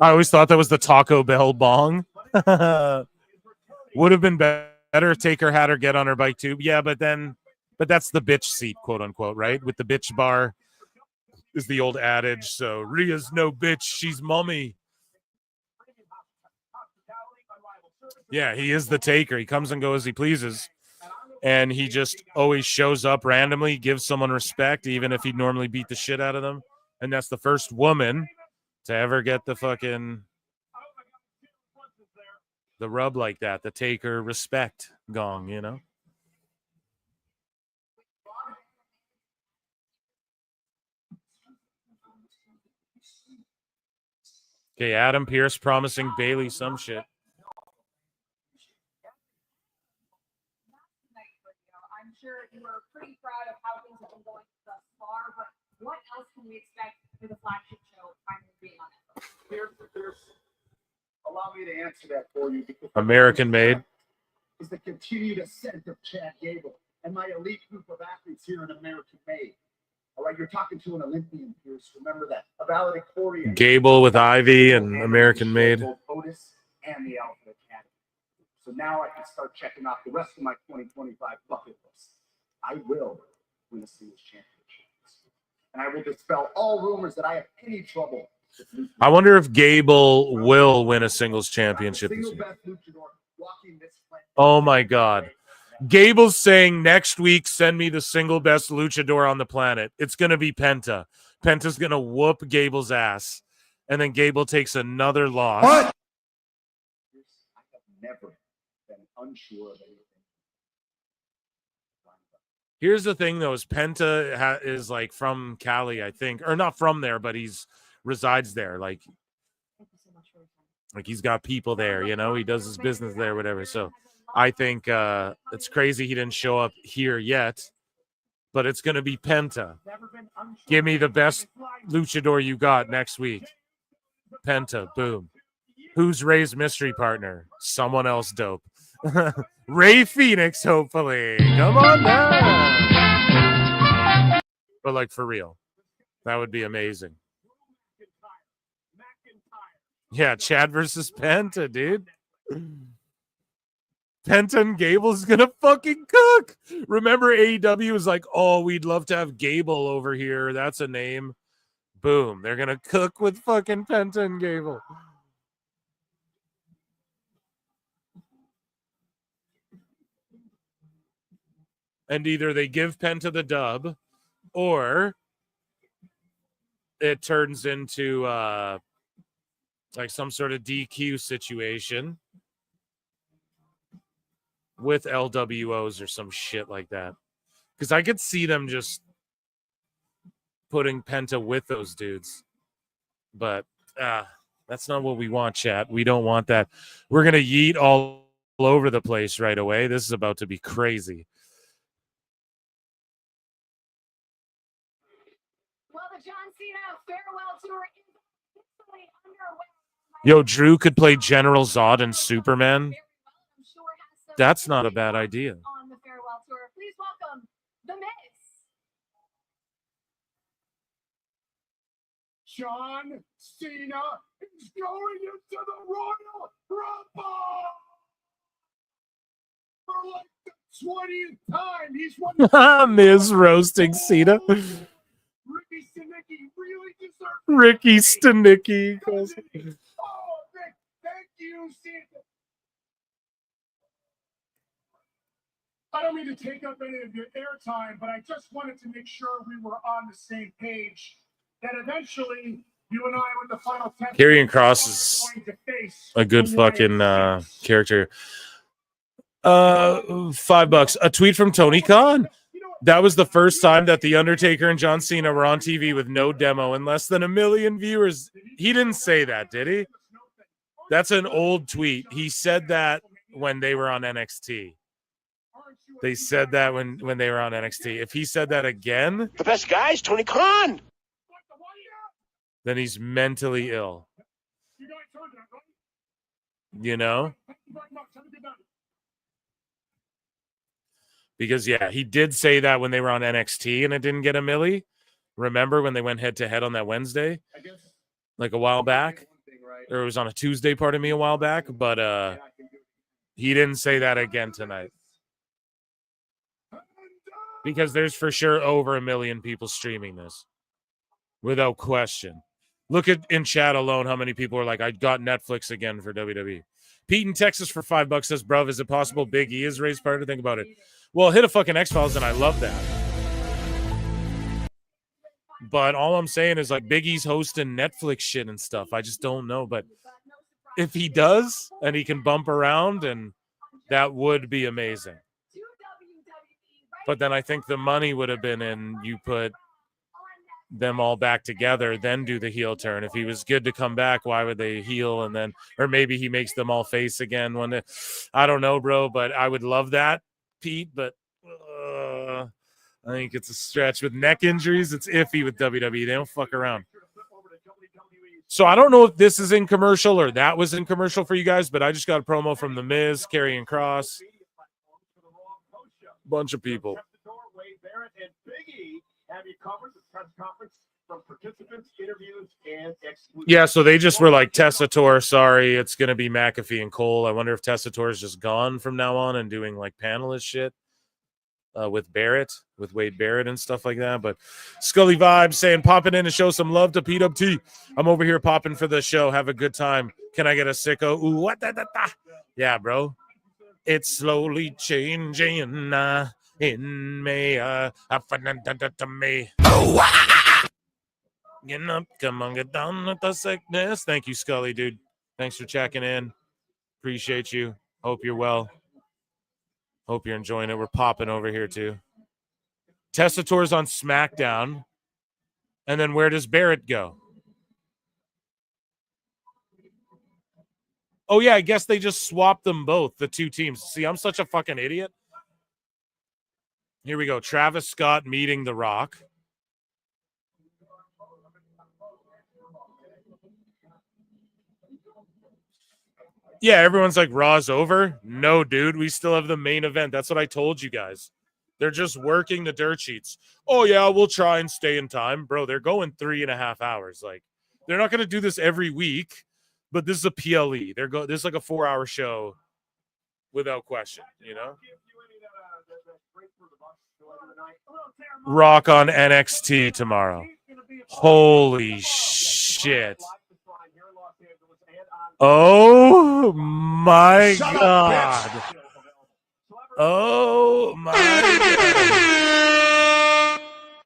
I always thought that was the Taco Bell bong. Would have been better if Taker had her get on her bike too. Yeah, but that's the bitch seat, quote unquote, right? With the bitch bar is the old adage. So Rhea's no bitch, she's mommy. Yeah, he is the Taker. He comes and goes as he pleases. And he just always shows up randomly, gives someone respect, even if he'd normally beat the shit out of them. And that's the first woman to ever get the rub like that, the Taker respect gong, you know? Okay, Adam Pearce promising Bailey some shit. I'm sure you are pretty proud of how things have been going thus far, but what else can we expect for the flagship show finally being on Netflix? Allow me to answer that for you. American made. Is the continued ascent of Chad Gable and my elite group of athletes here in American made. All right, you're talking to an Olympian, Pierce. Remember that. A valedictorian. Gable with Ivy and American made. Both Otis and the Alpha Academy. So now I can start checking off the rest of my 2025 bucket list. I will win a singles championship. And I will dispel all rumors that I have any trouble. I wonder if Gable will win a singles championship this year. Oh my God. Gable's saying next week, send me the single best luchador on the planet. It's going to be Penta. Penta's going to whoop Gable's ass. And then Gable takes another loss. What? I have never been unsure of anything. Here's the thing, though, is Penta is like from Cali, I think. Or not from there, but resides there. Like he's got people there, you know? He does his business there, whatever. So I think it's crazy he didn't show up here yet, but it's going to be Penta. Give me the best luchador you got next week. Penta, boom. Who's Ray's mystery partner? Someone else dope. Ray Phoenix, hopefully. Come on now. But like for real, that would be amazing. Yeah, Chad versus Penta, dude. Penta and Gable's gonna fucking cook. Remember AEW was like, oh, we'd love to have Gable over here. That's a name. Boom. They're gonna cook with fucking Penta and Gable. And either they give Penta the dub or it turns into like some sort of DQ situation with LWOs or some shit like that. Because I could see them just putting Penta with those dudes. But that's not what we want, chat. We don't want that. We're going to yeet all over the place right away. This is about to be crazy. Well, the John Cena farewell tour is officially underway. Yo, Drew could play General Zod and Superman. That's not a bad idea. On the farewell tour, please welcome The Miz. John Cena is going into the Royal Rumble for like the 20th time. He's won. Miz roasting Cena. Ricky Stenicki really deserves it. Ricky Stenicki. Oh, Nick, thank you, Cena. I don't mean to take up any of your airtime, but I just wanted to make sure we were on the same page. That eventually, you and I, with the final 10, Karrion Kross is a good fucking character. $5. A tweet from Tony Khan. That was the first time that The Undertaker and John Cena were on TV with no demo and less than 1 million viewers. He didn't say that, did he? That's an old tweet. He said that when they were on NXT. They said that when they were on NXT. If he said that again, The best guy is Tony Khan. then he's mentally ill. You know? Because, yeah, he did say that when they were on NXT and it didn't get a milli. Remember when they went head-to-head on that Wednesday? Like a while back? Or it was on a Tuesday, pardon me, a while back. But he didn't say that again tonight. Because there's for sure over 1 million people streaming this. Without question. Look at in chat alone how many people are like, I got Netflix again for WWE. Pete in Texas for $5 says, bruv, is it possible Big E is Ray's partner? Think about it. Well, hit a fucking X-Files and I love that. But all I'm saying is like Big E's hosting Netflix shit and stuff. I just don't know. But if he does and he can bump around, and that would be amazing. But then I think the money would have been in you put them all back together, then do the heel turn. If he was good to come back, why would they heel? And then, or maybe he makes them all face again. I don't know, bro, but I would love that, Pete. But I think it's a stretch with neck injuries. It's iffy with WWE. They don't fuck around. So I don't know if this is in commercial or that was in commercial for you guys, but I just got a promo from The Miz, Karrion Kross. Bunch of people. Yeah, so they just were like, Tessator, sorry, it's going to be McAfee and Cole. I wonder if Tessator is just gone from now on and doing like panelist shit with Barrett, with Wade Barrett and stuff like that. But Scully Vibes saying, popping in to show some love to PWT. I'm over here popping for the show. Have a good time. Can I get a sicko? Ooh, what? Yeah, bro. It's slowly changing in me. To me. Get up, come on, get down with the sickness. Thank you, Scully, dude. Thanks for checking in. Appreciate you. Hope you're well. Hope you're enjoying it. We're popping over here, too. Tessator's on SmackDown. And then where does Barrett go? Oh, yeah, I guess they just swapped them both, the two teams. See, I'm such a fucking idiot. Here we go. Travis Scott meeting The Rock. Yeah, everyone's like, Raw's over. No, dude, we still have the main event. That's what I told you guys. They're just working the dirt sheets. Oh, yeah, we'll try and stay in time. Bro, they're going 3.5 hours. Like, they're not going to do this every week, but this is a PLE. This is like a 4-hour show without question, you know? Rock on NXT tomorrow. Holy shit. Oh my God. Oh my God.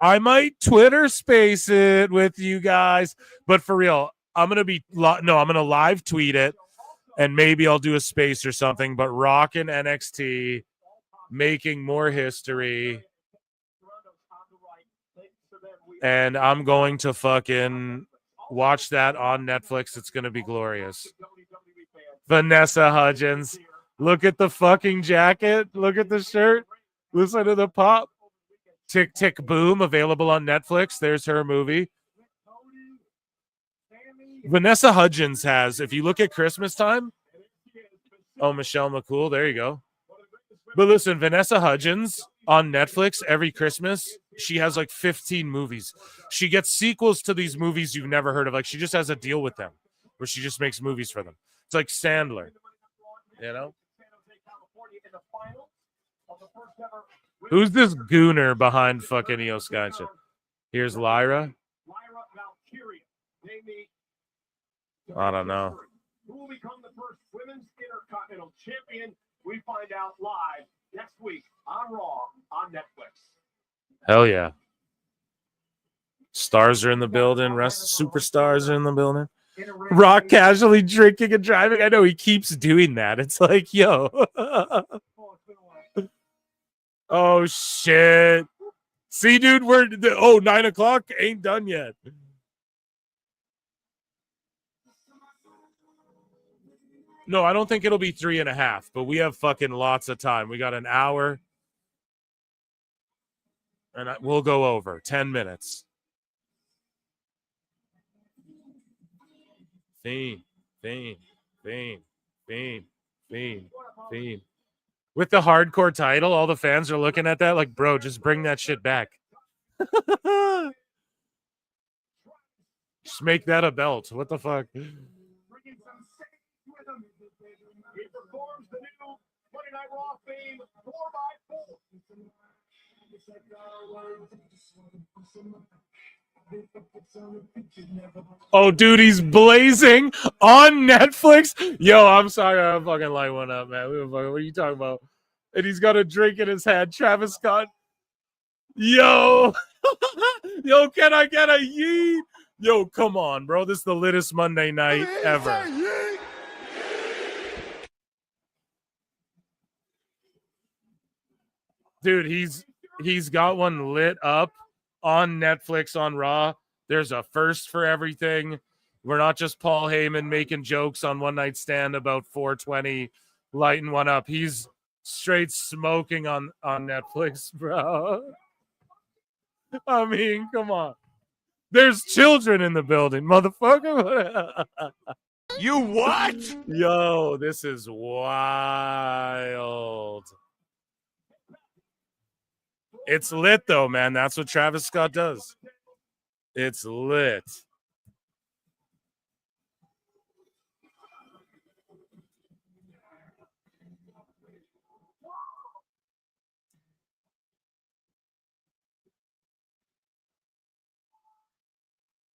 I might Twitter space it with you guys, but for real, I'm going to live tweet it and maybe I'll do a space or something, but Rock and NXT making more history. And I'm going to fucking watch that on Netflix. It's going to be glorious. Vanessa Hudgens. Look at the fucking jacket. Look at the shirt. Listen to the pop. Tick, Tick, Boom, available on Netflix. There's her movie. Vanessa Hudgens has, if you look at Christmas time. Oh, Michelle McCool. There you go. But listen, Vanessa Hudgens on Netflix every Christmas, she has like 15 movies. She gets sequels to these movies you've never heard of. Like, she just has a deal with them where she just makes movies for them. It's like Sandler, you know? Who's this gooner behind fucking Io Sky? Here's Lyra. I don't know. Who will become the first women's intercontinental champion? We find out live next week on Raw on Netflix. Hell yeah. Stars are in the building. Superstars are in the building. Rock casually drinking and driving. I know he keeps doing that. It's like, yo. Oh, shit. See, dude, 9 o'clock ain't done yet. No, I don't think it'll be 3.5, but we have fucking lots of time. We got an hour. And we'll go over 10 minutes. Fiend. With the hardcore title, all the fans are looking at that like, bro, just bring that shit back. Just make that a belt. What the fuck? He performs the new Monday Night Raw theme 4x4. Oh, dude, he's blazing on Netflix. Yo, I'm sorry, I fucking light one up, man. What are you talking about? And he's got a drink in his hand. Travis Scott. Yo, yo, can I get a yeet? Yo, come on, bro. This is the littest Monday night ever. Dude, he's got one lit up on Netflix on Raw. There's a first for everything. We're not just Paul Heyman making jokes on One Night Stand about 420, lighting one up. He's straight smoking on Netflix, bro. I mean, come on. There's children in the building, motherfucker. You what? Yo, this is wild. It's lit, though, man. That's what Travis Scott does. It's lit.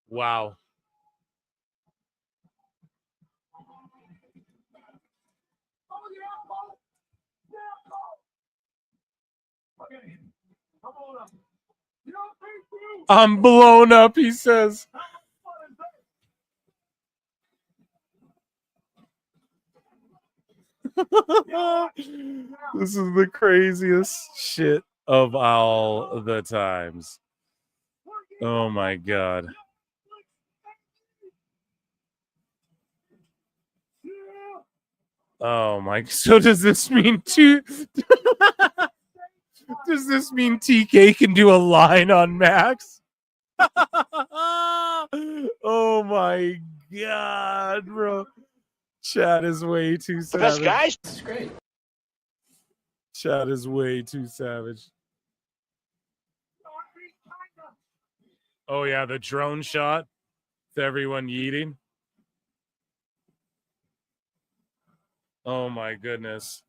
Wow. I'm blown up, he says. This is the craziest shit of all the times. Oh my God. Oh my! So does this mean two? Does this mean TK can do a line on Max? Oh my god, bro! Chat is way too savage. The best guys. It's great. Chat is way too savage. Oh yeah, the drone shot with everyone yeeting. Oh my goodness.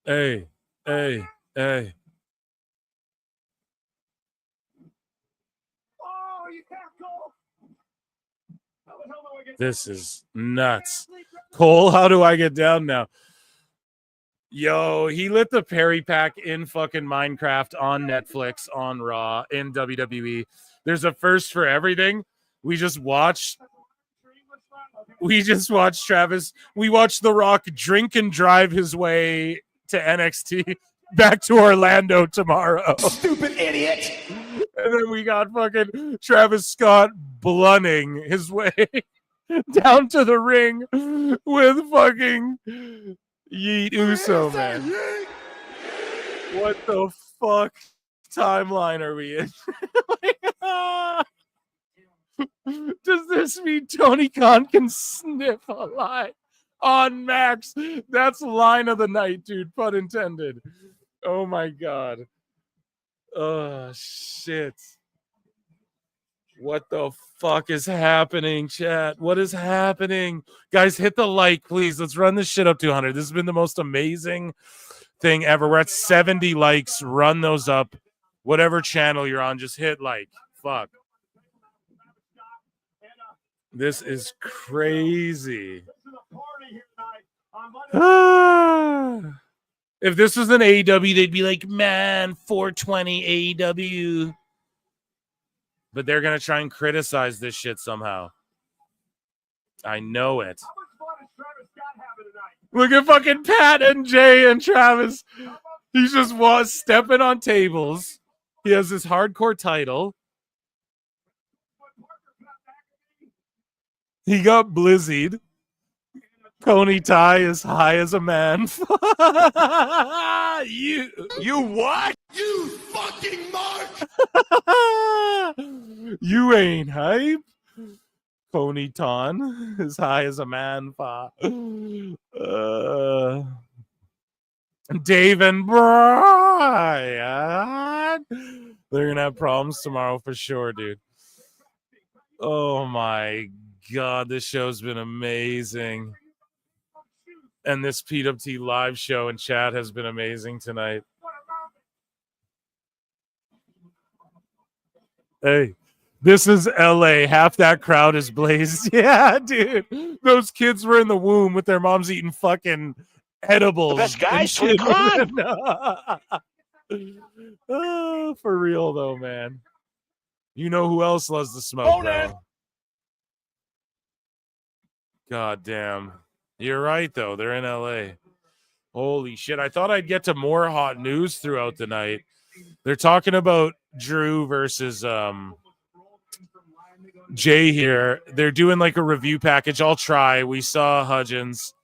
Hey, hey, hey. Oh, you can't go. How the hell do I get This is nuts. Cole, how do I get down now? Yo, he lit the Perry Pack in fucking Minecraft on Netflix, on Raw, in WWE. There's a first for everything. We just watched Travis. We watched The Rock drink and drive his way to NXT back to Orlando tomorrow. Stupid idiot. And then we got fucking Travis Scott blunting his way down to the ring with fucking Yeet Uso, man. What the fuck timeline are we in? Does this mean Tony Khan can sniff a line on Max? That's line of the night, dude. Pun intended. Oh my god. Oh shit. What the fuck is happening, chat? What is happening? Guys, hit the like, please. Let's run this shit up to 100. This has been the most amazing thing ever. We're at 70 likes. Run those up. Whatever channel you're on, just hit like. Fuck. This is crazy. If this was an AEW, they'd be like, man, 420 AEW. But they're going to try and criticize this shit somehow. I know it. Look at fucking Pat and Jay and Travis. He just was stepping on tables. He has this hardcore title. He got blizzied. Coney Ty is high as a man. You what? You fucking mark. You ain't hype. Coney Ton is high as a man. Dave and Brian. They're gonna have problems tomorrow for sure, dude. Oh my god, this show's been amazing. And this PWT live show and chat has been amazing tonight. Hey, this is LA. Half that crowd is blazed. Yeah, dude. Those kids were in the womb with their moms eating fucking edibles. The best guys, Tony Khan. Oh, for real though, man. You know who else loves the smoke, bro? God damn. You're right, though. They're in LA. Holy shit. I thought I'd get to more hot news throughout the night. They're talking about Drew versus Jay here. They're doing like a review package. I'll try. We saw Hudgens.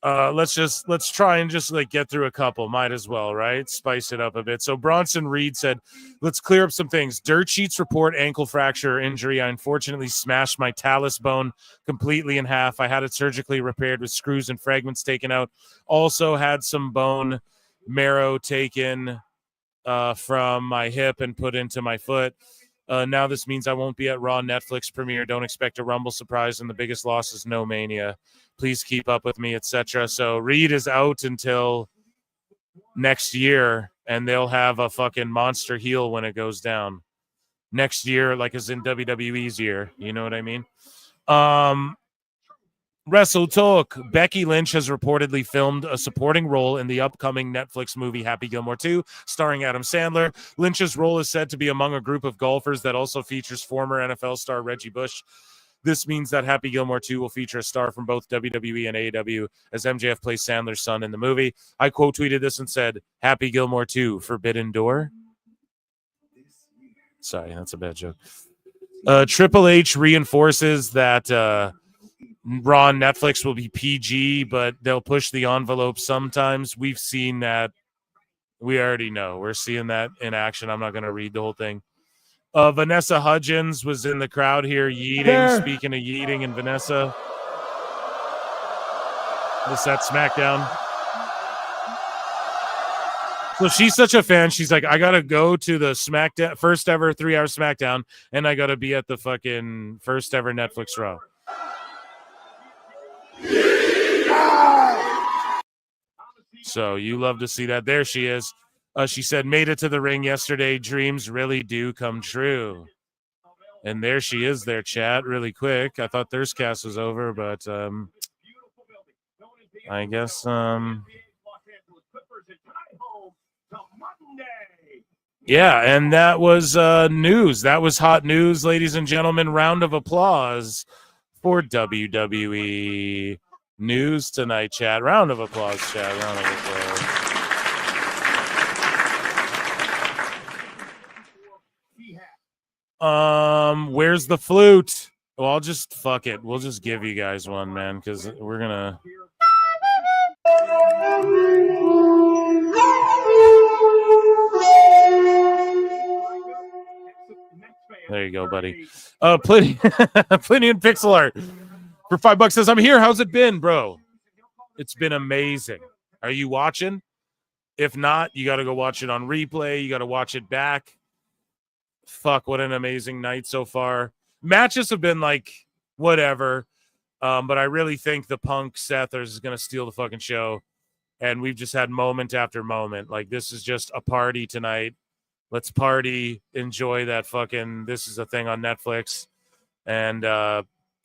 Let's try and just like get through a couple. Might as well, right? Spice it up a bit. So Bronson Reed said, let's clear up some things. Dirt sheets report ankle fracture injury. I unfortunately smashed my talus bone completely in half. I had it surgically repaired with screws and fragments taken out. Also had some bone marrow taken from my hip and put into my foot. Now this means I won't be at Raw Netflix premiere. Don't expect a Rumble surprise, and the biggest loss is No Mania. Please keep up with me, etc. So Reed is out until next year, and they'll have a fucking monster heel when it goes down. Next year, like as in WWE's year. You know what I mean? Wrestle Talk. Becky Lynch has reportedly filmed a supporting role in the upcoming Netflix movie Happy Gilmore 2, starring Adam Sandler. Lynch's role is said to be among a group of golfers that also features former NFL star Reggie Bush. This means that Happy Gilmore 2 will feature a star from both WWE and AEW as MJF plays Sandler's son in the movie. I quote tweeted this and said, Happy Gilmore 2, Forbidden Door. Sorry, that's a bad joke. Triple H reinforces that Raw on Netflix will be PG, but they'll push the envelope sometimes. We've seen that. We already know. We're seeing that in action. I'm not going to read the whole thing. Vanessa Hudgens was in the crowd here yeeting. Speaking of yeeting and Vanessa. This at SmackDown. So she's such a fan. She's like, I got to go to the SmackDown, first ever 3-hour SmackDown, and I got to be at the fucking first ever Netflix Raw. So you love to see that. There she is. She said, made it to the ring yesterday. Dreams really do come true. And there she is there, chat, really quick. I thought Thirst Cast was over, but I guess yeah, and that was news. That was hot news, ladies and gentlemen. Round of applause for WWE news tonight, chat. Round of applause, chat. Round of applause. Where's the flute? Well, I'll just fuck it. We'll just give you guys one, man, because we're gonna. There you go, buddy. Plenty in pixel art for $5 says, I'm here. How's it been, bro? It's been amazing. Are you watching? If not, you got to go watch it on replay. You got to watch it back. Fuck, what an amazing night so far. Matches have been like whatever, but I really think the Punk Seth is going to steal the fucking show, and we've just had moment after moment. Like, this is just a party tonight. Let's party, enjoy that fucking, this is a thing on Netflix. And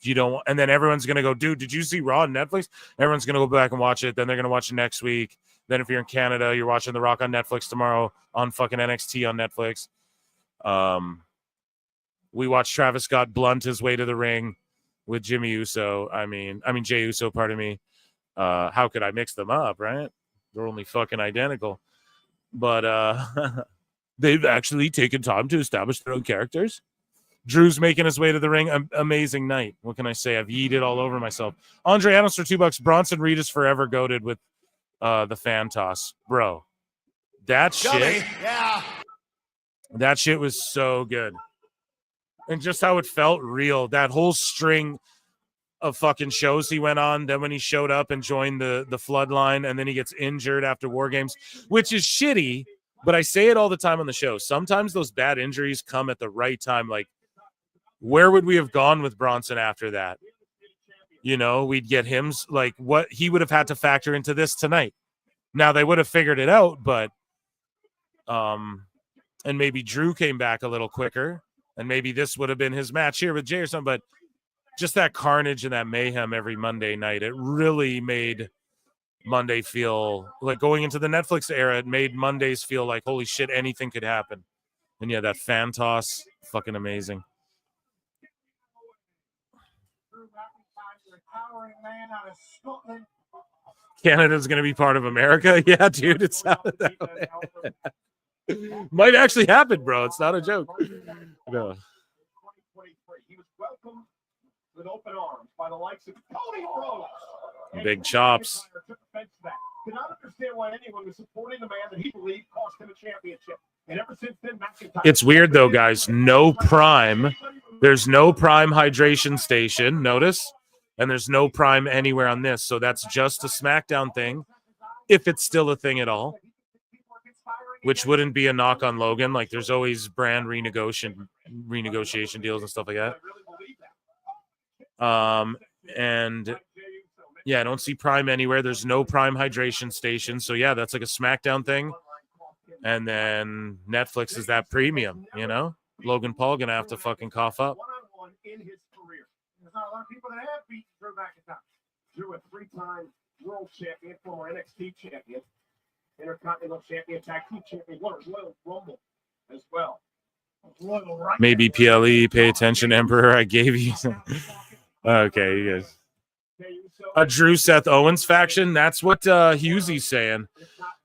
you don't, and then everyone's going to go, dude, did you see Raw on Netflix? Everyone's going to go back and watch it. Then they're going to watch it next week. Then if you're in Canada, you're watching The Rock on Netflix tomorrow, on fucking NXT on Netflix. We watched Travis Scott blunt his way to the ring with Jimmy Uso. I mean Jey Uso, pardon me. How could I mix them up, right? They're only fucking identical. But they've actually taken time to establish their own characters. Drew's making his way to the ring. Amazing night. What can I say? I've yeeted all over myself. Andre Adams for $2. Bronson Reed is forever goated with the fan toss. Bro, that shit. Yeah. That shit was so good. And just how it felt real. That whole string of fucking shows he went on. Then when he showed up and joined the Floodline, and then he gets injured after War Games, which is shitty. But I say it all the time on the show. Sometimes those bad injuries come at the right time. Like, where would we have gone with Bronson after that? You know, we'd get him, like, what he would have had to factor into this tonight. Now, they would have figured it out, but and maybe Drew came back a little quicker, and maybe this would have been his match here with Jey or something. But just that carnage and that mayhem every Monday night, it really made Monday feel like, going into the Netflix era, it made Mondays feel like, holy shit, anything could happen. And yeah, that fan toss, fucking amazing. Canada's going to be part of America? Yeah, dude, it sounded that way. Might actually happen, bro. It's not a joke. No. He was welcomed with open arms by the likes of Cody Rhodes. Big chops. Could not understand why anyone was supporting the man that he believed cost him a championship. And ever since then, McIntyre. It's weird though, guys. No Prime. There's no Prime hydration station. Notice, and there's no Prime anywhere on this. So that's just a SmackDown thing, if it's still a thing at all. Which wouldn't be a knock on Logan. Like, there's always brand renegotiation deals and stuff like that. And yeah, I don't see Prime anywhere. There's no Prime hydration station. So yeah, that's like a SmackDown thing. And then Netflix is that premium, you know? Logan Paul gonna have to fucking cough up. In his career. There's not a lot of people that have beat Drew McIntyre. Drew, a 3-time world champion, former NXT champion, Intercontinental champion, tag team champion, won a Royal Rumble as well. Maybe PLE, pay attention, Emperor. I gave you some. Okay, you guys. Drew Seth Owens faction. That's what Hughesy's saying.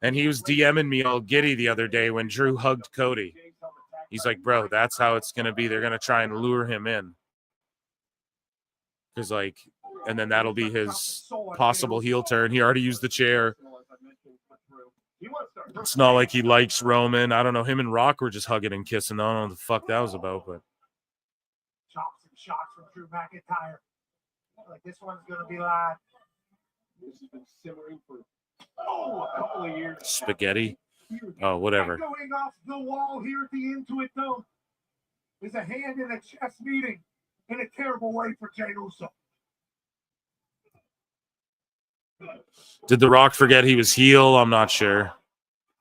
And he was DMing me all giddy the other day when Drew hugged Cody. He's like, bro, that's how it's going to be. They're going to try and lure him in. Because, like, and then that'll be his possible heel turn. He already used the chair. It's not like he likes Roman. I don't know. Him and Rock were just hugging and kissing. I don't know what the fuck that was about, but. Chops and shots from Drew McIntyre. Like this one's gonna be live. This has been simmering for a couple of years. Spaghetti. Oh, whatever. Going off the wall here at the Intuit Dome is a hand in a chess meeting in a terrible way for Jey Uso. Did The Rock forget he was heel? I'm not sure.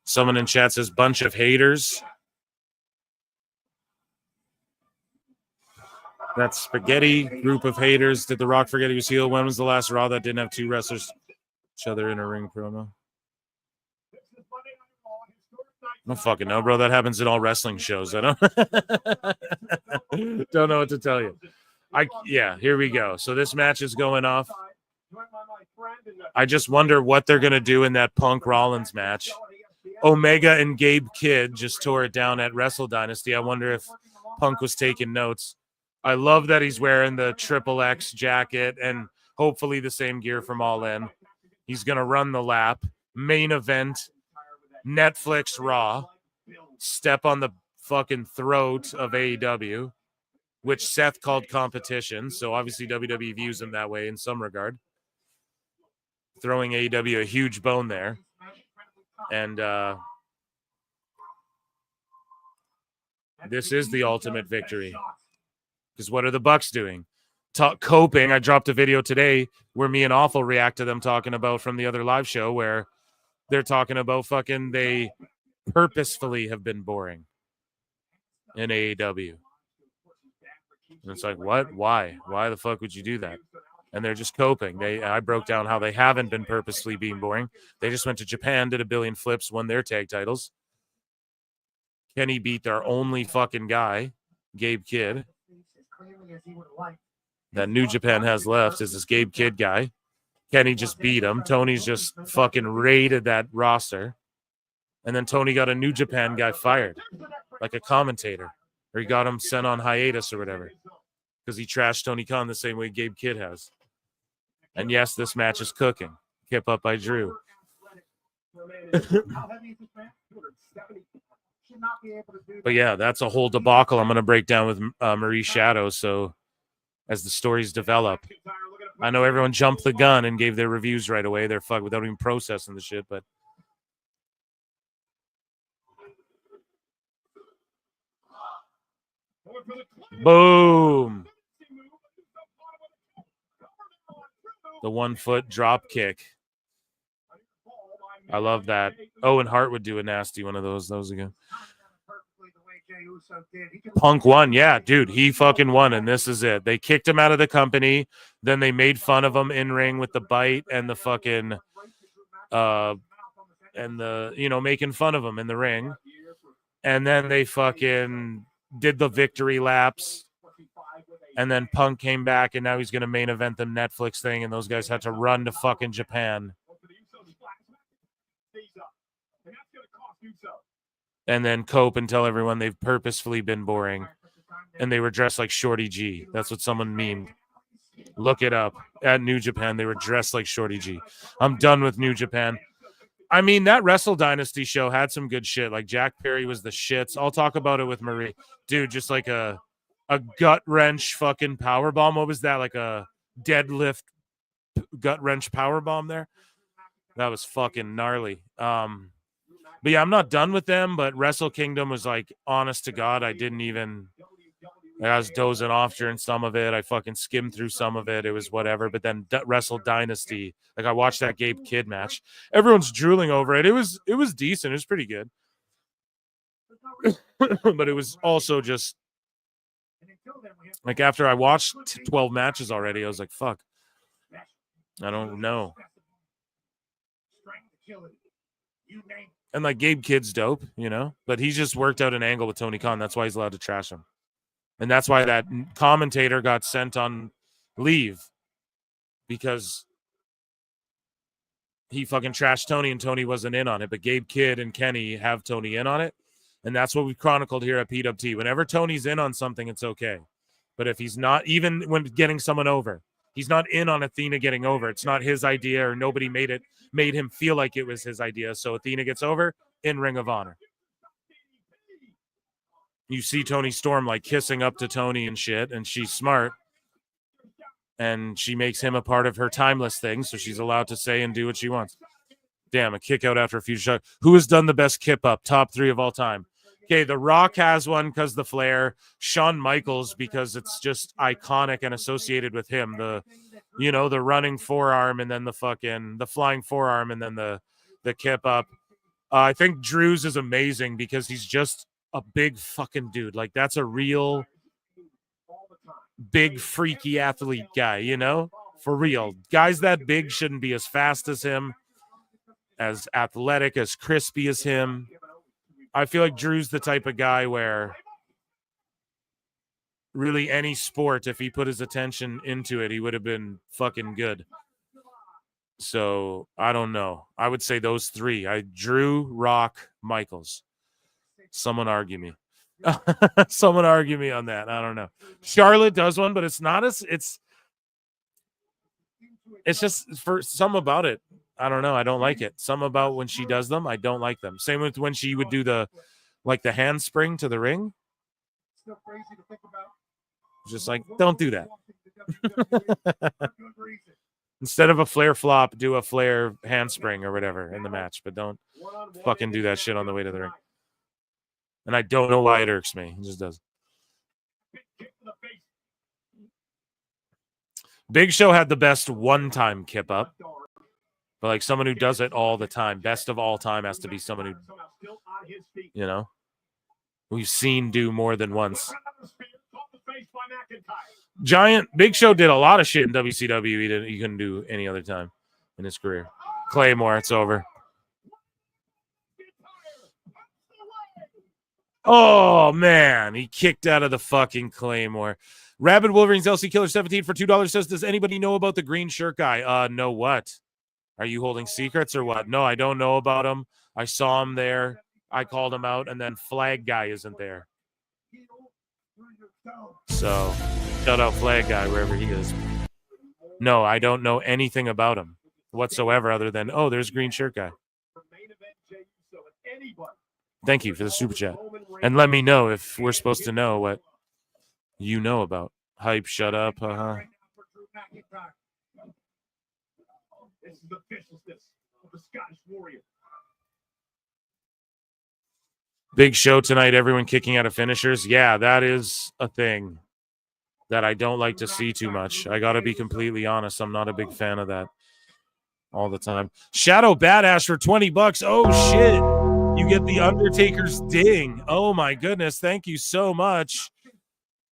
Someone in chat says bunch of haters. That's Spaghetti, group of haters. Did The Rock forget he was heel? When was the last Raw that didn't have two wrestlers each other in a ring promo? I don't fucking know, bro. That happens in all wrestling shows. I don't know what to tell you. Yeah, here we go. So this match is going off. I just wonder what they're going to do in that Punk Rollins match. Omega and Gabe Kidd just tore it down at Wrestle Dynasty. I wonder if Punk was taking notes. I love that he's wearing the XXX jacket and hopefully the same gear from All In. He's going to run the lap. Main event, Netflix Raw. Step on the fucking throat of AEW, which Seth called competition. So obviously WWE views him that way in some regard. Throwing AEW a huge bone there. And this is the ultimate victory. Because what are the Bucks doing? Coping. I dropped a video today where me and Awful react to them talking about from the other live show where they're talking about fucking they purposefully have been boring in AEW. And it's like, what? Why? Why the fuck would you do that? And they're just coping. I broke down how they haven't been purposely being boring. They just went to Japan, did a billion flips, won their tag titles. Kenny beat their only fucking guy, Gabe Kidd. That New Japan has left is this Gabe Kidd guy. Kenny just beat him. Tony's just fucking raided that roster. And then Tony got a New Japan guy fired, like a commentator. Or he got him sent on hiatus or whatever. Because he trashed Tony Khan the same way Gabe Kidd has. And yes, this match is cooking. Kept up by Drew. But yeah, that's a whole debacle I'm going to break down with Marie Shadow. So as the stories develop, I know everyone jumped the gun and gave their reviews right away. They're fucked without even processing the shit. But boom. The 1 foot drop kick. I love that. Owen Hart would do a nasty one of those again. Punk won. Yeah, dude, he fucking won, and this is it. They kicked him out of the company. Then they made fun of him in ring with the bite and the fucking making fun of him in the ring. And then they fucking did the victory laps. And then Punk came back, and now he's going to main event the Netflix thing, and those guys had to run to fucking Japan. And then cope and tell everyone they've purposefully been boring. And they were dressed like Shorty G. That's what someone memed. Look it up. At New Japan, they were dressed like Shorty G. I'm done with New Japan. I mean, that Wrestle Dynasty show had some good shit. Like, Jack Perry was the shits. I'll talk about it with Marie. Dude, just like a gut wrench fucking power bomb. What was that? Like a deadlift gut wrench power bomb there? That was fucking gnarly. But yeah, I'm not done with them, but Wrestle Kingdom was like, honest to God, I was dozing off during some of it. I fucking skimmed through some of it. It was whatever. But then Wrestle Dynasty, like I watched that Gabe Kidd match. Everyone's drooling over it. It was decent. It was pretty good. But it was also just like after I watched 12 matches already, I was like, fuck. I don't know. And like Gabe Kidd's dope, but he just worked out an angle with Tony Khan. That's why he's allowed to trash him. And that's why that commentator got sent on leave, because he fucking trashed Tony and Tony wasn't in on it. But Gabe Kidd and Kenny have Tony in on it. And that's what we chronicled here at PWT. Whenever Tony's in on something, it's okay. But if he's not, even when getting someone over, he's not in on Athena getting over. It's not his idea, or nobody made him feel like it was his idea. So Athena gets over in Ring of Honor. You see Tony Storm like kissing up to Tony and shit, and she's smart. And she makes him a part of her timeless thing, so she's allowed to say and do what she wants. Damn, a kick out after a few shots. Who has done the best kip up? Top 3 of all time. Okay, The Rock has one because the flair. Shawn Michaels because it's just iconic and associated with him. The running forearm and then the flying forearm and then the kip up. I think Drew's is amazing because he's just a big fucking dude. Like, that's a real big freaky athlete guy, for real. Guys that big shouldn't be as fast as him, as athletic, as crispy as him. I feel like Drew's the type of guy where really any sport, if he put his attention into it, he would have been fucking good. So I don't know. I would say those 3. Drew, Rock, Michaels. Someone argue me. Someone argue me on that. I don't know. Charlotte does one, but it's not as it's just for some about it. I don't know. I don't like it. Some about when she does them, I don't like them. Same with when she would do the handspring to the ring. Just like, don't do that. Instead of a flare flop, do a flare handspring or whatever in the match, but don't fucking do that shit on the way to the ring. And I don't know why it irks me. It just does. Big Show had the best one-time kip up. But like someone who does it all the time, best of all time has to be someone who, we've seen do more than once. Big Show did a lot of shit in WCW he couldn't do any other time in his career. Claymore, it's over. Oh, man. He kicked out of the fucking Claymore. Rabid Wolverines LC Killer 17 for $2 says, does anybody know about the green shirt guy? Know what? Are you holding secrets or what? No, I don't know about him. I saw him there. I called him out, and then Flag Guy isn't there. So, shout out Flag Guy wherever he is. No, I don't know anything about him whatsoever other than, there's Green Shirt Guy. Thank you for the super chat. And let me know if we're supposed to know what you know about. Hype, shut up. This is the viciousness of the Scottish Warrior. Big Show tonight, everyone kicking out of finishers. Yeah, that is a thing that I don't like to see too much. I got to be completely honest. I'm not a big fan of that all the time. Shadow Badass for $20. Oh, shit. You get the Undertaker's ding. Oh, my goodness. Thank you so much.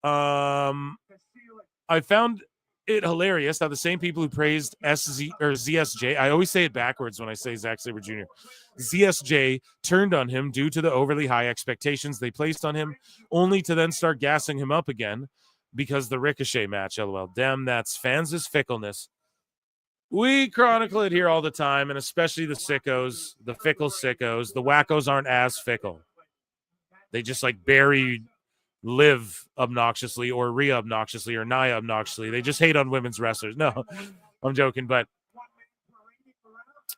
I found it hilarious how the same people who praised ZSJ, I always say it backwards when I say Zack Sabre Jr. ZSJ turned on him due to the overly high expectations they placed on him, only to then start gassing him up again because the Ricochet match. LOL. Damn, that's fans' fickleness. We chronicle it here all the time, and especially the sickos, the fickle sickos. The wackos aren't as fickle. They just like bury Live obnoxiously or Rhea obnoxiously or Nia obnoxiously. They just hate on women's wrestlers. No, I'm joking. But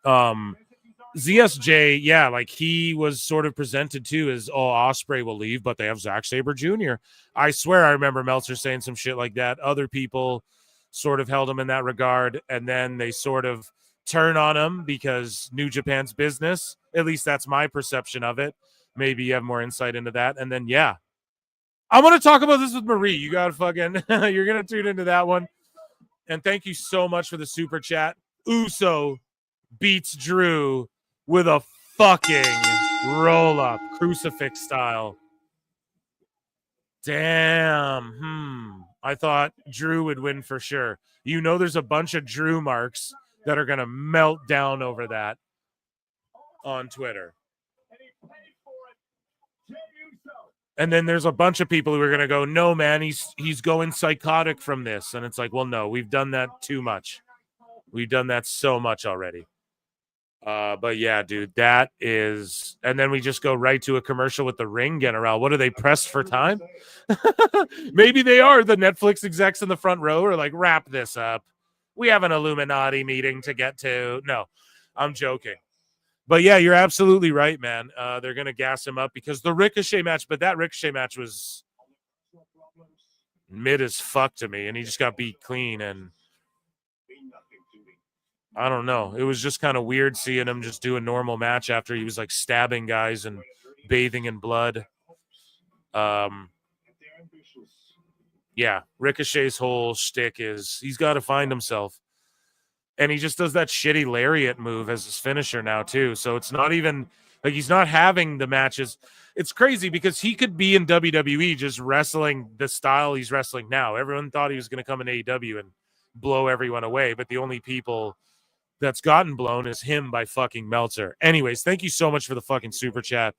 ZSJ, yeah, like he was sort of presented to as, Ospreay will leave, but they have Zack Sabre Jr. I swear I remember Meltzer saying some shit like that. Other people sort of held him in that regard, and then they sort of turn on him because New Japan's business. At least that's my perception of it. Maybe you have more insight into that. And then, yeah. I'm going to talk about this with Marie. You got to fucking, you're going to tune into that one. And thank you so much for the super chat. Uso beats Drew with a fucking roll up, crucifix style. Damn. I thought Drew would win for sure. There's a bunch of Drew marks that are going to melt down over that on Twitter. And then there's a bunch of people who are going to go, no, man, he's going psychotic from this. And it's like, well, no, we've done that too much. We've done that so much already. But yeah, dude, that is, and then we just go right to a commercial with the Ring General. What are they pressed for time? Maybe they are. The Netflix execs in the front row are like, wrap this up. We have an Illuminati meeting to get to. No, I'm joking. But yeah, you're absolutely right, man. They're gonna gas him up because the Ricochet match, but that Ricochet match was mid as fuck to me, and he just got beat clean, and I don't know. It was just kind of weird seeing him just do a normal match after he was like stabbing guys and bathing in blood. Yeah, Ricochet's whole shtick is he's got to find himself. And he just does that shitty lariat move as his finisher now, too. So it's not even like he's not having the matches. It's crazy because he could be in WWE just wrestling the style he's wrestling now. Everyone thought he was going to come in AEW and blow everyone away. But the only people that's gotten blown is him by fucking Meltzer. Anyways, thank you so much for the fucking super chat.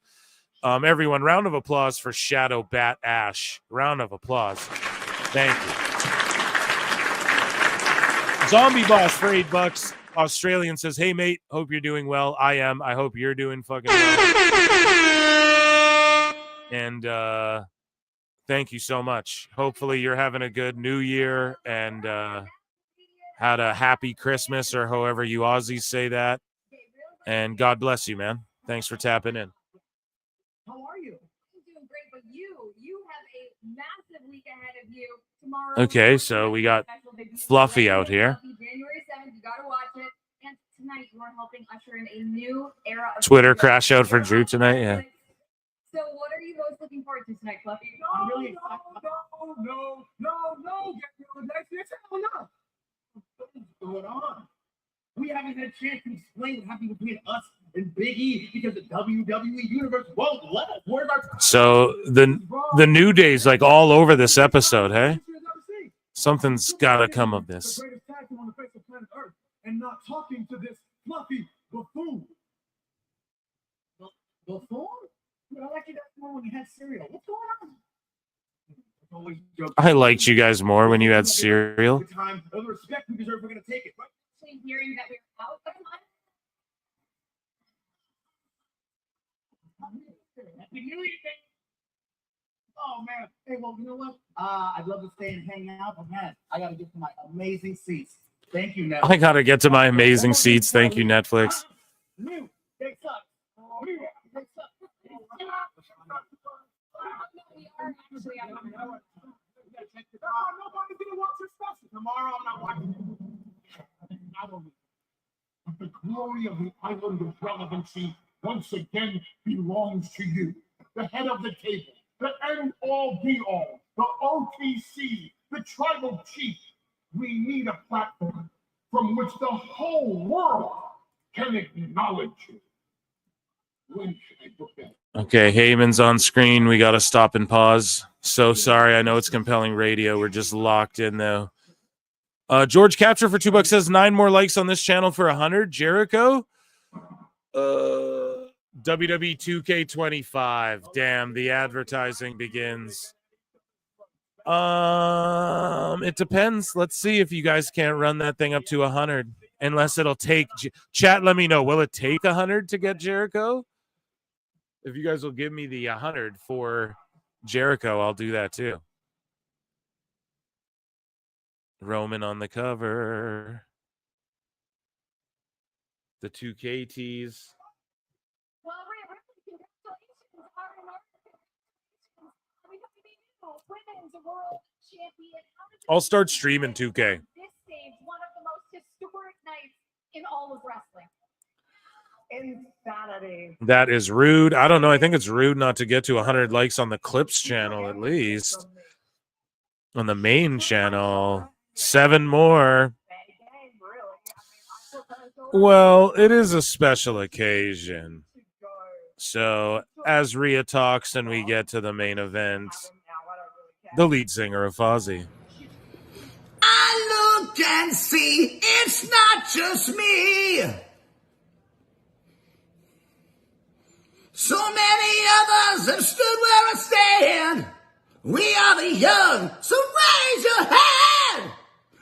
Everyone, round of applause for Shadow Bat Ash. Round of applause. Thank you. Zombie Boss for $8. Australian says, hey, mate, hope you're doing well. I am. I hope you're doing fucking well. And thank you so much. Hopefully you're having a good New Year and had a happy Christmas or however you Aussies say that. And God bless you, man. Thanks for tapping in. How are you? I'm doing great, but you have a massive week ahead of you tomorrow. Okay, so we got Fluffy out here. January 7th, you gotta watch it. And tonight you are helping usher in a new era of Twitter crash out for Drew tonight, yeah. So what are you most looking forward to tonight, Fluffy? No, get rid of that. No. What's going on? We haven't had a chance to explain what happened between us and Big E because the WWE universe won't let us. So the New Day's like all over this episode, hey? Something's got to come of this. The greatest tag team on the face of planet Earth, and not talking to this fluffy buffoon. Buffoon? I like you guys more when you had cereal. What's going on? I liked you guys more when you had cereal. The time of the respect we deserve, we're gonna take it. Right? Hearing that we're out of Happy New Year. Oh man. Hey, well, you know what? I'd love to stay and hang out, but man, I gotta get to my amazing seats. Thank you, Netflix. I got to get to my amazing seats. Thank you, Netflix. New. Big sucks. New. Big sucks. Nobody's gonna watch your special. Tomorrow I'm not watching. But the glory of the island of relevancy once again belongs to you. The head of the table, the end all be all, the OTC, the tribal chief. We need a platform from which the whole world can acknowledge you. When should I book that? Okay, Heyman's on screen. We got to stop and pause. So sorry. I know it's compelling radio. We're just locked in, though. George Capture for $2 says 9 more likes on this channel for 100. Jericho? WWE 2K25. Damn, the advertising begins. It depends. Let's see if you guys can't run that thing up to 100. Unless it'll take... Chat, let me know. Will it take 100 to get Jericho? If you guys will give me the 100 for Jericho, I'll do that too. Roman on the cover. The 2K tees. Well, congratulations. Women's World Champion. I'll start streaming 2K. This stage, one of the most historic nights in all of wrestling. Insanity. That is rude. I don't know. I think it's rude not to get to 100 likes on the Clips channel at least. On the main channel. 7 more. Well, it is a special occasion. So as Rhea talks and we get to the main event, the lead singer of Fozzy. I look and see it's not just me. So many others have stood where I stand. We are the young, so raise your hand.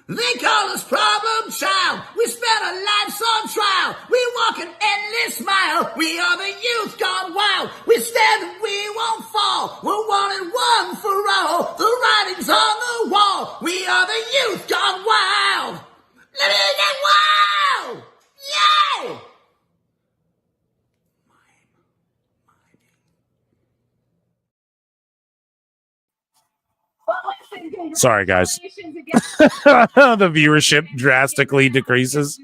They call us problem child. We spent our lives on trial. We walking in we smile. We are the youth gone wild. We stand and we won't fall. We're one and one for all. The writing's on the wall. We are the youth gone wild. Let it get wild! Yeah! Sorry, guys. The viewership drastically decreases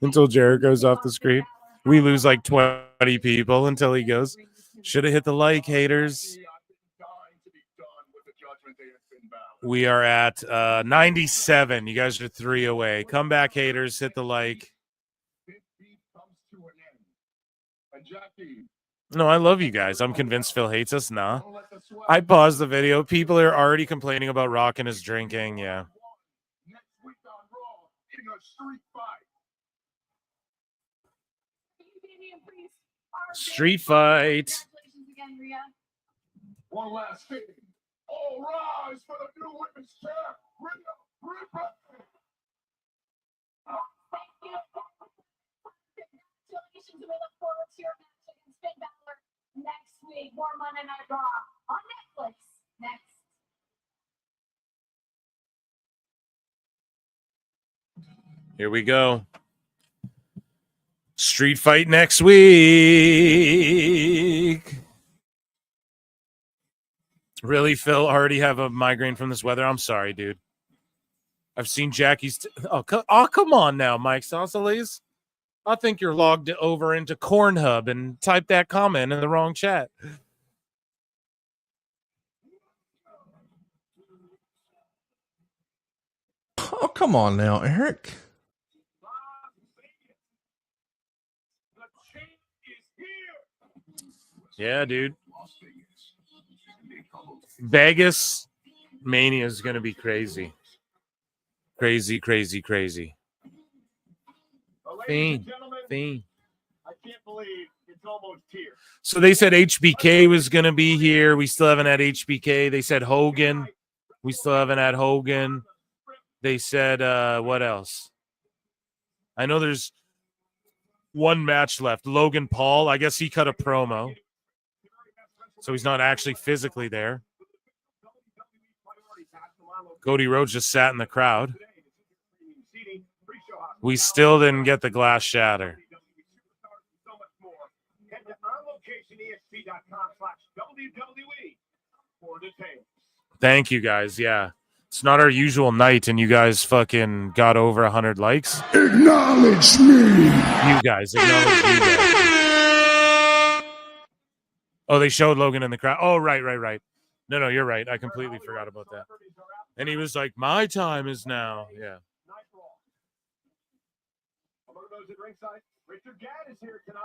until Jericho's off the screen. We lose like 20 people until he goes. Should have hit the like, haters. We are at 97. You guys are 3 away. Come back, haters. Hit the like. No, I love you guys. I'm convinced Phil hates us. Nah. I paused the video. People are already complaining about Rock and his drinking. Yeah. Street fight. One last thing. All rise for the new women's champ, Ripley. Congratulations, we look forward to your match against Finn Balor next week. More Monday Night Raw on Netflix next. Here we go. Street fight next week. Really, Phil? Already have a migraine from this weather? I'm sorry, dude. I've seen Jackie's. Oh, come on now, Mike Sausalis. I think you're logged over into Cornhub and typed that comment in the wrong chat. Oh, come on now, Eric. Yeah, dude. Vegas Mania is going to be crazy. Crazy, crazy, crazy. Fiend. I can't believe it's almost here. So they said HBK was going to be here. We still haven't had HBK. They said Hogan. We still haven't had Hogan. They said, what else? I know there's one match left. Logan Paul. I guess he cut a promo. So he's not actually physically there. Cody Rhodes just sat in the crowd. We still didn't get the glass shatter. Thank you, guys. Yeah. It's not our usual night, and you guys fucking got over 100 likes. Acknowledge me. You guys. Acknowledge you guys. Oh, they showed Logan in the crowd. Oh, right. No, you're right. I completely forgot about that. And he was like, my time is now. Yeah. Among those at ringside, Richard Gadd is here tonight,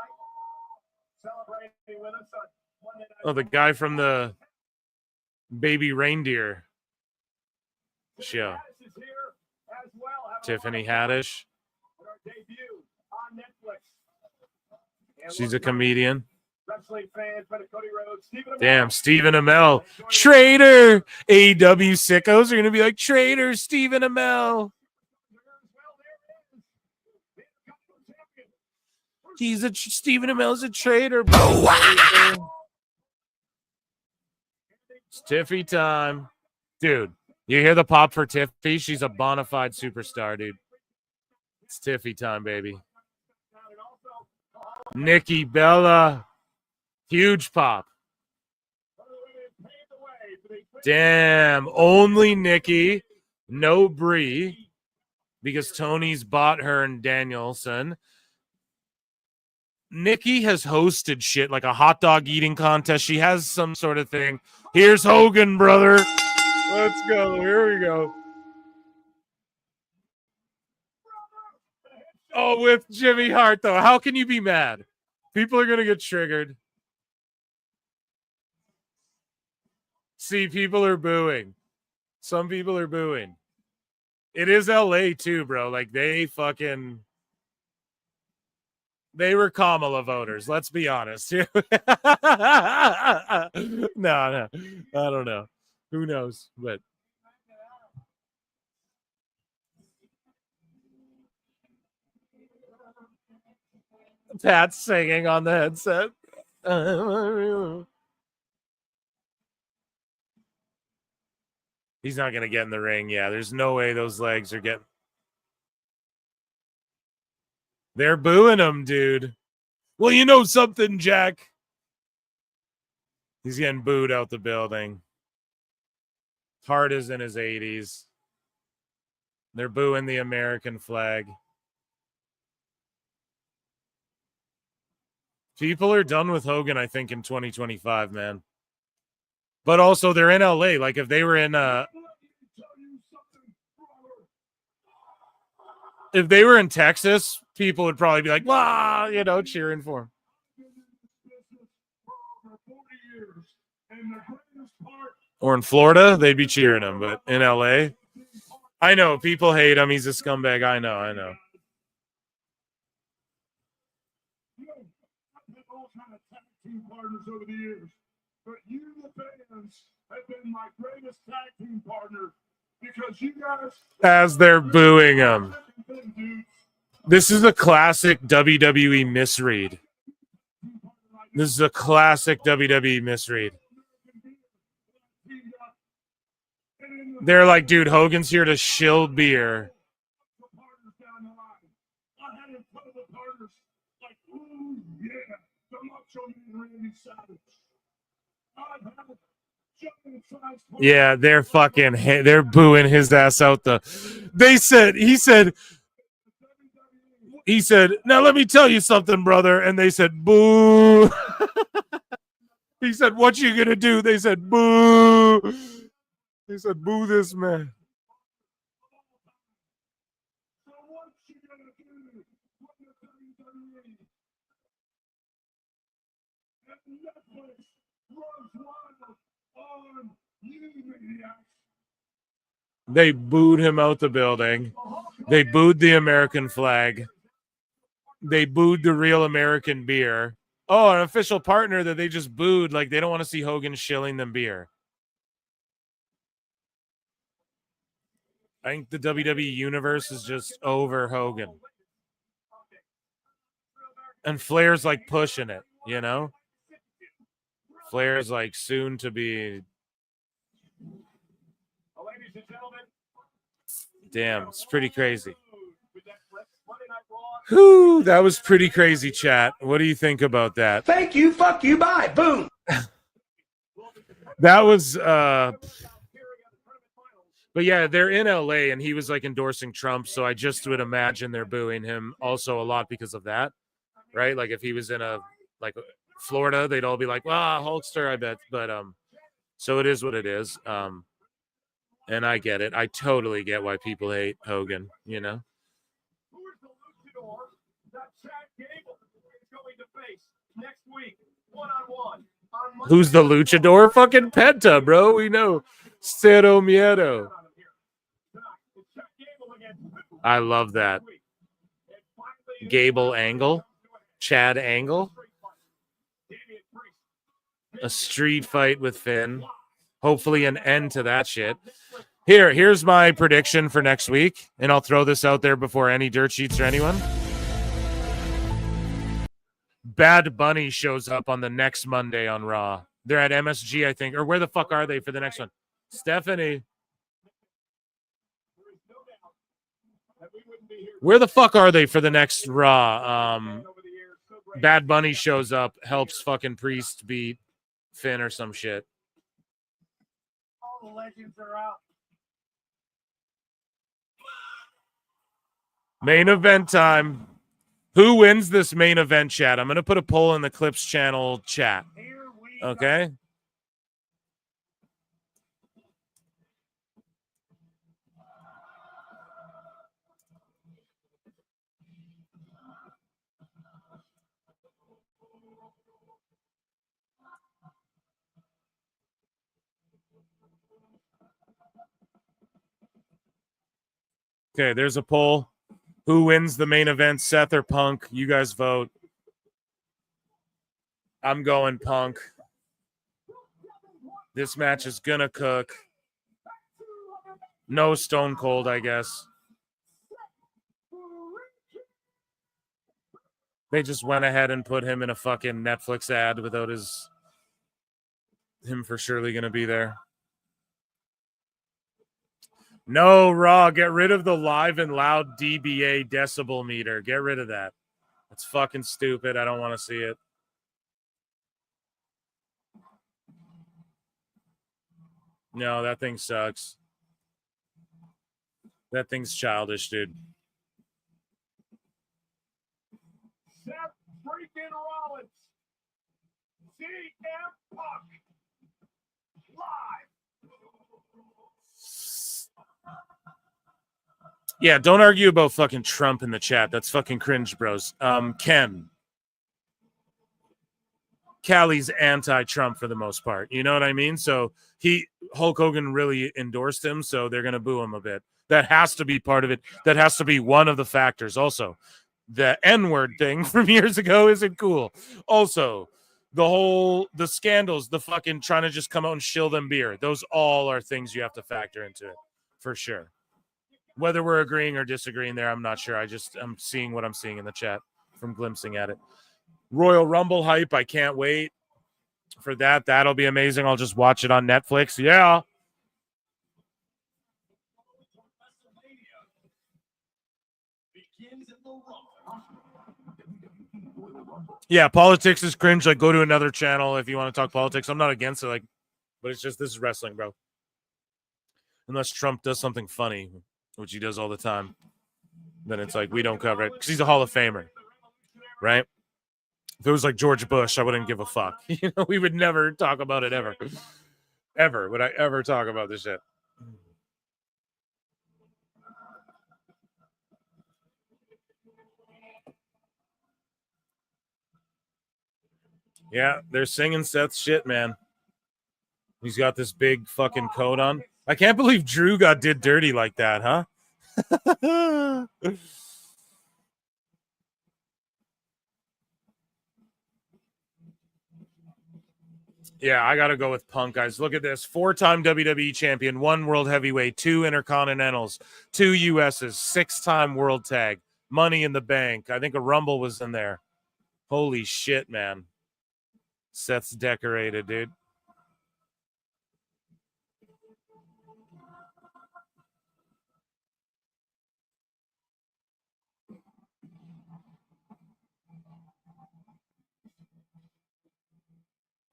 celebrating with us on Monday Night. Oh, the guy from the Baby Reindeer show. Tiffany Haddish. She's a comedian. Damn, Stephen Amell. Traitor! AEW sickos are going to be like, traitor, Stephen Amell. Stephen Amell's a traitor, bro. It's Tiffy time. Dude, you hear the pop for Tiffy? She's a bona fide superstar, dude. It's Tiffy time, baby. Nikki Bella. Huge pop. Damn. Only Nikki. No Brie. Because Tony's bought her and Danielson. Nikki has hosted shit like a hot dog eating contest. She has some sort of thing. Here's Hogan, brother. Let's go. Here we go. Oh, with Jimmy Hart, though. How can you be mad? People are going to get triggered. See, people are booing. Some people are booing. It is LA, too, bro. Like, they were Kamala voters. Let's be honest. No, I don't know. Who knows? But Pat's singing on the headset. He's not going to get in the ring. Yeah, there's no way those legs are getting... They're booing him, dude. Well, you know something, Jack? He's getting booed out the building. Hart is in his 80s. They're booing the American flag. People are done with Hogan, I think, in 2025, man. But also, they're in LA. Like, if they were in if they were in Texas, people would probably be like, "Wow," you know, cheering for him. Or in Florida, they'd be cheering him. But in LA, I know people hate him. He's a scumbag. I know. I've had all kind of tag team partners over the years, but you, the fans, have been my greatest tag team partner because you guys. As they're booing him. This is a classic WWE misread. This is a classic WWE misread. They're like, dude, Hogan's here to shill beer. Yeah, they're fucking, they're booing his ass out the. He said, now let me tell you something, brother. And they said, boo. He said, what you gonna do? They said, boo. They said, boo this man. They booed him out the building. They booed the American flag. They booed the real American beer. Oh, an official partner that they just booed. Like, they don't want to see Hogan shilling them beer. I think the WWE universe is just over Hogan. And Flair's like pushing it, you know? Flair's like soon to be. Damn, it's pretty crazy. Whew, that was pretty crazy, chat. What do you think about that? Thank you, fuck you, bye, boom. That was but yeah, they're in LA and he was like endorsing Trump, so I just would imagine they're booing him also a lot because of that. Right? Like if he was in like Florida, they'd all be like, "Wow, Hulkster," I bet. But so it is what it is. And I get it. I totally get why people hate Hogan, you know. Who's the luchador? Fucking Penta, bro. We know. Cero Miedo. I love that. Gable Angle. Chad Angle. A street fight with Finn. Hopefully an end to that shit. Here's my prediction for next week, and I'll throw this out there before any dirt sheets or anyone. Bad Bunny shows up on the next Monday on Raw. They're at MSG, I think. Or where the fuck are they for the next one? Stephanie. Where the fuck are they for the next Raw? Bad Bunny shows up, helps fucking Priest beat Finn or some shit. All the legends are out. Main event time. Who wins this main event, chat? I'm going to put a poll in the Clips channel chat. Okay? Okay, there's a poll. Who wins the main event, Seth or Punk? You guys vote. I'm going Punk. This match is gonna cook. No Stone Cold, I guess. They just went ahead and put him in a fucking Netflix ad without him for surely going to be there. No, Raw, get rid of the live and loud DBA decibel meter. Get rid of that. It's fucking stupid. I don't want to see it. No, that thing sucks. That thing's childish, dude. Seth freaking Rollins. CM Punk. Live. Yeah, don't argue about fucking Trump in the chat. That's fucking cringe, bros. Ken. Callie's anti-Trump for the most part. You know what I mean? So Hulk Hogan really endorsed him, so they're going to boo him a bit. That has to be part of it. That has to be one of the factors. Also, the N-word thing from years ago isn't cool. Also, the scandals, the fucking trying to just come out and shill them beer. Those all are things you have to factor into it, for sure. Whether we're agreeing or disagreeing there, I'm not sure. I'm seeing what I'm seeing in the chat from glimpsing at it. Royal Rumble hype. I can't wait for that. That'll be amazing. I'll just watch it on Netflix. Yeah. Yeah, politics is cringe. Like, go to another channel if you want to talk politics. I'm not against it, like, but it's just this is wrestling, bro. Unless Trump does something funny, which he does all the time, then it's like we don't cover it because he's a Hall of Famer, right? If it was like George Bush, I wouldn't give a fuck. You know, we would never talk about it ever. Ever would I ever talk about this shit? Yeah, they're singing Seth's shit, man. He's got this big fucking coat on. I can't believe Drew did dirty like that, huh? Yeah, I got to go with Punk, guys. Look at this. 4-time WWE champion, 1 World Heavyweight, 2 Intercontinentals, 2 US's, 6-time World Tag, Money in the Bank. I think a Rumble was in there. Holy shit, man. Seth's decorated, dude.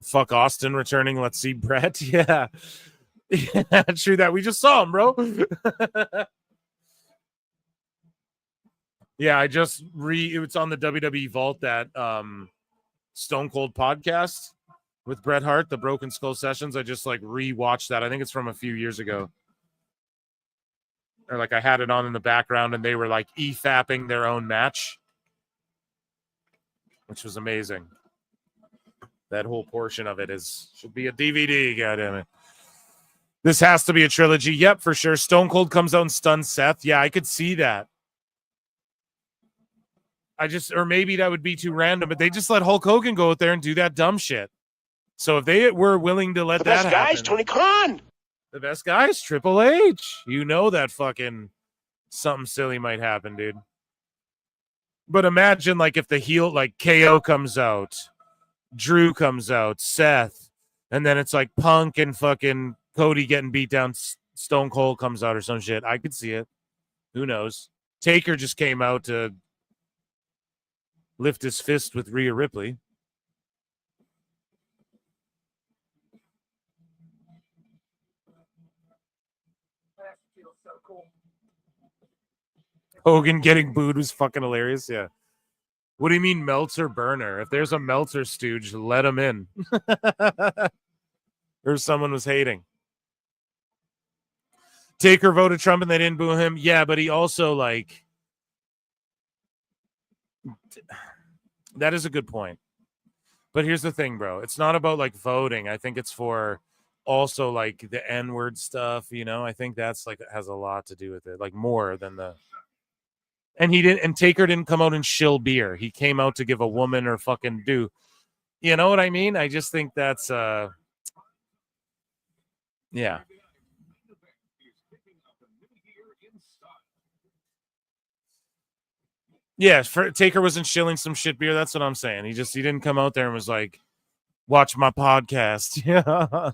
Fuck Austin returning. Let's see Brett. Yeah. Yeah, true that. We just saw him, bro. Yeah, it's on the WWE Vault, that Stone Cold podcast with Bret Hart, the Broken Skull Sessions. I just rewatched that. I think it's from a few years ago. Or I had it on in the background and they were e-fapping their own match, which was amazing. That whole portion of it should be a DVD, goddammit. This has to be a trilogy. Yep, for sure. Stone Cold comes out and stuns Seth. Yeah, I could see that. Or maybe that would be too random, but they just let Hulk Hogan go out there and do that dumb shit. So if they were willing to let that happen. The best guy's Tony Khan. The best guy's Triple H. You know that fucking something silly might happen, dude. But imagine if the heel, KO comes out, Drew comes out, Seth, and then it's Punk and fucking Cody getting beat down, Stone Cold comes out or some shit. I could see it. Who knows? Taker just came out to lift his fist with Rhea Ripley. Hogan getting booed was fucking hilarious. Yeah. What do you mean Meltzer burner? If there's a Meltzer stooge, let him in. Or someone was hating. Taker voted Trump and they didn't boo him. Yeah, but he also that is a good point. But here's the thing, bro. It's not about voting. I think it's for also the N-word stuff, you know. I think that's has a lot to do with it, more than the. And Taker didn't come out and shill beer. He came out to give a woman or fucking do. You know what I mean? I just think that's yeah. Yeah, Taker wasn't shilling some shit beer. That's what I'm saying. He didn't come out there and was like, watch my podcast. Yeah.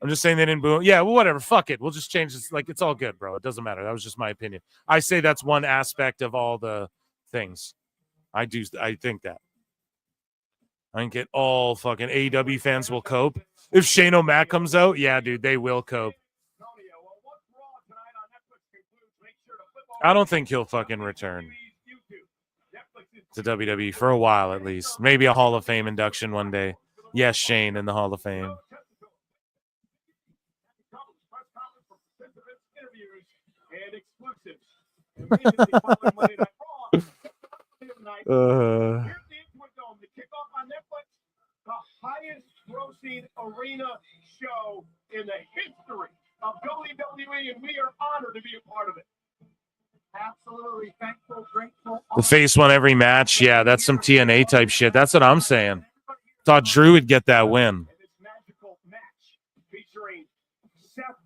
I'm just saying they didn't boo him. Yeah, well, whatever. Fuck it. We'll just change this. Like, it's all good, bro. It doesn't matter. That was just my opinion. I say that's one aspect of all the things. I think that. I think all fucking AEW fans will cope. If Shane O'Mac comes out, yeah, dude, they will cope. I don't think he'll fucking return to WWE for a while at least. Maybe a Hall of Fame induction one day. Yes, Shane in the Hall of Fame. The highest grossing arena show in the history of WWE, and we are honored to be a part of it. Absolutely thankful, grateful. The face won every match. Yeah, that's some TNA type shit. That's what I'm saying. Thought Drew would get that win. This magical match featuring Seth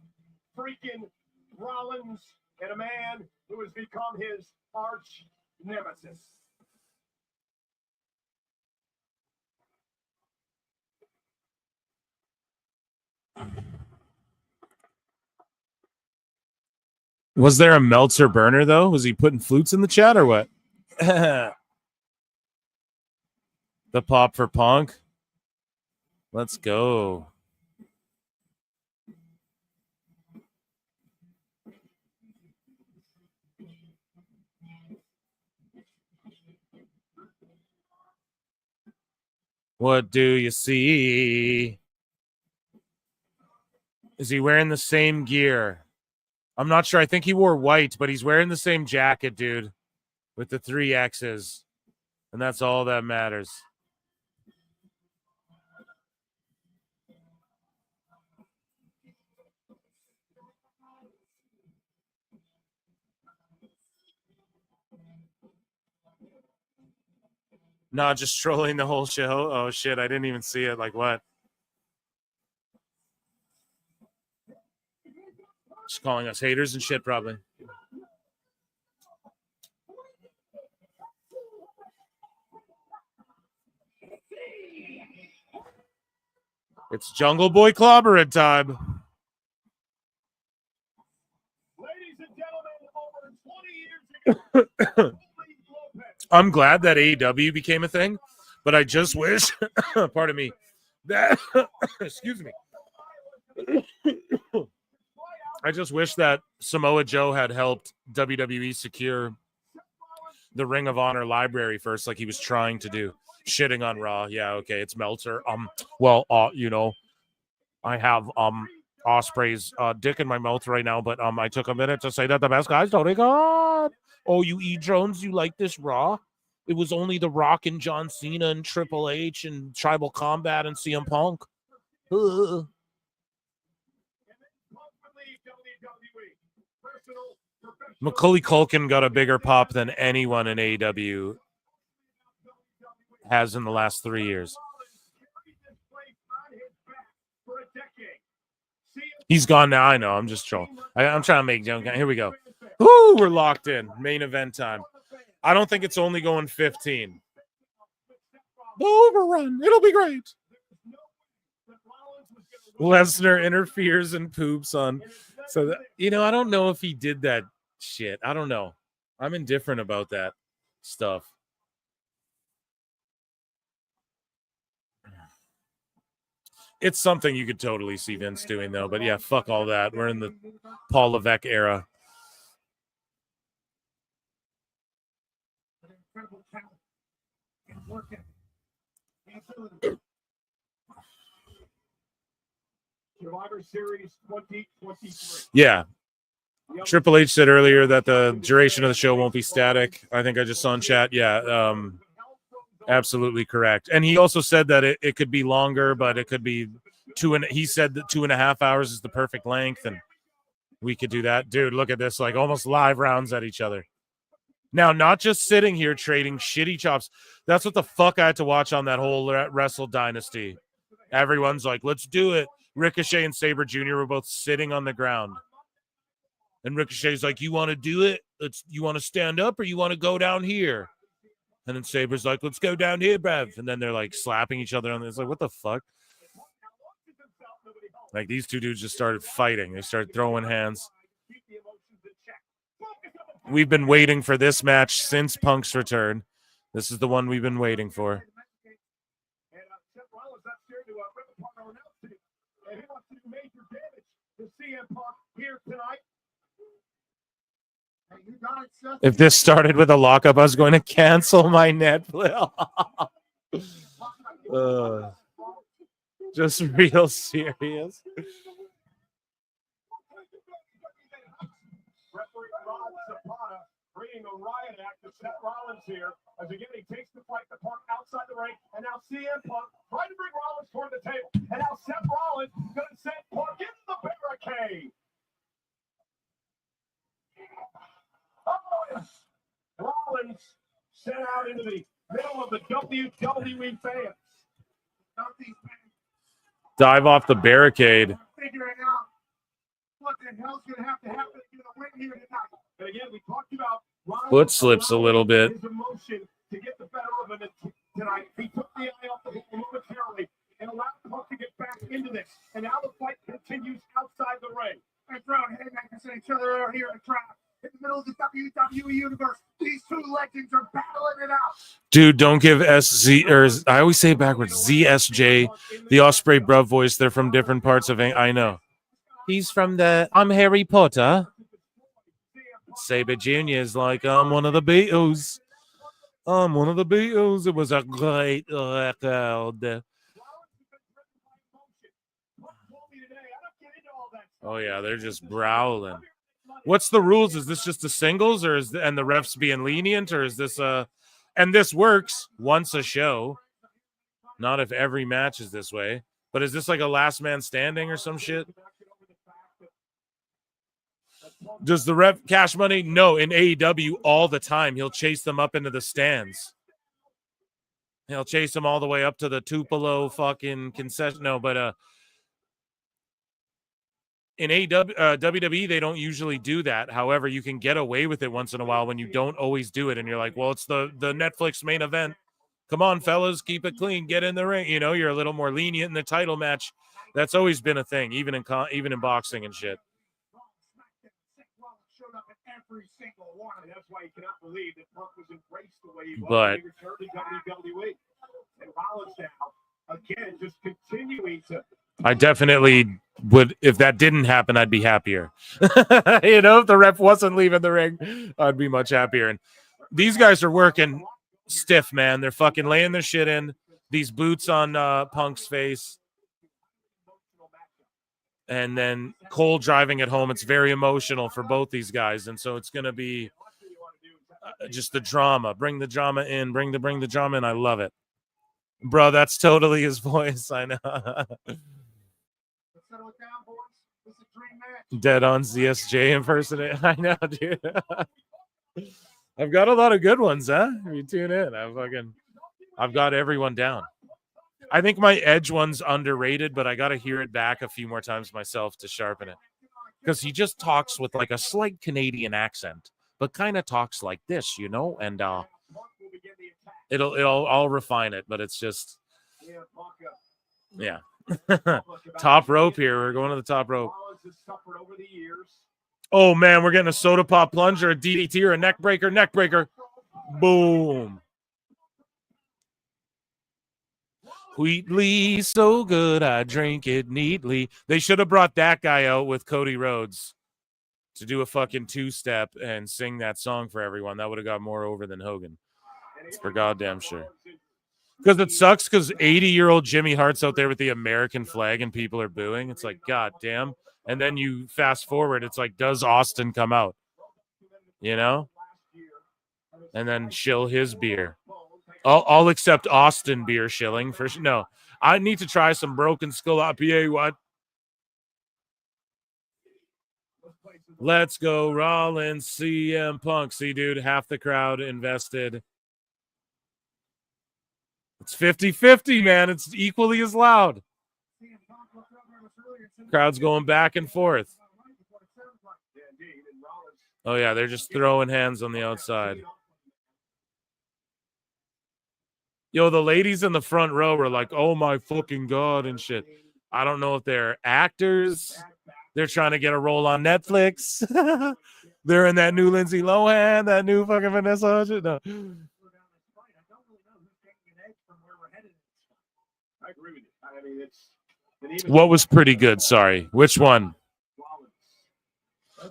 freaking Rollins and a man who has become his arch nemesis. Was there a Meltzer burner, though? Was he putting flutes in the chat or what? The pop for Punk. Let's go. What do you see? Is he wearing the same gear? I'm not sure. I think he wore white, but he's wearing the same jacket, dude, with the 3 X's. And that's all that matters. Not just trolling the whole show. Oh, shit. I didn't even see it. Like, what? Just calling us haters and shit, probably. It's Jungle Boy clobbering time. Ladies and gentlemen, over 20 years ago, I'm glad that AEW became a thing, but I just wish, pardon me, that, excuse me. I just wish that Samoa Joe had helped WWE secure the Ring of Honor library first, like he was trying to do. Shitting on Raw. Yeah, okay, it's Meltzer. You know, I have Osprey's dick in my mouth right now, but I took a minute to say that the best guys Tony Khan. Oh, you E. Jones, you like this Raw? It was only The Rock and John Cena and Triple H and Tribal Combat and CM Punk. Macaulay Culkin got a bigger pop than anyone in AEW has in the last 3 years. He's gone now. I know. I'm just trolling. I'm trying to make junk. Here we go. Woo, we're locked in. Main event time. I don't think it's only going 15. The overrun. It'll be great. Lesnar interferes and poops on. So, I don't know if he did that shit. I don't know. I'm indifferent about that stuff. It's something you could totally see Vince doing, though. But yeah, fuck all that. We're in the Paul Levesque era. Survivor Series 2023. Yeah. Triple H said earlier that the duration of the show won't be static. I think I just saw in chat. Yeah. Absolutely correct. And he also said that it could be longer, but it could be he said that 2.5 hours is the perfect length, and we could do that. Dude, look at this, like almost live rounds at each other. Now, not just sitting here trading shitty chops. That's what the fuck I had to watch on that whole Wrestle Dynasty. Everyone's like, let's do it. Ricochet and Sabre Jr. were both sitting on the ground. And Ricochet's like, you want to do it? you want to stand up or you want to go down here? And then Saber's like, let's go down here, bruv. And then they're like slapping each other. And it's like, what the fuck? Like these two dudes just started fighting. They started throwing hands. We've been waiting for this match since Punk's return. This is the one we've been waiting for. If this started with a lockup, I was going to cancel my Netflix. Just real serious. Bringing a riot act to Seth Rollins here. As again, he takes the fight to Punk outside the ring. And now CM Punk trying to bring Rollins toward the table. And now Seth Rollins going to send Punk into the barricade. Rollins sent out into the middle of the WWE fans. Dive off the barricade. Figuring out what the hell's going to have to happen to win here tonight. And again, we talked about Foot slips a little bit. his emotion to get the better of him tonight. He took the eye off the ball momentarily and allowed Punk to get back into this. And now the fight continues outside the ring. They're throwing haymakers at each other out here in the crowd. In the middle of the WWE universe, these two legends are battling it out. Dude, don't give SZ, or I always say it backwards, ZSJ, the Osprey Bruv voice. They're from different parts of I know. He's from I'm Harry Potter. Saber Jr. is like, I'm one of the Beatles. I'm one of the Beatles. It was a great record. Oh, yeah, they're just growling. What's the rules? Is this just a singles, or and the refs being lenient, or is this and this works once a show, not if every match is this way, but is this like a last man standing or some shit? Does the ref Cash Money? No, in AEW all the time. He'll chase them up into the stands. He'll chase them all the way up to the Tupelo fucking concession. No, but in WWE, they don't usually do that. However, you can get away with it once in a while when you don't always do it. And you're like, well, it's the Netflix main event. Come on, fellas, keep it clean. Get in the ring. You know, you're a little more lenient in the title match. That's always been a thing, even in boxing and shit. Every single one, and that's why you cannot believe that Punk was embraced the way he was. But he returned to WWE. And Rollins now, again, just continuing to. I definitely would. If that didn't happen, I'd be happier. You know, if the ref wasn't leaving the ring, I'd be much happier. And these guys are working stiff, man. They're fucking laying their shit in. These boots on Punk's face. And then Cole driving it home. It's very emotional for both these guys. And so it's going to be just the drama. Bring the drama in. Bring the drama in. I love it. Bro, that's totally his voice. I know. Dead on ZSJ impersonator. I know, dude. I've got a lot of good ones, huh? If you tune in, I've got everyone down. I think my Edge one's underrated, but I got to hear it back a few more times myself to sharpen it. Because he just talks with like a slight Canadian accent, but kind of talks like this, you know? And I'll refine it, but it's just, yeah. Top rope here. We're going to the top rope. Oh, man, we're getting a soda pop plunge or a DDT or a neck breaker. Boom. Wheatley, so good, I drink it neatly. They should have brought that guy out with Cody Rhodes to do a fucking two-step and sing that song for everyone. That would have got more over than Hogan. It's for goddamn sure. Because it sucks because 80-year-old Jimmy Hart's out there with the American flag and people are booing. It's like, goddamn. And then you fast forward, it's like, does Austin come out? You know? And then shill his beer. I'll accept Austin beer shilling for no. I need to try some Broken Skull IPA. What? Let's go, Rollins, CM Punk. See, dude, half the crowd invested. It's 50-50, man. It's equally as loud. Crowd's going back and forth. Oh, yeah, they're just throwing hands on the outside. Yo, the ladies in the front row were like, oh, my fucking God, and shit. I don't know if they're actors. They're trying to get a role on Netflix. They're in that new Lindsay Lohan, that new fucking Vanessa Hudgens. No. I agree with you. I mean, it's What was pretty good? Sorry. Which one?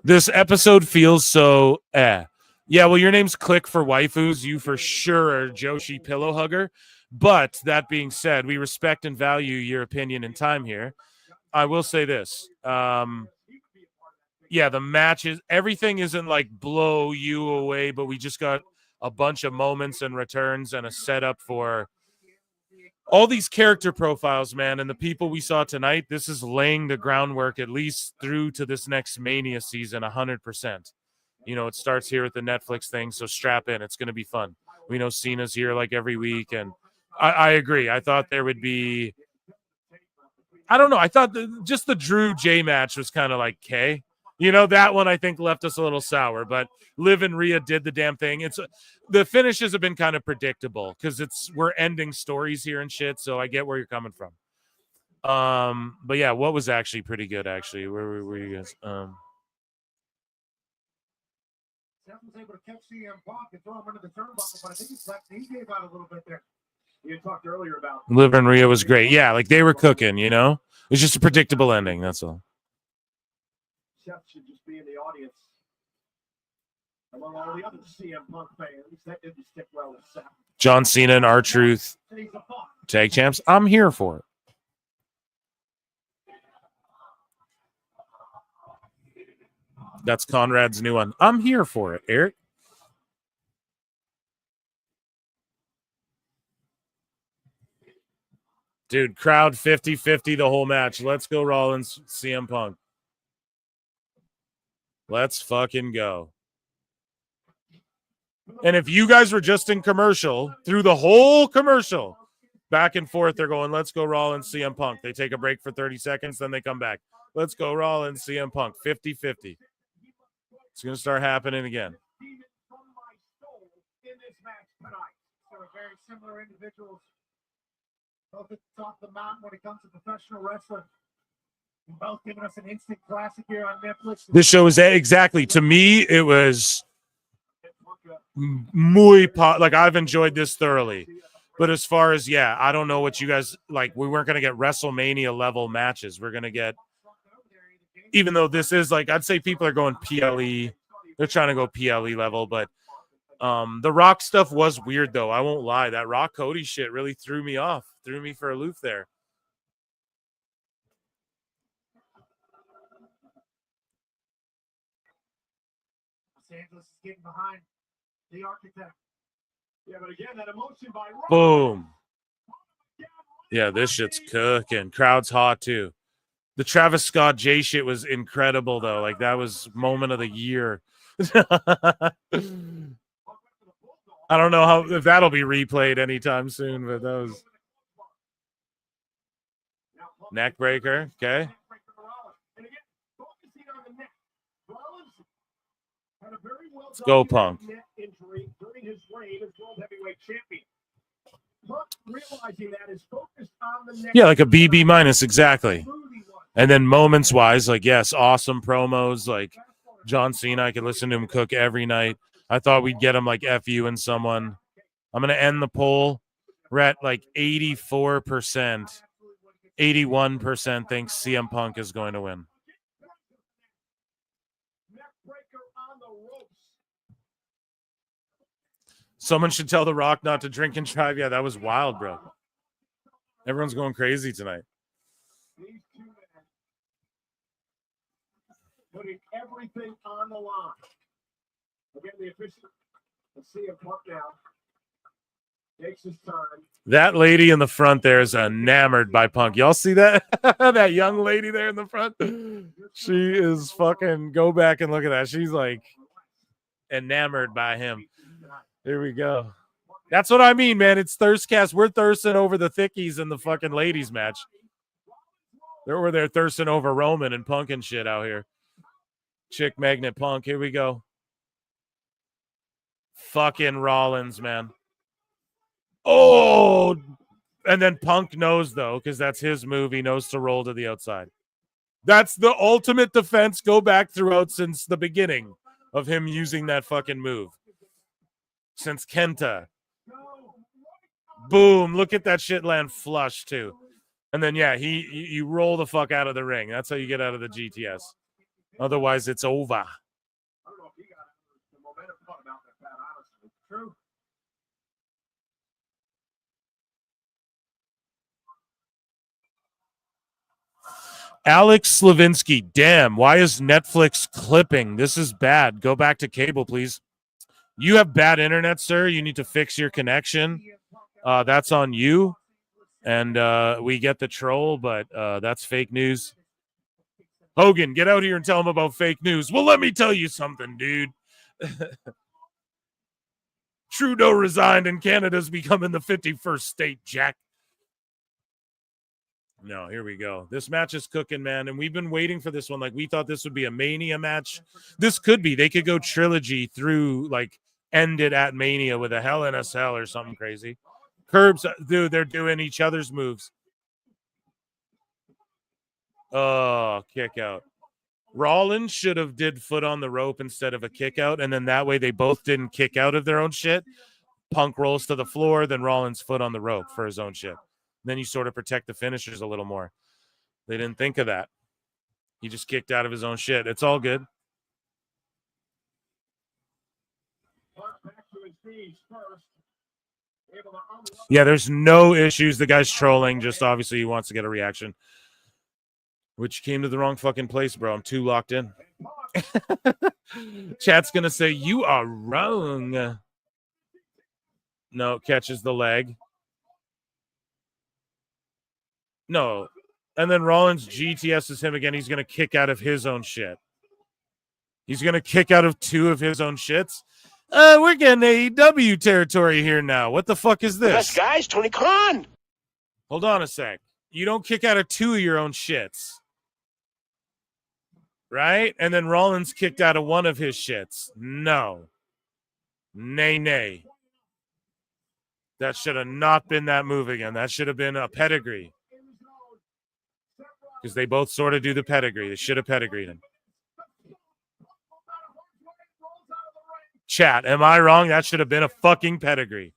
This episode feels so Yeah, well, your name's Click for waifus. You for sure are Joshi Pillow Hugger. But that being said, we respect and value your opinion and time here. I will say this. Yeah, the matches, everything isn't like blow you away, but we just got a bunch of moments and returns and a setup for all these character profiles, man, and the people we saw tonight. This is laying the groundwork at least through to this next Mania season 100%. You know, it starts here with the Netflix thing, so strap in. It's going to be fun. We know Cena's here like every week, and I agree. I thought there would be, I don't know. I thought just the Drew J match was kind of like, okay. You know, that one I think left us a little sour, but Liv and Rhea did the damn thing. It's the finishes have been kind of predictable because we're ending stories here and shit, so I get where you're coming from. But yeah, what was actually pretty good, actually? Where were you guys? Seth was able to catch CM Punk and throw him into the turnbuckle, but I think he gave out a little bit there. You talked earlier about Liv and Rhea was great. Yeah, like they were cooking, you know? It was just a predictable ending, that's all. Seth should just be in the audience among all the other CM Punk fans. That didn't stick well with Seth. John Cena and R-Truth tag champs. I'm here for it. That's Conrad's new one. I'm here for it, Eric. Dude, crowd 50-50 the whole match. Let's go, Rollins, CM Punk. Let's fucking go. And if you guys were just in commercial, through the whole commercial, back and forth, they're going, let's go, Rollins, CM Punk. They take a break for 30 seconds, then they come back. Let's go, Rollins, CM Punk. 50-50. It's going to start happening again. In this match tonight. So very similar individuals, both at the top of the mountain when it comes to professional wrestling. Both giving us an instant classic here on Netflix. This show is exactly, to me, it was like I've enjoyed this thoroughly. But as far as, yeah, I don't know what you guys, like, we weren't going to get WrestleMania level matches. We're going to get, even though this is like, I'd say people are going PLE. They're trying to go PLE level, but the Rock stuff was weird, though. I won't lie. That Rock Cody shit really threw me off, threw me for a loop there. Los Angeles is getting behind the architect. Yeah, but again, that emotion by Rock. Boom. Yeah, this shit's cooking. Crowd's hot, too. The Travis Scott J shit was incredible, though. Like, that was moment of the year. I don't know if that'll be replayed anytime soon, but that was neck breaker. Okay. Let's go, Punk. Yeah, like a BB minus, exactly. And then moments wise, like, yes, awesome promos. Like John Cena, I could listen to him cook every night. I thought we'd get him like FU and someone. I'm going to end the poll. We're at like 84%. 81% thinks CM Punk is going to win. Someone should tell The Rock not to drink and drive. Yeah, that was wild, bro. Everyone's going crazy tonight. Putting everything on the line. Again, the official. Let's see him Punk now. Takes his time. That lady in the front there is enamored by Punk. Y'all see that? That young lady there in the front? She is fucking, go back and look at that. She's like enamored by him. Here we go. That's what I mean, man. It's Thirstcast. We're thirsting over the thickies in the fucking ladies match. They're thirsting over Roman and Punk and shit out here. Chick Magnet Punk. Here we go. Fucking Rollins, man. Oh, and then Punk knows, though, because that's his move. He knows to roll to the outside. That's the ultimate defense. Go back throughout since the beginning of him using that fucking move. Since Kenta. Boom. Look at that shit land flush, too. And then, yeah, you roll the fuck out of the ring. That's how you get out of the GTS. Otherwise, it's over. I don't know if he got the momentum coming out that bad, honestly. True. Alex Slavinsky, damn, why is Netflix clipping? This is bad. Go back to cable, please. You have bad internet, sir. You need to fix your connection. That's on you. And we get the troll, but that's fake news. Hogan, get out here and tell him about fake news. Well, let me tell you something, dude. Trudeau resigned and Canada's becoming the 51st state, Jack. No, here we go. This match is cooking, man. And we've been waiting for this one. Like, we thought this would be a Mania match. This could be. They could go trilogy through, like, end it at Mania with a Hell in a Cell or something crazy. Curbs, dude, they're doing each other's moves. Oh, kick out. Rollins should have did foot on the rope instead of a kick out. And then that way they both didn't kick out of their own shit. Punk rolls to the floor, then Rollins foot on the rope for his own shit. Then you sort of protect the finishers a little more. They didn't think of that. He just kicked out of his own shit. It's all good. Yeah, there's no issues. The guy's trolling. Just obviously he wants to get a reaction. Which came to the wrong fucking place, bro. I'm too locked in. Chat's going to say, you are wrong. No, catches the leg. No. And then Rollins GTS's him again. He's going to kick out of his own shit. He's going to kick out of two of his own shits. We're getting AEW territory here now. What the fuck is this? Best guys, Tony Khan. Hold on a sec. You don't kick out of two of your own shits. Right? And then Rollins kicked out of one of his shits. No. Nay, nay. That should have not been that move again. That should have been a pedigree. Because they both sort of do the pedigree. They should have pedigreed him. Chat, am I wrong? That should have been a fucking pedigree.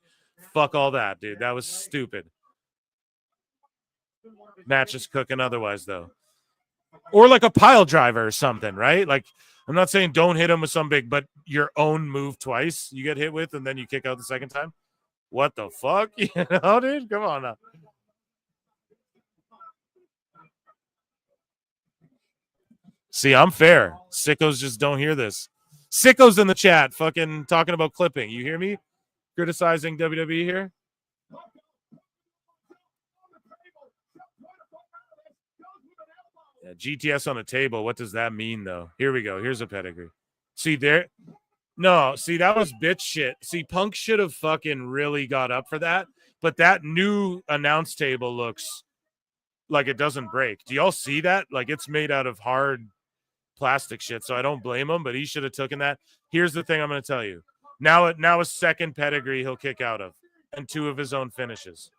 Fuck all that, dude. That was stupid. Match is cooking otherwise, though. Or like a pile driver or something, right? Like, I'm not saying don't hit him with some big, but your own move twice you get hit with and then you kick out the second time. What the fuck? You know, dude? Come on now. See, I'm fair. Sickos just don't hear this. Sickos in the chat fucking talking about clipping. You hear me? Criticizing WWE here? Yeah, GTS on the table. What does that mean, though? Here we go. Here's a pedigree. See there? No, see, that was bitch shit. See, Punk should have fucking really got up for that. But that new announce table looks like it doesn't break. Do y'all see that? Like, it's made out of hard plastic shit, so I don't blame him, but he should have taken that. Here's the thing I'm going to tell you. Now a second pedigree he'll kick out of, and two of his own finishes.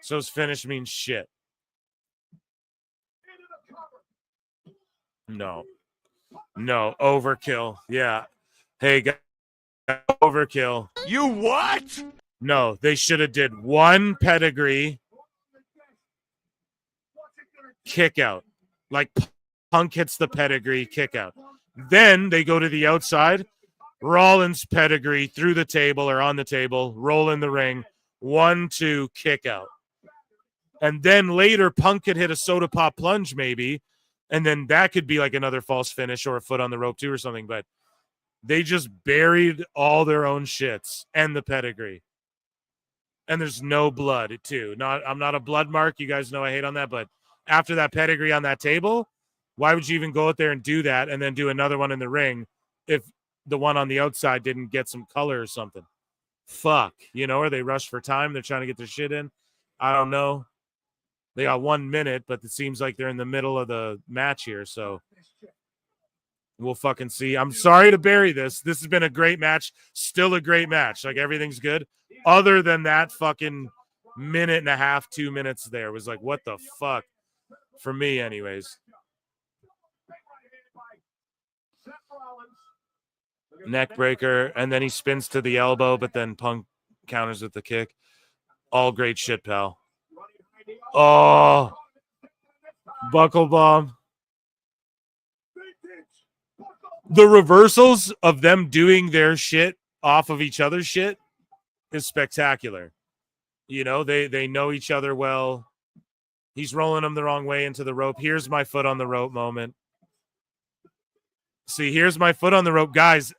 So his finish means shit. No, overkill. Yeah. Hey, guys, overkill. You what? No, they should have did one pedigree kick out. Like Punk hits the pedigree kick out. Then they go to the outside. Rollins pedigree through the table or on the table, roll in the ring, 1-2 kick out. And then later Punk could hit a soda pop plunge maybe, and then that could be like another false finish or a foot on the rope too or something, but they just buried all their own shits and the pedigree. And there's no blood too. I'm not a blood mark. You guys know I hate on that, but after that pedigree on that table, why would you even go out there and do that and then do another one in the ring if the one on the outside didn't get some color or something? Fuck. You know, or they rush for time. They're trying to get their shit in. I don't know. They got 1 minute, but it seems like they're in the middle of the match here. So We'll fucking see. I'm sorry to bury this. This has been a great match. Still a great match. Like, everything's good. Other than that fucking minute and a half, 2 minutes there was like, what the fuck? For me, anyways. Neck breaker, and then he spins to the elbow, but then Punk counters with the kick. All great shit, pal. Oh, buckle bomb. The reversals of them doing their shit off of each other's shit is spectacular. You know, they know each other well. He's rolling them the wrong way into the rope. Here's my foot on the rope moment. See, here's my foot on the rope. Guys,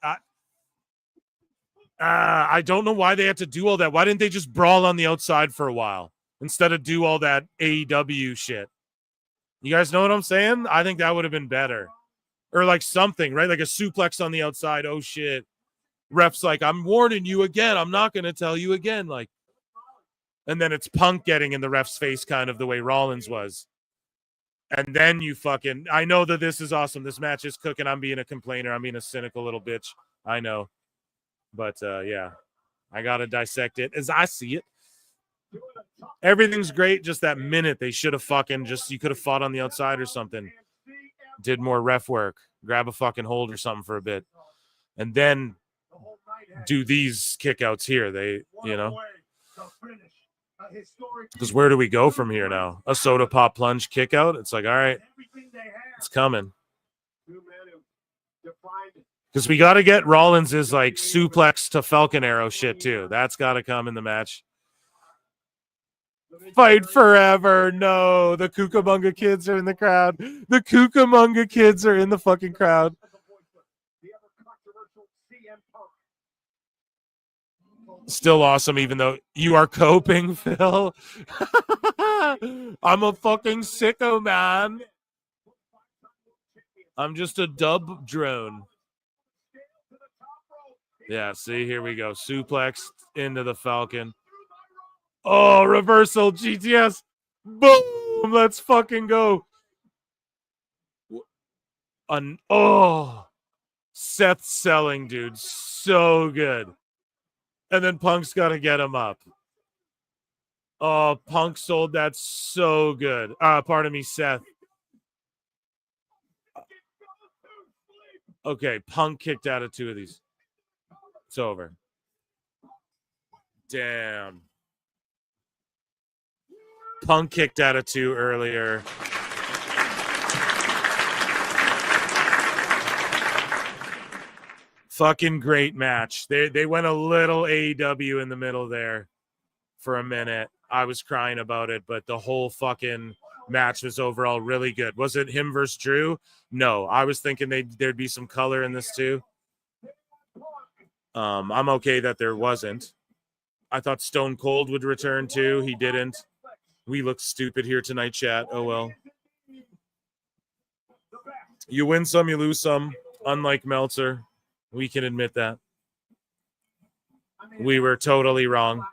I don't know why they had to do all that. Why didn't they just brawl on the outside for a while instead of do all that AEW shit? You guys know what I'm saying? I think that would have been better. Or like something, right? Like a suplex on the outside. Oh, shit. Ref's like, I'm warning you again. I'm not going to tell you again. Like, and then it's Punk getting in the ref's face kind of the way Rollins was. And then you fucking, I know that this is awesome. This match is cooking. I'm being a complainer. I'm being a cynical little bitch. I know. But, yeah, I got to dissect it as I see it. Everything's great. Just that minute, they should have fucking just, you could have fought on the outside or something. Did more ref work. Grab a fucking hold or something for a bit. And then do these kickouts here. They, you know. Because where do we go from here now? A soda pop plunge kick out? It's like, all right, it's coming. Because we got to get Rollins' like suplex to Falcon Arrow shit too. That's got to come in the match. Fight forever. No, the Cucamonga kids are in the crowd. The Cucamonga kids are in the fucking crowd. Still awesome, even though you are coping, Phil. I'm a fucking sicko, man. I'm just a dub drone. Yeah, see, here we go. Suplex into the Falcon. Oh, reversal, GTS. Boom, let's fucking go. Seth selling, dude. So good. And then Punk's got to get him up. Oh, Punk sold that so good. Pardon me, Seth. Okay, Punk kicked out of 2 of these. It's over. Damn. Punk kicked out of 2 earlier. Fucking great match. They went a little AEW in the middle there for a minute. I was crying about it, but the whole fucking match was overall really good. Was it him versus Drew? No. I was thinking there'd be some color in this too. I'm okay that there wasn't. I thought Stone Cold would return too. He didn't. We look stupid here tonight, chat. Oh, well. You win some, you lose some. Unlike Meltzer. We can admit that. We were totally wrong.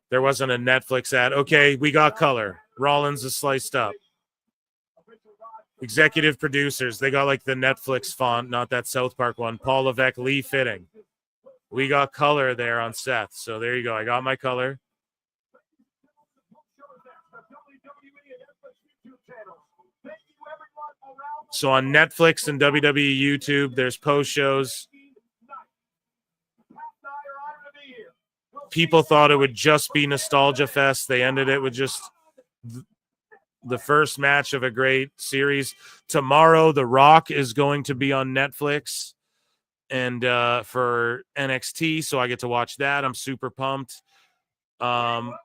There wasn't a Netflix ad. Okay, we got color. Rollins is sliced up. Executive producers. They got like the Netflix font, not that South Park one. Paul Levesque, Lee Fitting. We got color there on Seth. So there you go. I got my color. So on Netflix and WWE YouTube, there's post shows. People thought it would just be Nostalgia Fest. They ended it with just the first match of a great series. Tomorrow, The Rock is going to be on Netflix and for NXT, so I get to watch that. I'm super pumped. What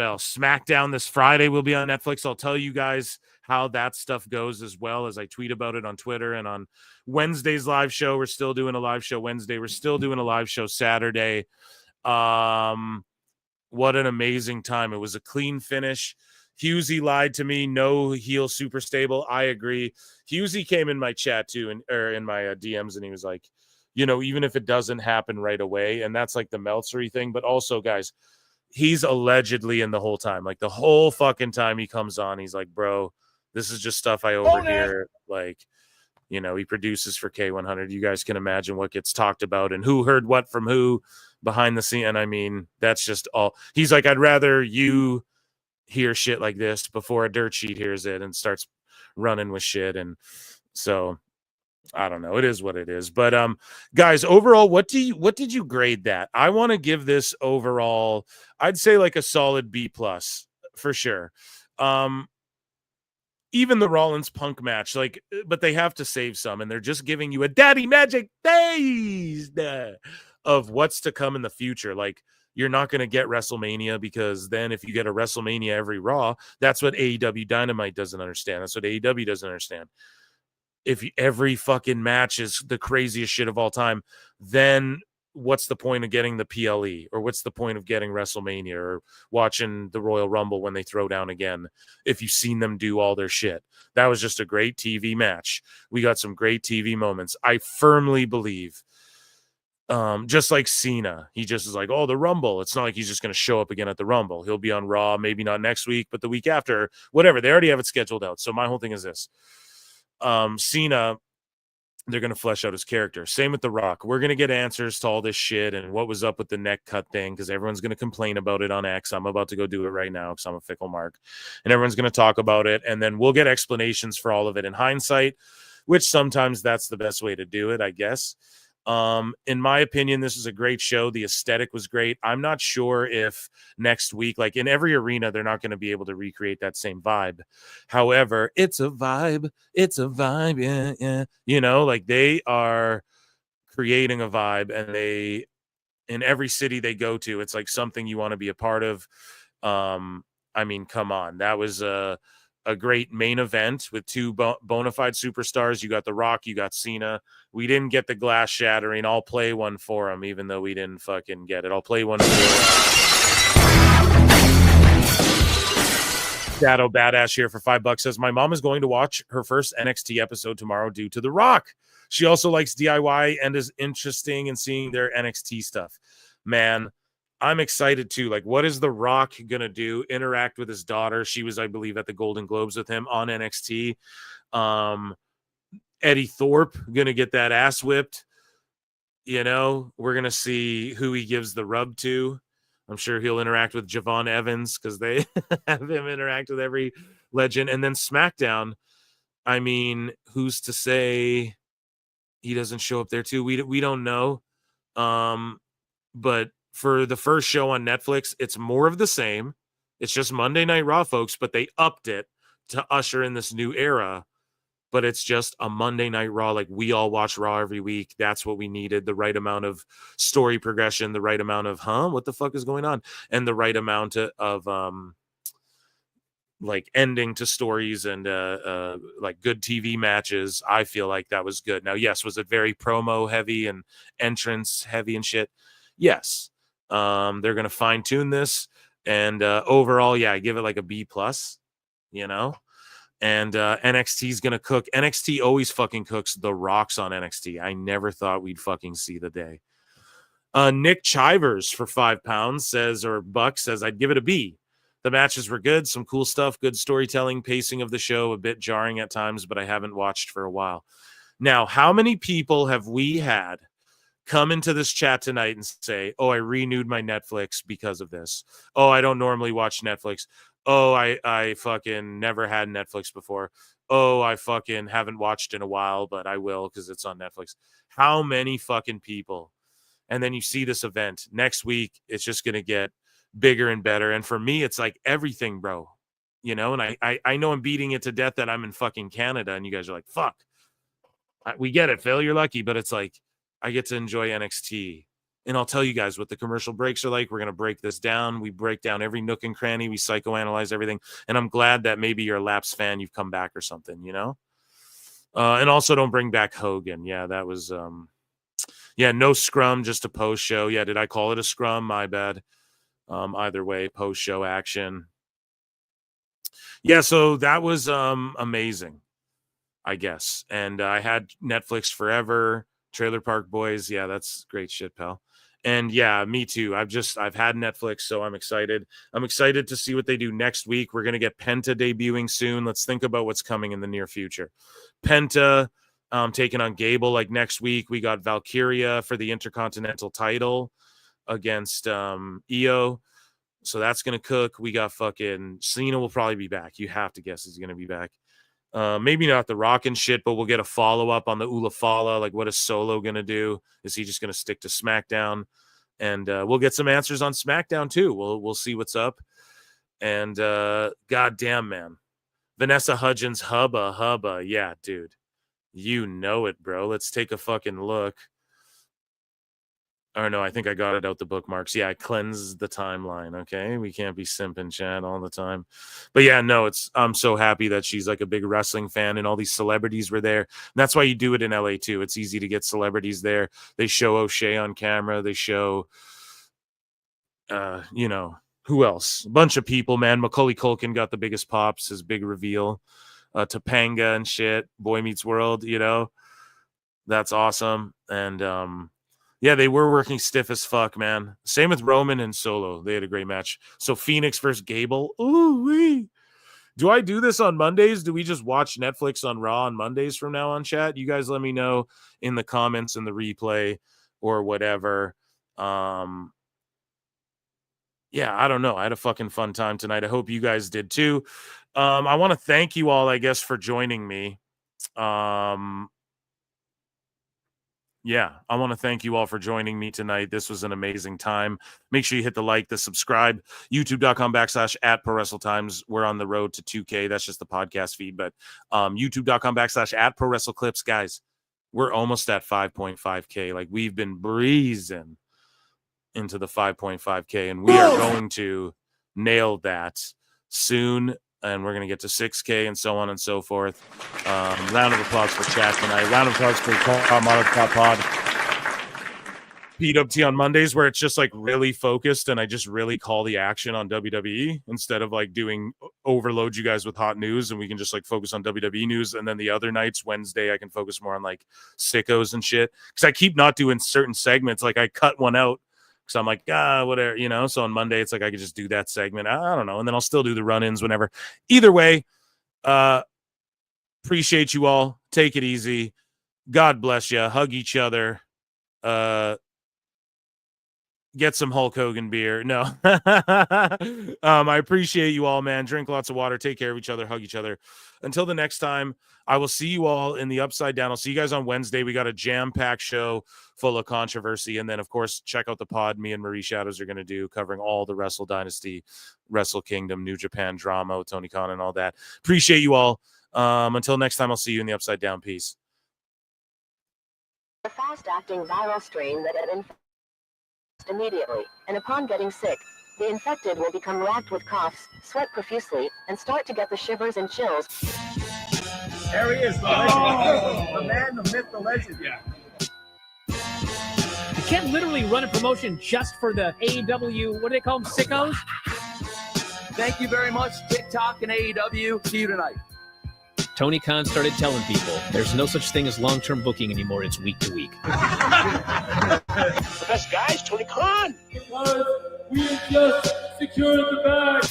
else? SmackDown this Friday will be on Netflix. I'll tell you guys how that stuff goes as well as I tweet about it on Twitter and on Wednesday's live show. We're still doing a live show Wednesday. We're still doing a live show Saturday. What an amazing time. It was a clean finish. Husey lied to me. No heel super stable. I agree. Husey came in my chat too, or in my DMs, and he was like, you know, even if it doesn't happen right away, and that's like the Meltzery thing, but also, guys, he's allegedly in the whole time. Like the whole fucking time he comes on, he's like, bro, This is just stuff I overhear. Like, you know, he produces for K100. You guys can imagine what gets talked about and who heard what from who behind the scene. And I mean, that's just all. He's like, I'd rather you hear shit like this before a dirt sheet hears it and starts running with shit. And so I don't know. It is what it is. But guys, overall, what did you grade that? I want to give this overall, I'd say like a solid B+ for sure. Even the Rollins Punk match, like, but they have to save some, and they're just giving you a daddy magic days of what's to come in the future. Like, you're not going to get WrestleMania, because then if you get a WrestleMania every Raw, that's what AEW Dynamite doesn't understand. That's what AEW doesn't understand. If every fucking match is the craziest shit of all time, then what's the point of getting the PLE, or what's the point of getting WrestleMania, or watching the Royal Rumble when they throw down again if you've seen them do all their shit? That was just a great TV match. We got some great TV moments. I firmly believe, just like Cena, he just is like, oh, the Rumble. It's not like he's just going to show up again at the Rumble. He'll be on Raw, maybe not next week, but the week after, whatever. They already have it scheduled out. So my whole thing is this. Cena, they're going to flesh out his character. Same with The Rock. We're going to get answers to all this shit and what was up with the neck cut thing, because everyone's going to complain about it on X. I'm about to go do it right now because I'm a fickle mark. And everyone's going to talk about it, and then we'll get explanations for all of it in hindsight, which sometimes that's the best way to do it, I guess. In my opinion, this is a great show. The aesthetic was great. I'm not sure if next week, like in every arena, they're not going to be able to recreate that same vibe. However, it's a vibe. It's a vibe. Yeah, yeah. You know, like they are creating a vibe, and they, in every city they go to, it's like something you want to be a part of. I mean, come on. That was a great main event with two bona fide superstars. You got The Rock, you got Cena. We didn't get the glass shattering. I'll play one for him, even though we didn't fucking get it. I'll play one for Shadow Badass here for $5. Says, my mom is going to watch her first NXT episode tomorrow due to The Rock. She also likes DIY and is interesting in seeing their NXT stuff. Man, I'm excited too. Like, what is The Rock gonna do? Interact with his daughter? She was, I believe, at the Golden Globes with him on NXT. Eddie Thorpe gonna get that ass whipped. You know, we're gonna see who he gives the rub to. I'm sure he'll interact with Javon Evans, because they have him interact with every legend. And then SmackDown, I mean, who's to say he doesn't show up there too? We don't know. But for the first show on Netflix, it's more of the same. It's just Monday Night Raw, folks, but they upped it to usher in this new era. But it's just a Monday Night Raw. Like, we all watch Raw every week. That's what we needed. The right amount of story progression, the right amount of, what the fuck is going on? And the right amount of like ending to stories and like good TV matches. I feel like that was good. Now, yes, was it very promo heavy and entrance heavy and shit? Yes. They're going to fine tune this. And overall, yeah, I give it like a B+, you know? And NXT is going to cook. NXT always fucking cooks the rocks on NXT. I never thought we'd fucking see the day. Nick Chivers for £5 says, or bucks says, I'd give it a B. The matches were good. Some cool stuff. Good storytelling. Pacing of the show a bit jarring at times, but I haven't watched for a while. Now, how many people have we had come into this chat tonight and say, oh, I renewed my Netflix because of this? Oh, I don't normally watch Netflix. Oh, I fucking never had Netflix before. Oh, I fucking haven't watched in a while, but I will because it's on Netflix. How many fucking people? And then you see this event next week. It's just going to get bigger and better. And for me, it's like everything, bro. You know, and I know I'm beating it to death that I'm in fucking Canada, and you guys are like, fuck. We get it, Phil. You're lucky, but it's like I get to enjoy NXT. And I'll tell you guys what the commercial breaks are like. We're going to break this down. We break down every nook and cranny. We psychoanalyze everything. And I'm glad that maybe you're a Laps fan. You've come back or something, you know? And also don't bring back Hogan. Yeah, that was, no scrum, just a post show. Yeah, did I call it a scrum? My bad. Either way, post show action. Yeah, so that was amazing, I guess. And I had Netflix forever. Trailer Park Boys. Yeah, that's great shit, pal. And yeah, me too. I've had Netflix, so I'm excited. I'm excited to see what they do next week. We're going to get Penta debuting soon. Let's think about what's coming in the near future. Penta taking on Gable like next week. We got Valkyria for the Intercontinental title against Io. So that's going to cook. We got fucking Cena will probably be back. You have to guess he's going to be back. Maybe not the Rock and shit, but we'll get a follow-up on the Ulafala. Like, what is Solo going to do? Is he just going to stick to SmackDown? And we'll get some answers on SmackDown, too. We'll see what's up. And goddamn, man. Vanessa Hudgens, hubba. Yeah, dude. You know it, bro. Let's take a fucking look. Or no, I think I got it out the bookmarks. Yeah, I cleansed the timeline, okay? We can't be simping chat all the time. But yeah, no, I'm so happy that she's like a big wrestling fan and all these celebrities were there. And that's why you do it in LA too. It's easy to get celebrities there. They show O'Shea on camera. They show, who else? A bunch of people, man. Macaulay Culkin got the biggest pops, his big reveal. Topanga and shit. Boy Meets World, That's awesome. And, yeah, they were working stiff as fuck, man. Same with Roman and Solo. They had a great match. So Phoenix versus Gable. Ooh-wee. Do I do this on Mondays? Do we just watch Netflix on Raw on Mondays from now on, chat? You guys let me know in the comments in the replay or whatever. Yeah, I don't know. I had a fucking fun time tonight. I hope you guys did too. I want to thank you all, I guess, for joining me. Yeah, I want to thank you all for joining me tonight. This was an amazing time. Make sure you hit the like, the subscribe, youtube.com/@prowrestletimes. We're on the road to 2K. That's just the podcast feed, but youtube.com/@prowrestleclips. Guys, we're almost at 5.5K. Like, we've been breezing into the 5.5K, and we are going to nail that soon. And we're going to get to 6K and so on and so forth. Round of applause for chat tonight. Round of applause for Pod. PWT on Mondays, where it's just like really focused and I just really call the action on WWE instead of like overload you guys with hot news, and we can just like focus on WWE news. And then the other nights, Wednesday, I can focus more on like sickos and shit. Because I keep not doing certain segments. Like I cut one out. So I'm like, whatever, So on Monday, it's like I could just do that segment. I don't know. And then I'll still do the run-ins whenever. Either way, appreciate you all. Take it easy. God bless you. Hug each other. Get some Hulk Hogan beer. No. I appreciate you all, man. Drink lots of water. Take care of each other. Hug each other. Until the next time, I will see you all in the Upside Down. I'll see you guys on Wednesday. We got a jam-packed show full of controversy. And then, of course, check out the pod me and Marie Shadows are going to do, covering all the Wrestle Dynasty, Wrestle Kingdom, New Japan drama with Tony Khan and all that. Appreciate you all. Until next time, I'll see you in the Upside Down. Peace. A fast-acting viral strain that infects immediately, and upon getting sick, the infected will become racked with coughs, sweat profusely, and start to get the shivers and chills. There he is, the legend. The man, the myth, the legend. Yeah. You can't literally run a promotion just for the AEW, what do they call them, sickos? Thank you very much, TikTok and AEW. See you tonight. Tony Khan started telling people there's no such thing as long-term booking anymore. It's week to week. The best guys, Tony Khan. We just secured the bag.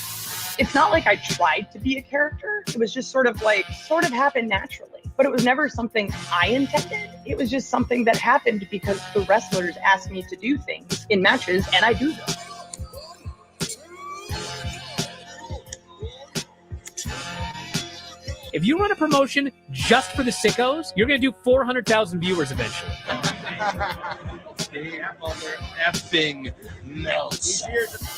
It's not like I tried to be a character. It was just sort of happened naturally. But it was never something I intended. It was just something that happened because the wrestlers asked me to do things in matches, and I do them. If you run a promotion just for the sickos, you're going to do 400,000 viewers eventually. Effing melts.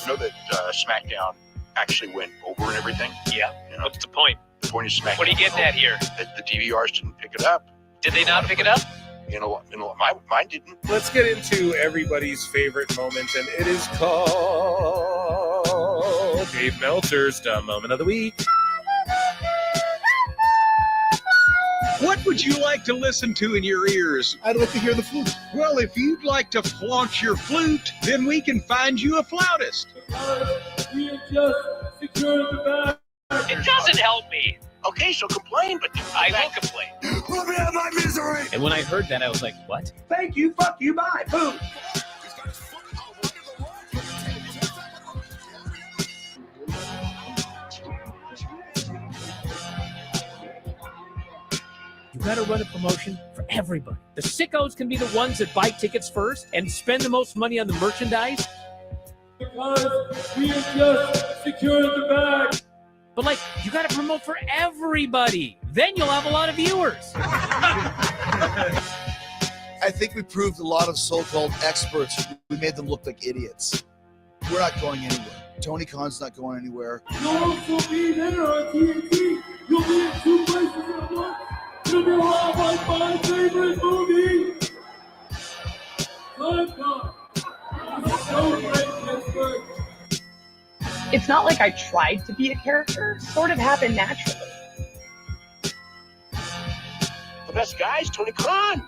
Know that SmackDown actually went over and everything? Yeah. What's the point? The point is SmackDown. What are you getting at here? That the DVRs didn't pick it up. Did they not pick it up? Mine didn't. Let's get into everybody's favorite moment, and it is called Dave Meltzer's Dumb Moment of the Week. What would you like to listen to in your ears? I'd like to hear the flute. Well, if you'd like to flaunt your flute, then we can find you a flautist. We have just secured the bag. It doesn't help me. Okay, so complain, but I will complain. Let me have my misery. And when I heard that, I was like, what? Thank you, fuck you, bye. Boom. He's got his foot got to run a promotion for everybody. The sickos can be the ones that buy tickets first and spend the most money on the merchandise. Because we have just secured the bag. But like, you got to promote for everybody. Then you'll have a lot of viewers. I think we proved a lot of so-called experts. We made them look like idiots. We're not going anywhere. Tony Khan's not going anywhere. You'll also be there on TNT. You'll be in 2 places at once. It'll be a lot like my favorite movie. Time God. It's so great, Pittsburgh. It's not like I tried to be a character. It sort of happened naturally. The best guy is Tony Khan.